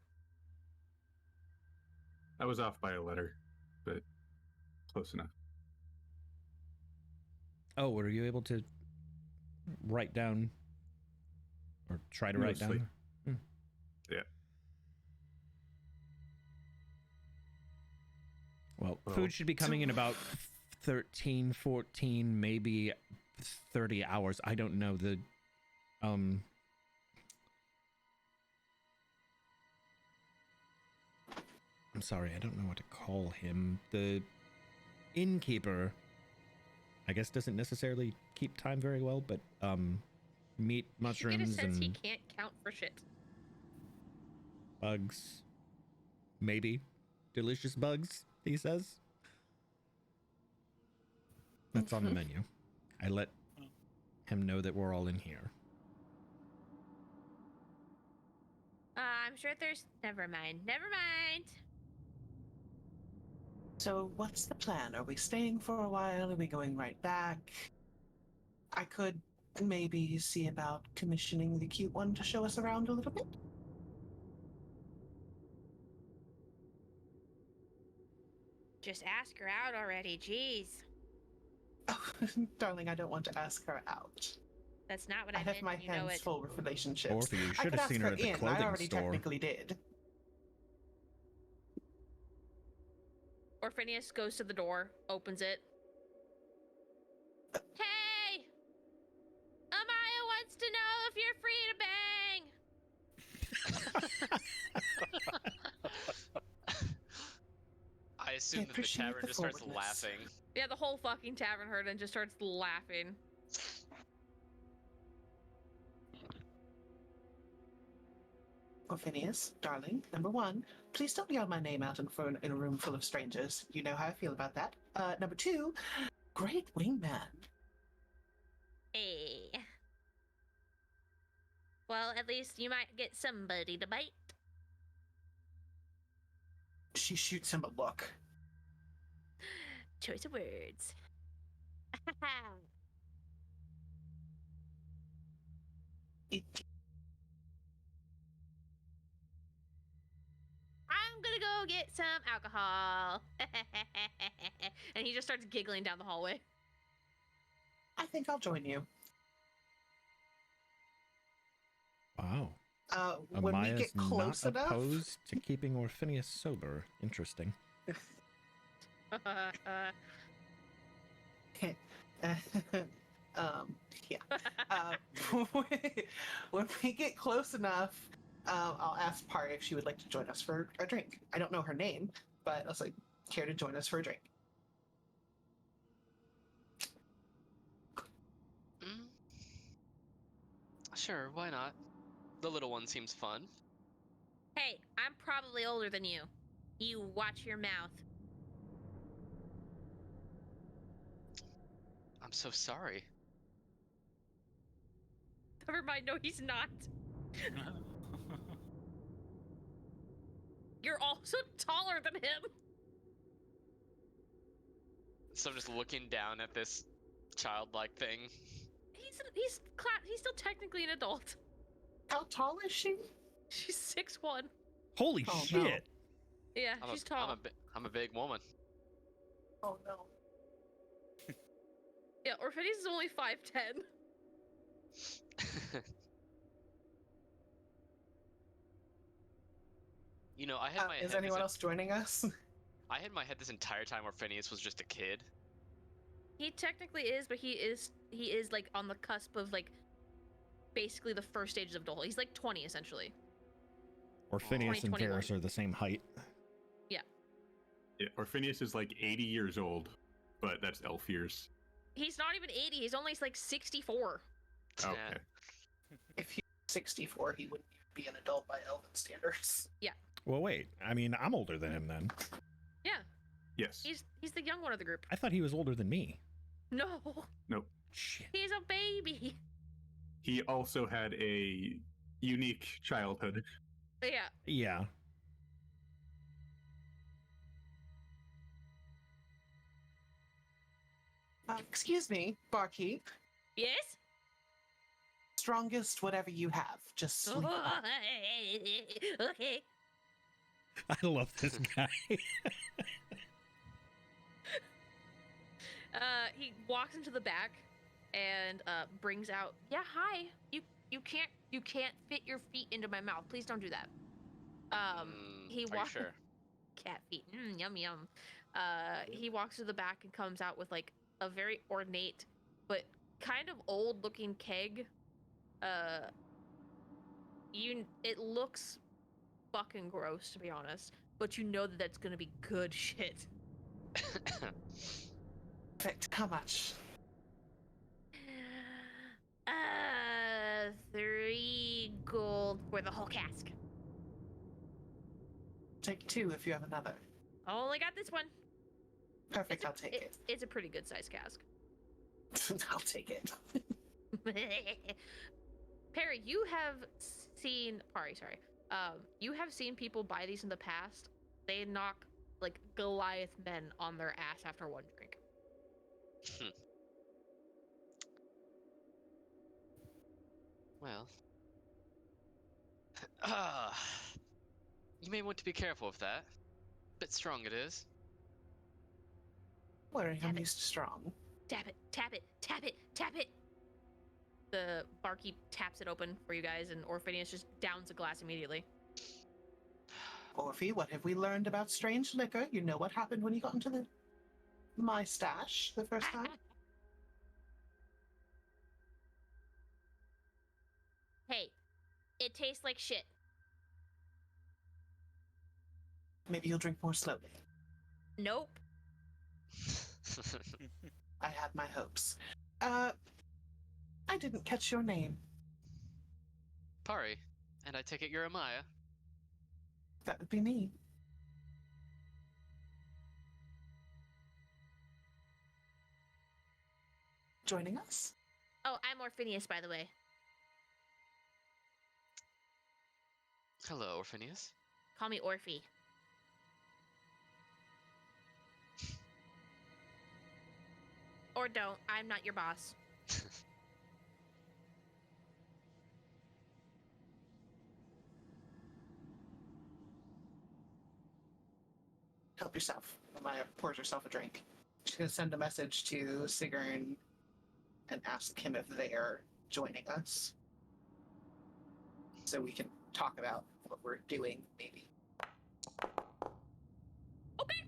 I was off by a letter, but close enough. Oh, were you able to write down or try to write Mostly. down? Yeah. Well, Well, food should be coming in about 13, 14, maybe 30 hours. I don't know. I'm sorry, I don't know what to call him. The innkeeper, I guess, doesn't necessarily keep time very well, but meat, You get a mushrooms, sense he and can't count for shit. bugs. Maybe. Delicious bugs, he says. That's on the menu. I let him know that we're all in here. I'm sure there's. Never mind. Never mind. So, what's the plan? Are we staying for a while? Are we going right back? I could maybe see about commissioning the cute one to show us around a little bit. Just ask her out already. Jeez. Oh, darling, I don't want to ask her out. That's not what I I have meant. my You know hands it. full with relationships. Or if you I should could have ask seen her at the in. I clothing already store. technically did. Or Phineas goes to the door, opens it. Hey! Amaya wants to know if you're free to bang. I assume that the appreciate tavern the just starts forwardness. laughing. Yeah, the whole fucking tavern heard and just starts laughing. Well, Phineas, darling, number one, please don't yell my name out in a room full of strangers. You know how I feel about that. Number two, great wingman. Hey. Well, at least you might get somebody to bite. She shoots him a look. Choice of words. It, I'm gonna go get some alcohol. And he just starts giggling down the hallway. I think I'll join you. Wow. When we Amaya's get close not enough. opposed to keeping Orphinius sober. Interesting. Yeah. When we get close enough, I'll ask Pari if she would like to join us for a drink. I don't know her name, but I was like, care to join us for a drink? Mm. Sure, why not? The little one seems fun. Hey, I'm probably older than you. You watch your mouth. I'm so sorry. Never mind, no, he's not. You're also taller than him. So I'm just looking down at this childlike thing. He's still technically an adult. How tall is she? She's 6'1". Holy Oh, shit! no. Yeah, she's tall. I'm a big woman. Oh no. Yeah, Orpheus is only 5'10". You know, I had my Is head anyone else joining us? I had my head this entire time where Phineas was just a kid. He technically is, but he is like on the cusp of like basically the first stages of adult. He's like 20 essentially. Orphinius and 2021. Varys are the same height. Yeah, Orphinius is like 80 years old, but that's elf years. He's not even 80. He's only like 64. Okay. If he was 64, he wouldn't even be an adult by Elven standards. Well, wait. I mean, I'm older than him then. Yeah, Yes. he's the young one of the group. I thought he was older than me. No, Nope. Shit. he's a baby. He also had a unique childhood. Yeah. Yeah. Excuse me, barkeep. Yes? Strongest whatever you have. Just sleep. Okay. I love this guy. He walks into the back and brings out. Yeah, hi. You can't fit your feet into my mouth. Please don't do that. He Are you walks. sure? Cat feet. Yum yum. He walks to the back and comes out with like a very ornate but kind of old looking keg. It looks fucking gross, to be honest, but you know that that's gonna be good shit. Perfect. How much? 3 gold for the whole cask. Take 2 if you have another. Only got this one. Perfect. I'll take it. It's a pretty good sized cask. I'll take it. Perry, you have seen. Sorry. You have seen people buy these in the past. They knock like Goliath men on their ass after one drink. Well, you may want to be careful with that. Bit strong it is. Worrying I'm Have it. used to strong. Tap it, tap it, tap it, tap it. The barkeep taps it open for you guys, and Orphanius just downs a glass immediately. Orphe, what have we learned about strange liquor? You know what happened when you got into my stash the first time? Hey, it tastes like shit. Maybe you'll drink more slowly. Nope. I had my hopes. I didn't catch your name. Pari, and I take it you're Amaya. That would be me. Joining us? Oh, I'm Orphanius, by the way. Hello, Orphanius. Call me Orphe. Or don't. I'm not your boss. Help yourself. Maya pours herself a drink. She's going to send a message to Sigrun and ask him if they are joining us. So we can talk about what we're doing, maybe. Okay.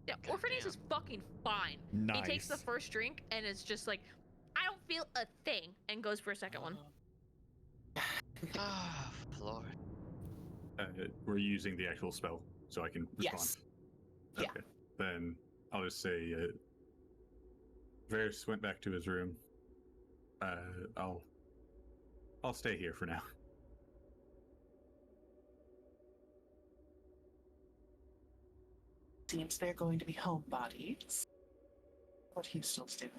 Yeah, God Orphanius damn. is fucking fine. Nice. He takes the first drink and it's just like, I don't feel a thing, and goes for a second one. Ah, Lord. We're using the actual spell, so I can respond. Yes. Yeah. Okay. Then I'll just say, Varys went back to his room. I'll stay here for now. Seems they're going to be homebodies. What he's still doing.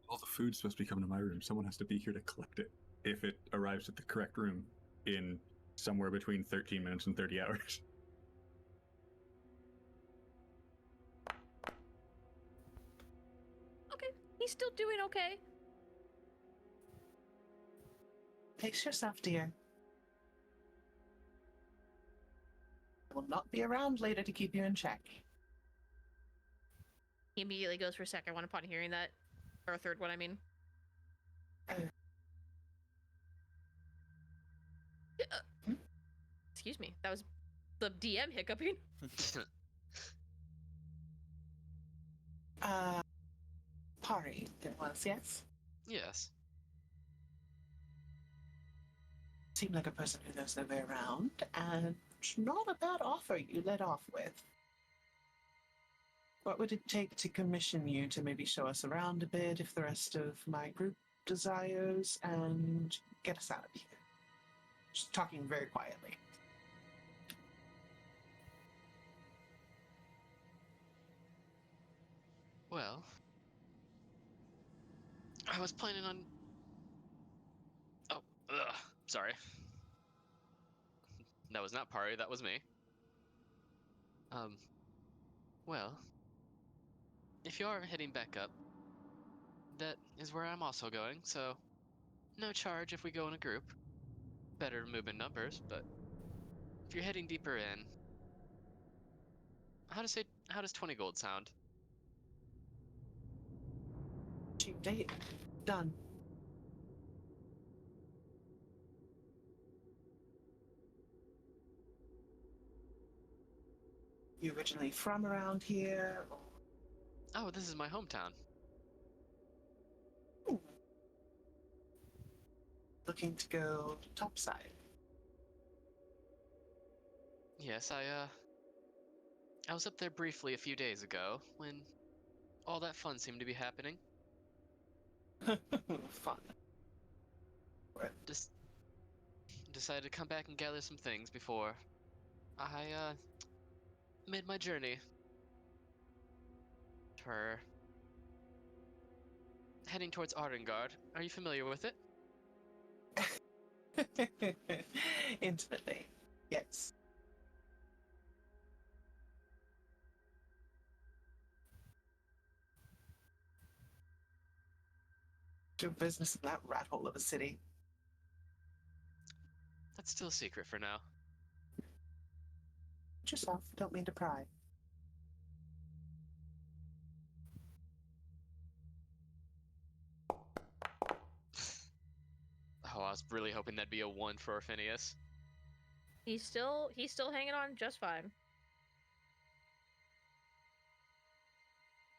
All the food's supposed to be coming to my room. Someone has to be here to collect it. If it arrives at the correct room in somewhere between 13 minutes and 30 hours. Okay, he's still doing okay. Pace yourself, dear. I will not be around later to keep you in check. He immediately goes for a second one upon hearing that. Or a third one, I mean. Excuse me. That was the DM hiccuping. Pari, it was, yes? Yes. Seemed like a person who knows their way around, and not a bad offer you led off with. What would it take to commission you to maybe show us around a bit if the rest of my group desires, and get us out of here? Just talking very quietly. Well, I was planning on. Oh, sorry. That was not Pari, that was me. Well, if you are heading back up, that is where I'm also going, so no charge if we go in a group. Better to move in numbers, but if you're heading deeper in, how does 20 gold sound? Cheap date. Done. You originally from around here? Oh, this is my hometown. Looking to go topside? Yes, I was up there briefly a few days ago when all that fun seemed to be happening. Fun. Just decided to come back and gather some things before I made my journey. For heading towards Artengard. Are you familiar with it? Intimately, yes. Do business in that rat hole of a city. That's still a secret for now. Watch yourself, don't mean to pry. Oh, I was really hoping that'd be a 1 for Phineas. He's still hanging on just fine.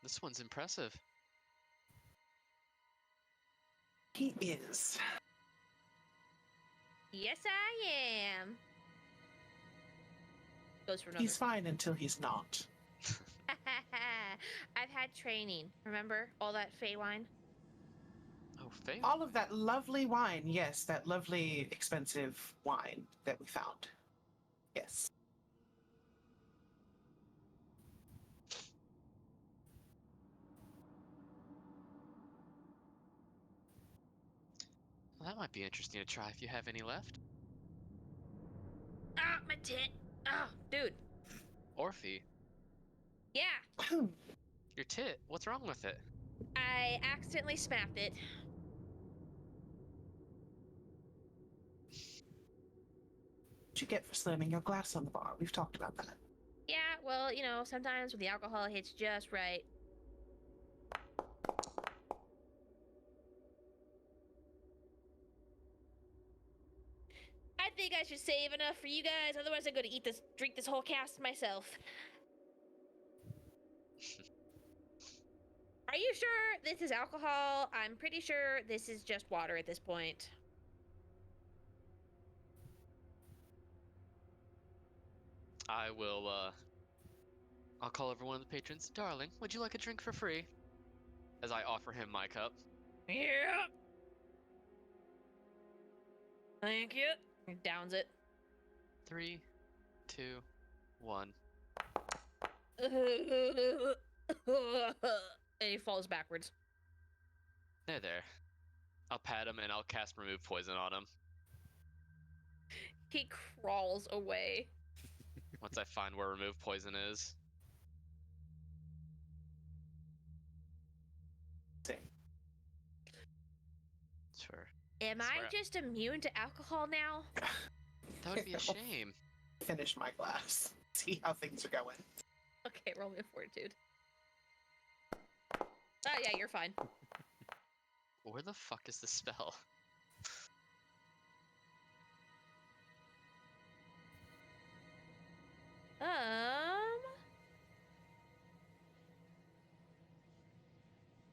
This one's impressive. He is. Yes, I am. Goes for another. He's fine until he's not. I've had training. Remember all that Fey wine? Oh, Faye? All of that lovely wine, yes, that lovely expensive wine that we found. Yes. Well, that might be interesting to try if you have any left. Ah, my tit. Oh, Dude, Orphe, yeah. your tit, what's wrong with it? I accidentally smacked it. What'd you get for slamming your glass on the bar? We've talked about that. Yeah, well, you know, sometimes when the alcohol hits just right. I think I should save enough for you guys, otherwise I'm gonna drink this whole cast myself. Are you sure this is alcohol? I'm pretty sure this is just water at this point. I'll call over one of the patrons. Darling, would you like a drink for free? As I offer him my cup. yeah. Thank you. He downs it. 3, 2, 1. And he falls backwards. There. I'll pat him and I'll cast Remove Poison on him. He crawls away. Once I find where Remove Poison is. Sure. Am I Swear- just immune to alcohol now? That would be a shame. Finish my glass. See how things are going. Okay, roll me a fortitude. Oh yeah, you're fine. Where the fuck is the spell?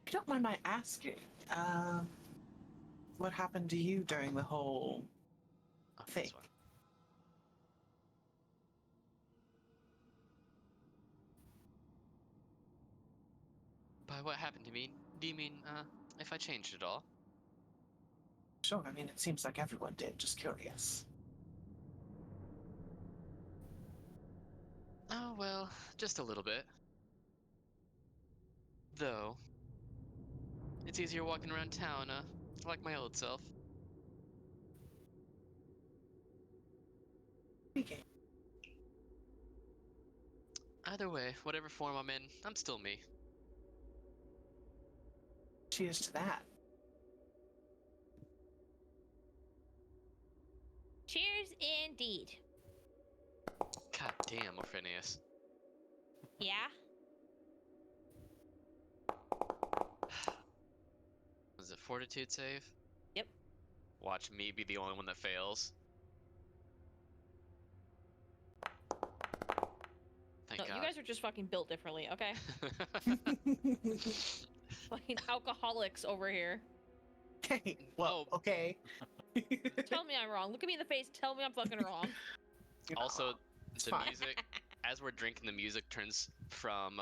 If you don't mind my asking, what happened to you during the whole Oh, thing? this one. By what happened to me? Do you mean, if I changed at all? Sure, I mean, it seems like everyone did. Just curious. Oh, well, just a little bit. Though, it's easier walking around town, like my old self. Speaking. Either way, whatever form I'm in, I'm still me. Cheers to that. Cheers indeed. God damn, Orpheus. Yeah? Was it fortitude save? Yep. Watch me be the only one that fails. Thank No, God. you guys are just fucking built differently, okay? Fucking alcoholics over here. Okay. Well, Oh. okay. Tell me I'm wrong. Look at me in the face. Tell me I'm fucking wrong. Also, it's the fine. music, as we're drinking, the music turns from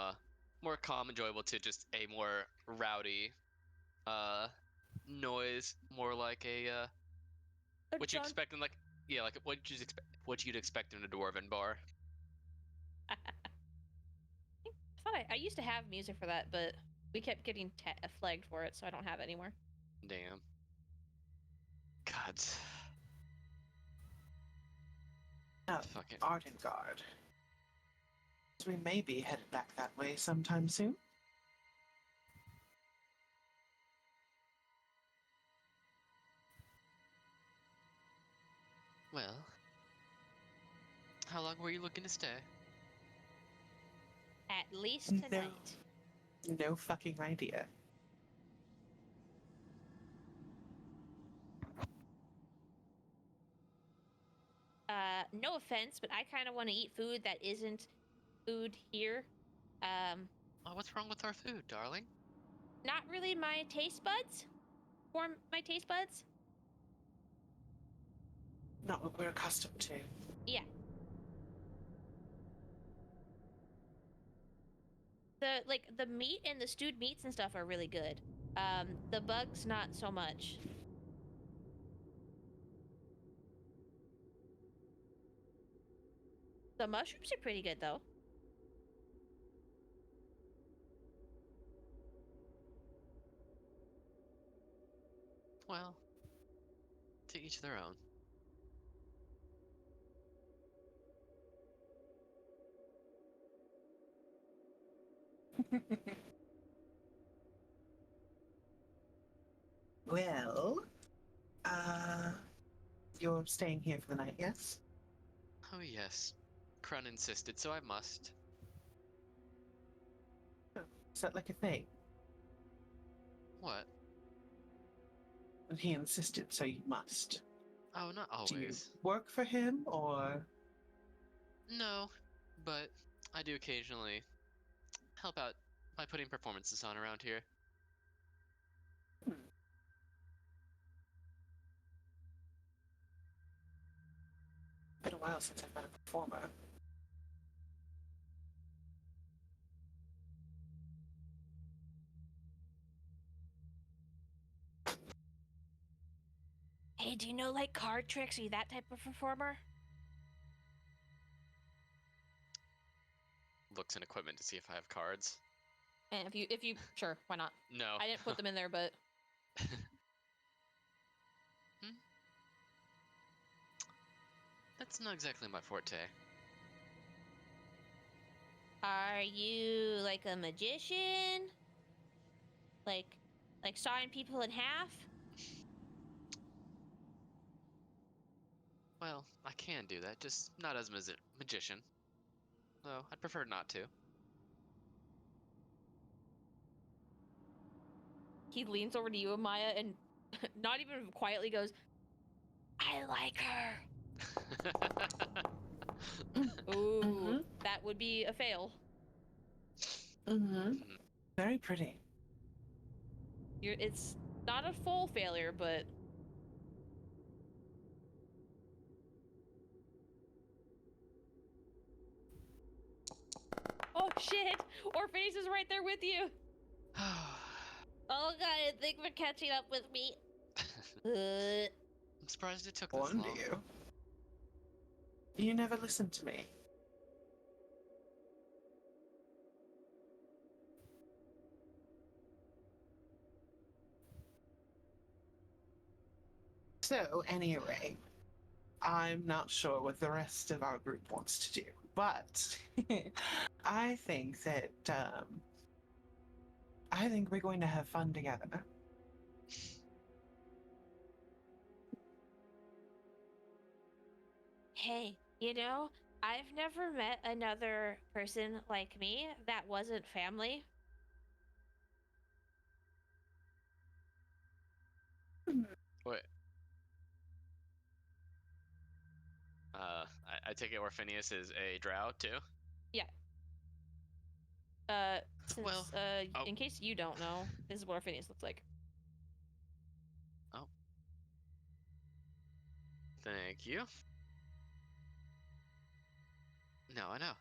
more calm, enjoyable to just a more rowdy noise, more like a what you John- expect in like what you'd expect in a dwarven bar. I thought I used to have music for that, but we kept getting flagged for it, so I don't have it anymore. Damn. God. Oh, Fucking. Artengard. So we may be headed back that way sometime soon. Well, how long were you looking to stay? At least No. tonight. No fucking idea. No offense, but I kind of want to eat food that isn't food here. Oh, what's wrong with our food, darling? Not really my taste buds. For my taste buds. Not what we're accustomed to. Yeah. The meat and the stewed meats and stuff are really good. The bugs not so much. The mushrooms are pretty good though. Well, to each their own. Well, you're staying here for the night, yes? Oh yes, Krun insisted, so I must. Is that like a thing? What? And he insisted, so you must. Oh, not Do you always. work for him, or? No, but I do occasionally help out by putting performances on around here. Been a while since I've been a performer. Hey, do you know like card tricks? Are you that type of performer? Looks and equipment to see if I have cards. And if you, sure, why not? No. I didn't put them in there, but That's not exactly my forte. Are you like a magician? Like sawing people in half? Well, I can do that, just not as a magician. Though I'd prefer not to. he leans over to you, Amaya, and not even quietly goes, "I like her." Ooh, that would be a fail. Mm-hmm. Very pretty. It's not a full failure, but oh shit! Orpheus is right there with you. Oh god, I think we're catching up with me. I'm surprised it took this Warned long. you. You never listened to me. So, anyway, I'm not sure what the rest of our group wants to do, but I think that I think we're going to have fun together. Hey, you know, I've never met another person like me that wasn't family. Wait. I take it Orphinius is a drow too. Since Well, oh. in case you don't know, this is what our Phineas looks like. Oh. Thank you. No, I know.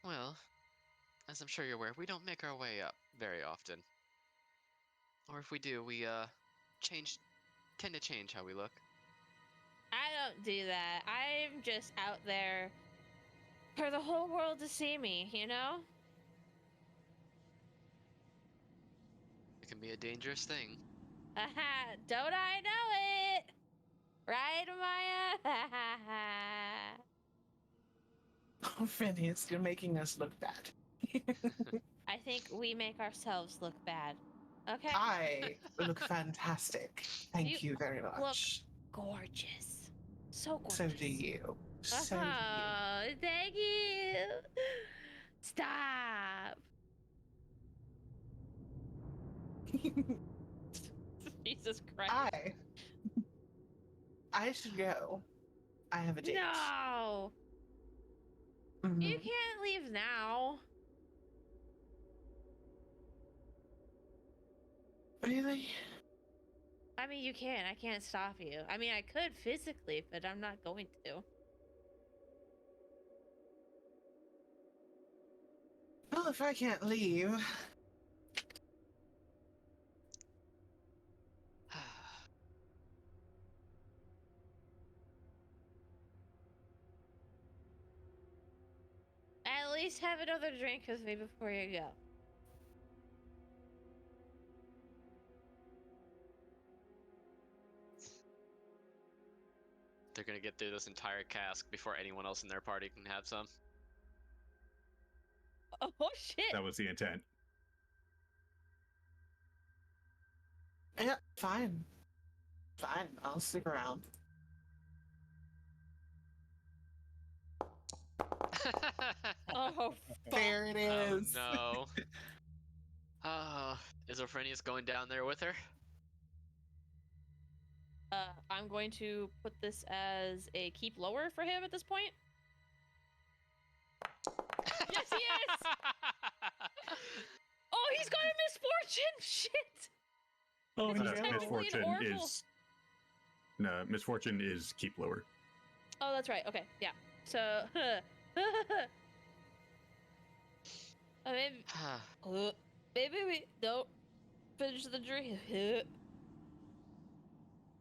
Well, as I'm sure you're aware, we don't make our way up very often. Or if we do, we tend to change how we look. I don't do that. I'm just out there for the whole world to see me, you know? It can be a dangerous thing. Haha, don't I know it? Right, Maya? Oh, Phineas, you're making us look bad. I think we make ourselves look bad. Okay? I look fantastic. Thank you very much. Gorgeous. So gorgeous. So do you. So do you. Oh, thank you. Stop. Jesus Christ. I should go. I have a date. No. Mhm. You can't leave now. Really? I mean, you can. I can't stop you. I mean, I could physically, but I'm not going to. Well, if I can't leave, At least have another drink with me before you go. They're gonna get through this entire cask before anyone else in their party can have some. Oh shit. That was the intent. yeah, fine. Fine, I'll stick around. Oh, There it Oh is. no. Is Ophrenius going down there with her? I'm going to put this as a keep lower for him at this point. Yes, he is! Oh, he's got a misfortune! Shit! Oh, It's no. technically an Misfortune oracle. is no. Misfortune is keep lower. Oh, that's right. Okay, yeah. So, maybe, maybe we don't finish the drink.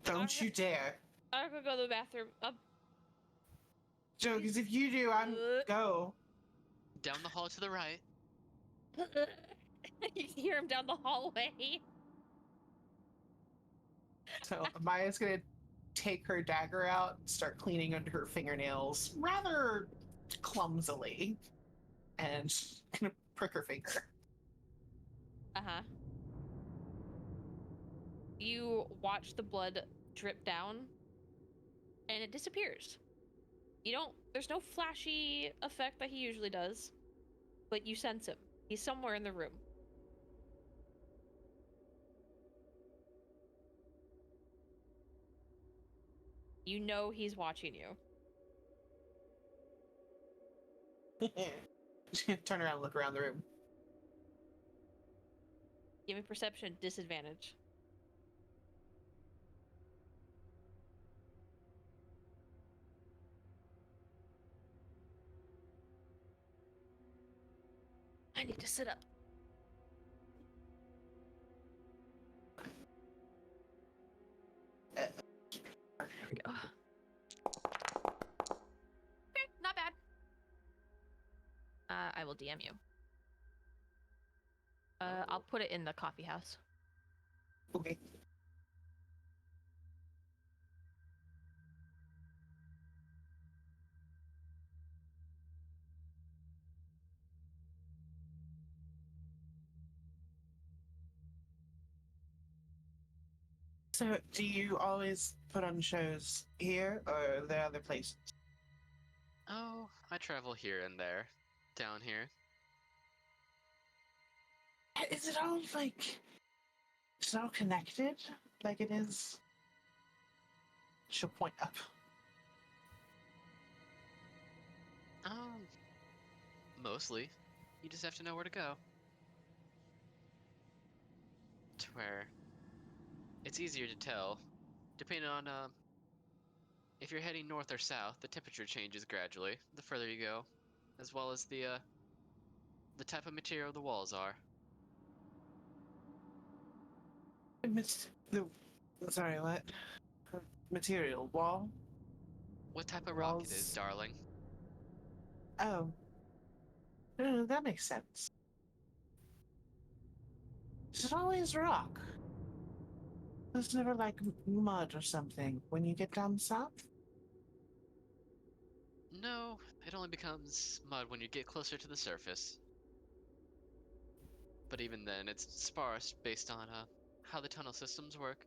Don't you dare. I'm gonna go to the bathroom. Joe, because if you do, I'm go. Down the hall to the right. You can hear him down the hallway. So Maya's gonna take her dagger out, start cleaning under her fingernails rather clumsily, and she's gonna prick her finger. Uh-huh. You watch the blood drip down, and it disappears. You don't, there's no flashy effect that he usually does, but you sense him. He's somewhere in the room. You know he's watching you. She's gonna turn around and look around the room. Give me perception disadvantage. I need to sit up. There we go. Okay, not bad. I will DM you. I'll put it in the coffee house. Okay. So, do you always put on shows here, or are there other places? Oh, I travel here and there, down here. Is it all like? Is it all connected? Like it is? She'll point up. Mostly. You just have to know where to go. To where it's easier to tell, depending on if you're heading north or south. The temperature changes gradually the further you go, as well as the type of material the walls are. Sorry, what? Material wall. What type of rock it is, Walls. darling. Oh, that makes sense. Is it always rock? It's never like mud or something when you get down south? No, it only becomes mud when you get closer to the surface. But even then, it's sparse based on how the tunnel systems work.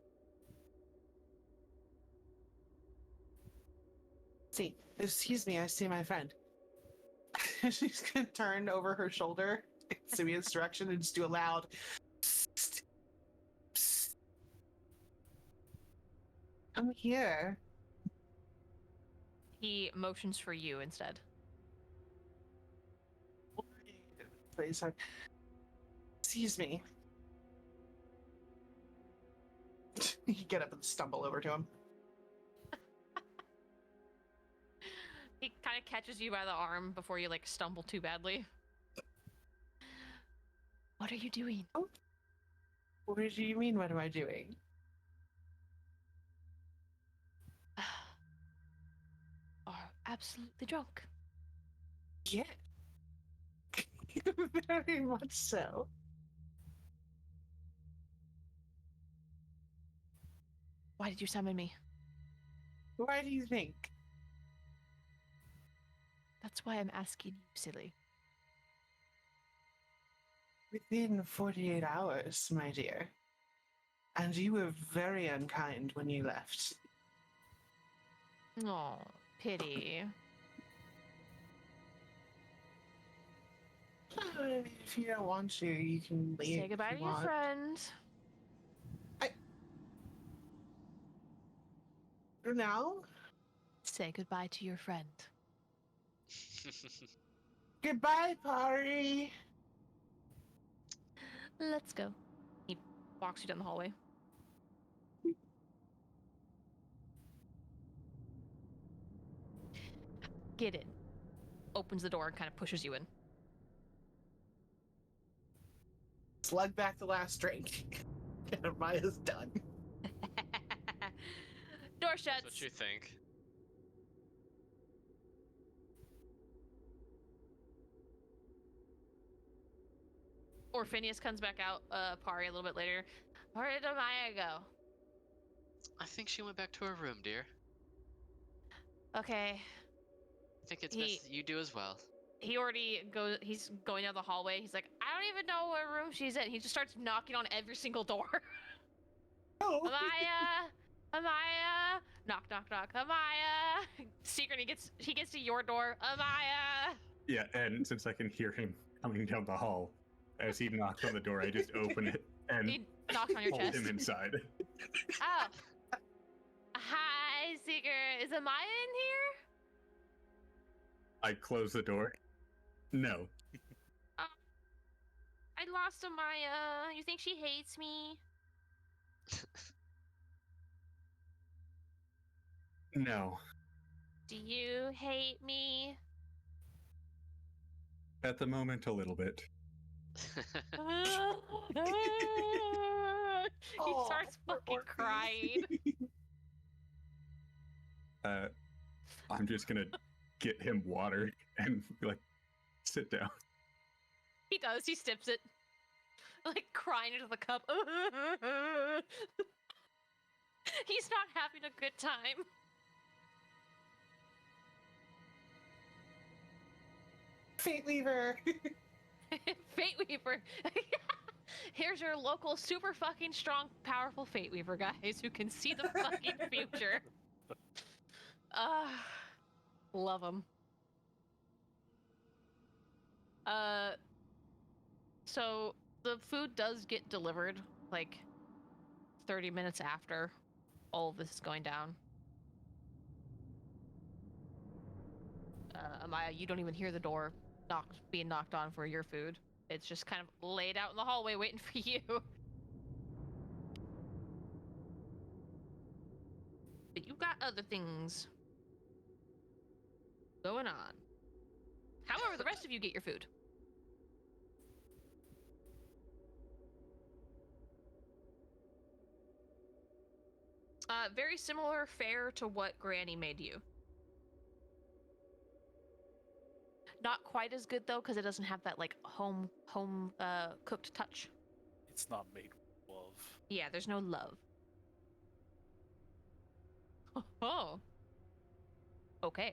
See, excuse me, I see my friend. She's gonna turn over her shoulder in Simeon's direction and just do a loud psst, psst. I'm here. He motions for you instead. Please, excuse me. You get up and stumble over to him. He kind of catches you by the arm before you like stumble too badly. What are you doing? What do you mean, what am I doing? Are absolutely drunk. Yeah. Very much so. Why did you summon me? Why do you think? That's why I'm asking you, silly. Within 48 hours, my dear. And you were very unkind when you left. Oh, pity. If you don't want to, you can leave. Say goodbye if to you your want. friend. Now? Say goodbye to your friend. Goodbye, Pari. Let's go. He walks you down the hallway. Get in. Opens the door and kind of pushes you in. Slug back the last drink. And Maya's done. Door That's shuts. what you think. Or Phineas comes back out, Pari, a little bit later. Where did Maya go? I think she went back to her room, dear. Okay. I think it's best that you do as well. He already goes, he's going down the hallway. He's like, I don't even know what room she's in. He just starts knocking on every single door. Oh. Amaya! Amaya! Knock, knock, knock. Amaya! Secret, he gets to your door. Amaya! Yeah, and since I can hear him coming down the hall, as he knocks on the door, I just open it and He knocks on your hold chest. him inside. Oh. Hi, Secret. Is Amaya in here? I close the door. No. I lost Amaya. You think she hates me? No. Do you hate me? At the moment, a little bit. He starts fucking crying. I'm just gonna get him water and be like, sit down. He does. He sips it, like crying into the cup. He's not having a good time. Fate Weaver. Fate Weaver. Here's your local super fucking strong, powerful Fate Weaver, guys, who can see the fucking future. Love him. So the food does get delivered like 30 minutes after all of this is going down. Amaya, you don't even hear the door being knocked on for your food. It's just kind of laid out in the hallway waiting for you. But you've got other things going on. However, the rest of you get your food. Very similar fare to what Granny made you. Not quite as good though, because it doesn't have that like home cooked touch. It's not made with love. Yeah, there's no love. Oh. Okay.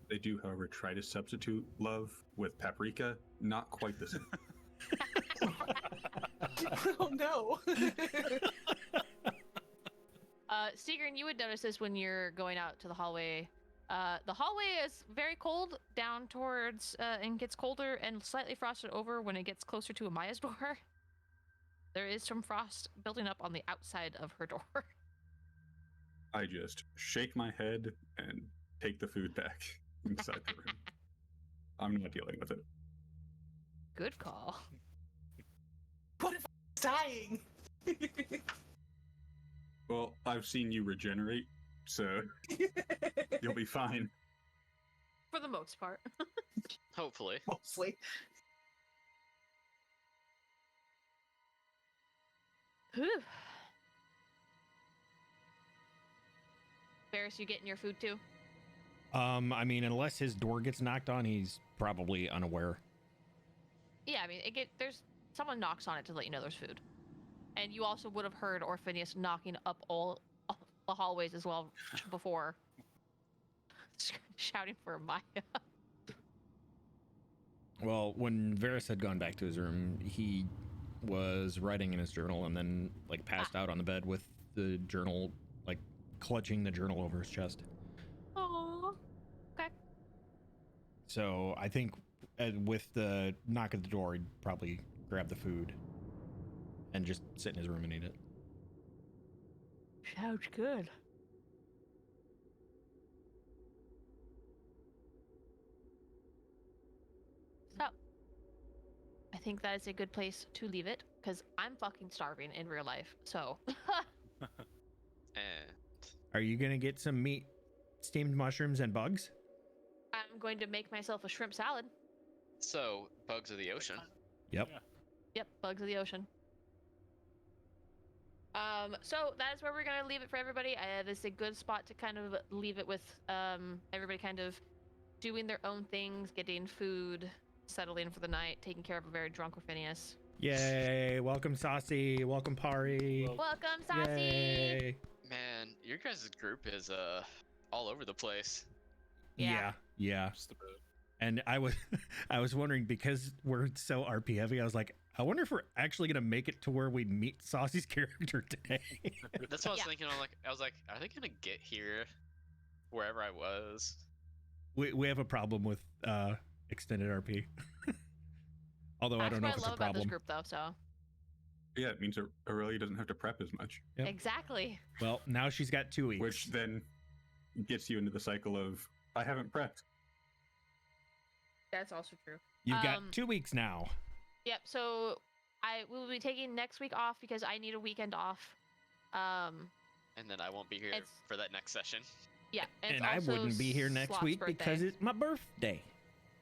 They do, however, try to substitute love with paprika. Not quite the same. Oh no. Seegrin, you would notice this when you're going out to the hallway. The hallway is very cold down towards, and gets colder and slightly frosted over when it gets closer to Amaya's door. There is some frost building up on the outside of her door. I just shake my head and take the food back inside the room. I'm not dealing with it. Good call. What if I'm dying? Well, I've seen you regenerate, so you'll be fine. For the most part. Hopefully. Mostly. Whew. Ferris, you getting your food too? I mean, unless his door gets knocked on, he's probably unaware. Yeah, I mean, there's someone knocks on it to let you know there's food. And you also would have heard Orphinius knocking up all the hallways as well before. Shouting for Maya. Well, when Varys had gone back to his room, he was writing in his journal and then like passed out on the bed with the journal, like clutching the journal over his chest. Aww. Okay. So I think with the knock at the door, he'd probably grab the food and just sit in his room and eat it. Sounds good. So, I think that is a good place to leave it, because I'm fucking starving in real life, so. And Are you gonna get some meat, steamed mushrooms, and bugs? I'm going to make myself a shrimp salad. so, bugs of the ocean. Yep. Yeah. Yep, bugs of the ocean. So that is where we're gonna leave it for everybody. This is a good spot to kind of leave it with everybody kind of doing their own things, getting food, settling for the night, taking care of a very drunk Orphinius. Yay! Welcome, Saucy. Welcome, Pari. Well- Welcome, Saucy! Yay! Man, your guys' group is all over the place. Yeah. Yeah. Just a bit. And I was wondering, because we're so RP heavy, I was like, I wonder if we're actually gonna make it to where we meet Saucy's character today. That's what I was Yeah. thinking. I was like, are they gonna get here wherever I was? we have a problem with extended RP. Although I That's don't know what if I it's love a about this problem. group, though. So Yeah, it means Aurelia doesn't have to prep as much, Yep. exactly. Well, now she's got 2 weeks. which then gets you into the cycle of, I haven't prepped. That's also true. You've got 2 weeks now. Yep. So I will be taking next week off because I need a weekend off. And then I won't be here It's- for that next session. Yeah, it's And I also wouldn't be here next Sloth's week birthday. because it's my birthday.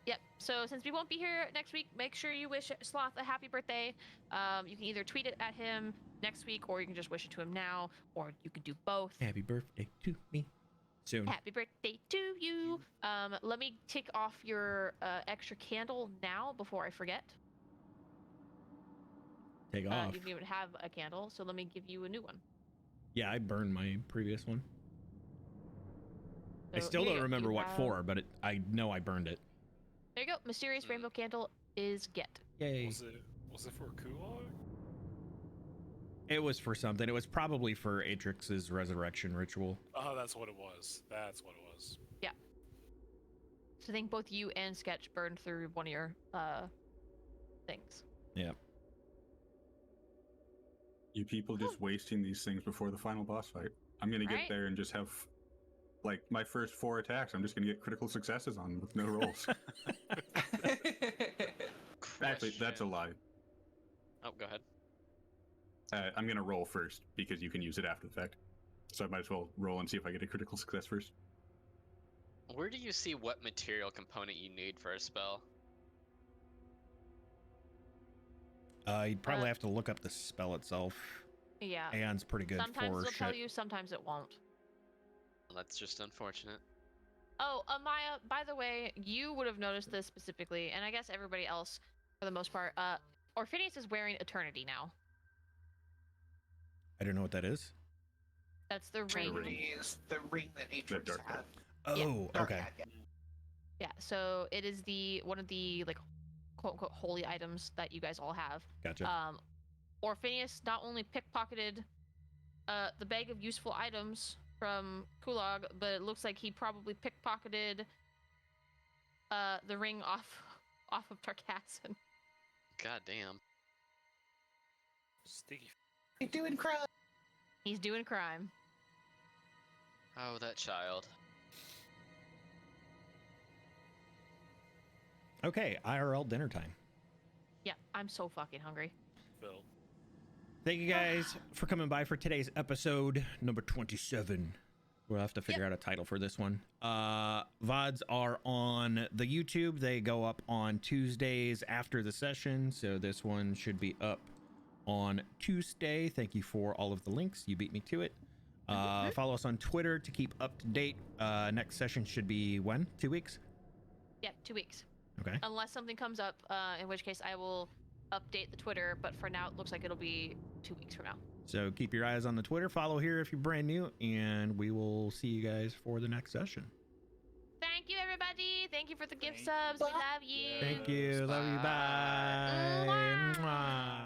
Yep. So since we won't be here next week, make sure you wish Sloth a happy birthday. You can either tweet it at him next week, or you can just wish it to him now, or you can do both. Happy birthday to me. Soon. Happy birthday to you. Let me tick off your extra candle now before I forget. Take off. You don't even have a candle, so let me give you a new one. Yeah, I burned my previous one. I So still here you don't go. remember You what have- for, but I know I burned it. There you go. Mysterious rainbow candle is get. Yay. Was it for Kulog? It was for something. It was probably for Atrix's resurrection ritual. Oh, that's what it was. That's what it was. So I think both you and Sketch burned through one of your things. Yeah. You people just wasting these things before the final boss fight. I'm gonna Right. get there and just have, like, my first 4 attacks. I'm just gonna get critical successes on with no rolls. Actually, that's a Question. lie. Oh, go ahead. I'm gonna roll first because you can use it after the fact. So I might as well roll and see if I get a critical success first. Where do you see what material component you need for a spell? You'd probably have to look up the spell itself. Yeah. Aeon's pretty good Sometimes for it'll shit. tell you, sometimes it won't. Well, that's just unfortunate. Oh, Amaya, by the way, you would have noticed this specifically, and I guess everybody else, for the most part, Orpheus is wearing Eternity now. I don't know what that is. That's the ring. Eternity is the ring that Atrix dark had. Oh, Dark okay. had, yeah. Yeah, so it is one of the, like, quote-unquote holy items that you guys all have. Gotcha. Orpheus not only pickpocketed the bag of useful items from Kulog, but it looks like he probably pickpocketed the ring off of Tarkassan. God damn. Sticky. You're doing crime. He's doing crime. Oh, that child. Okay, IRL dinner time. Yeah, I'm so fucking hungry. Phil. Thank you guys for coming by for today's episode number 27. We'll have to figure out a title for this one. VODs are on the YouTube. They go up on Tuesdays after the session, so this one should be up on Tuesday. Thank you for all of the links. You beat me to it. Follow us on Twitter to keep up to date. Next session should be when? 2 weeks? Yeah, 2 weeks. Okay. Unless something comes up, in which case I will update the Twitter, but for now it looks like it'll be 2 weeks from now. So keep your eyes on the Twitter. Follow here if you're brand new, and we will see you guys for the next session. Thank you, everybody. Thank you for the gift Thank subs. We love you. Thank you. Love you. Bye. Mwah. Mwah.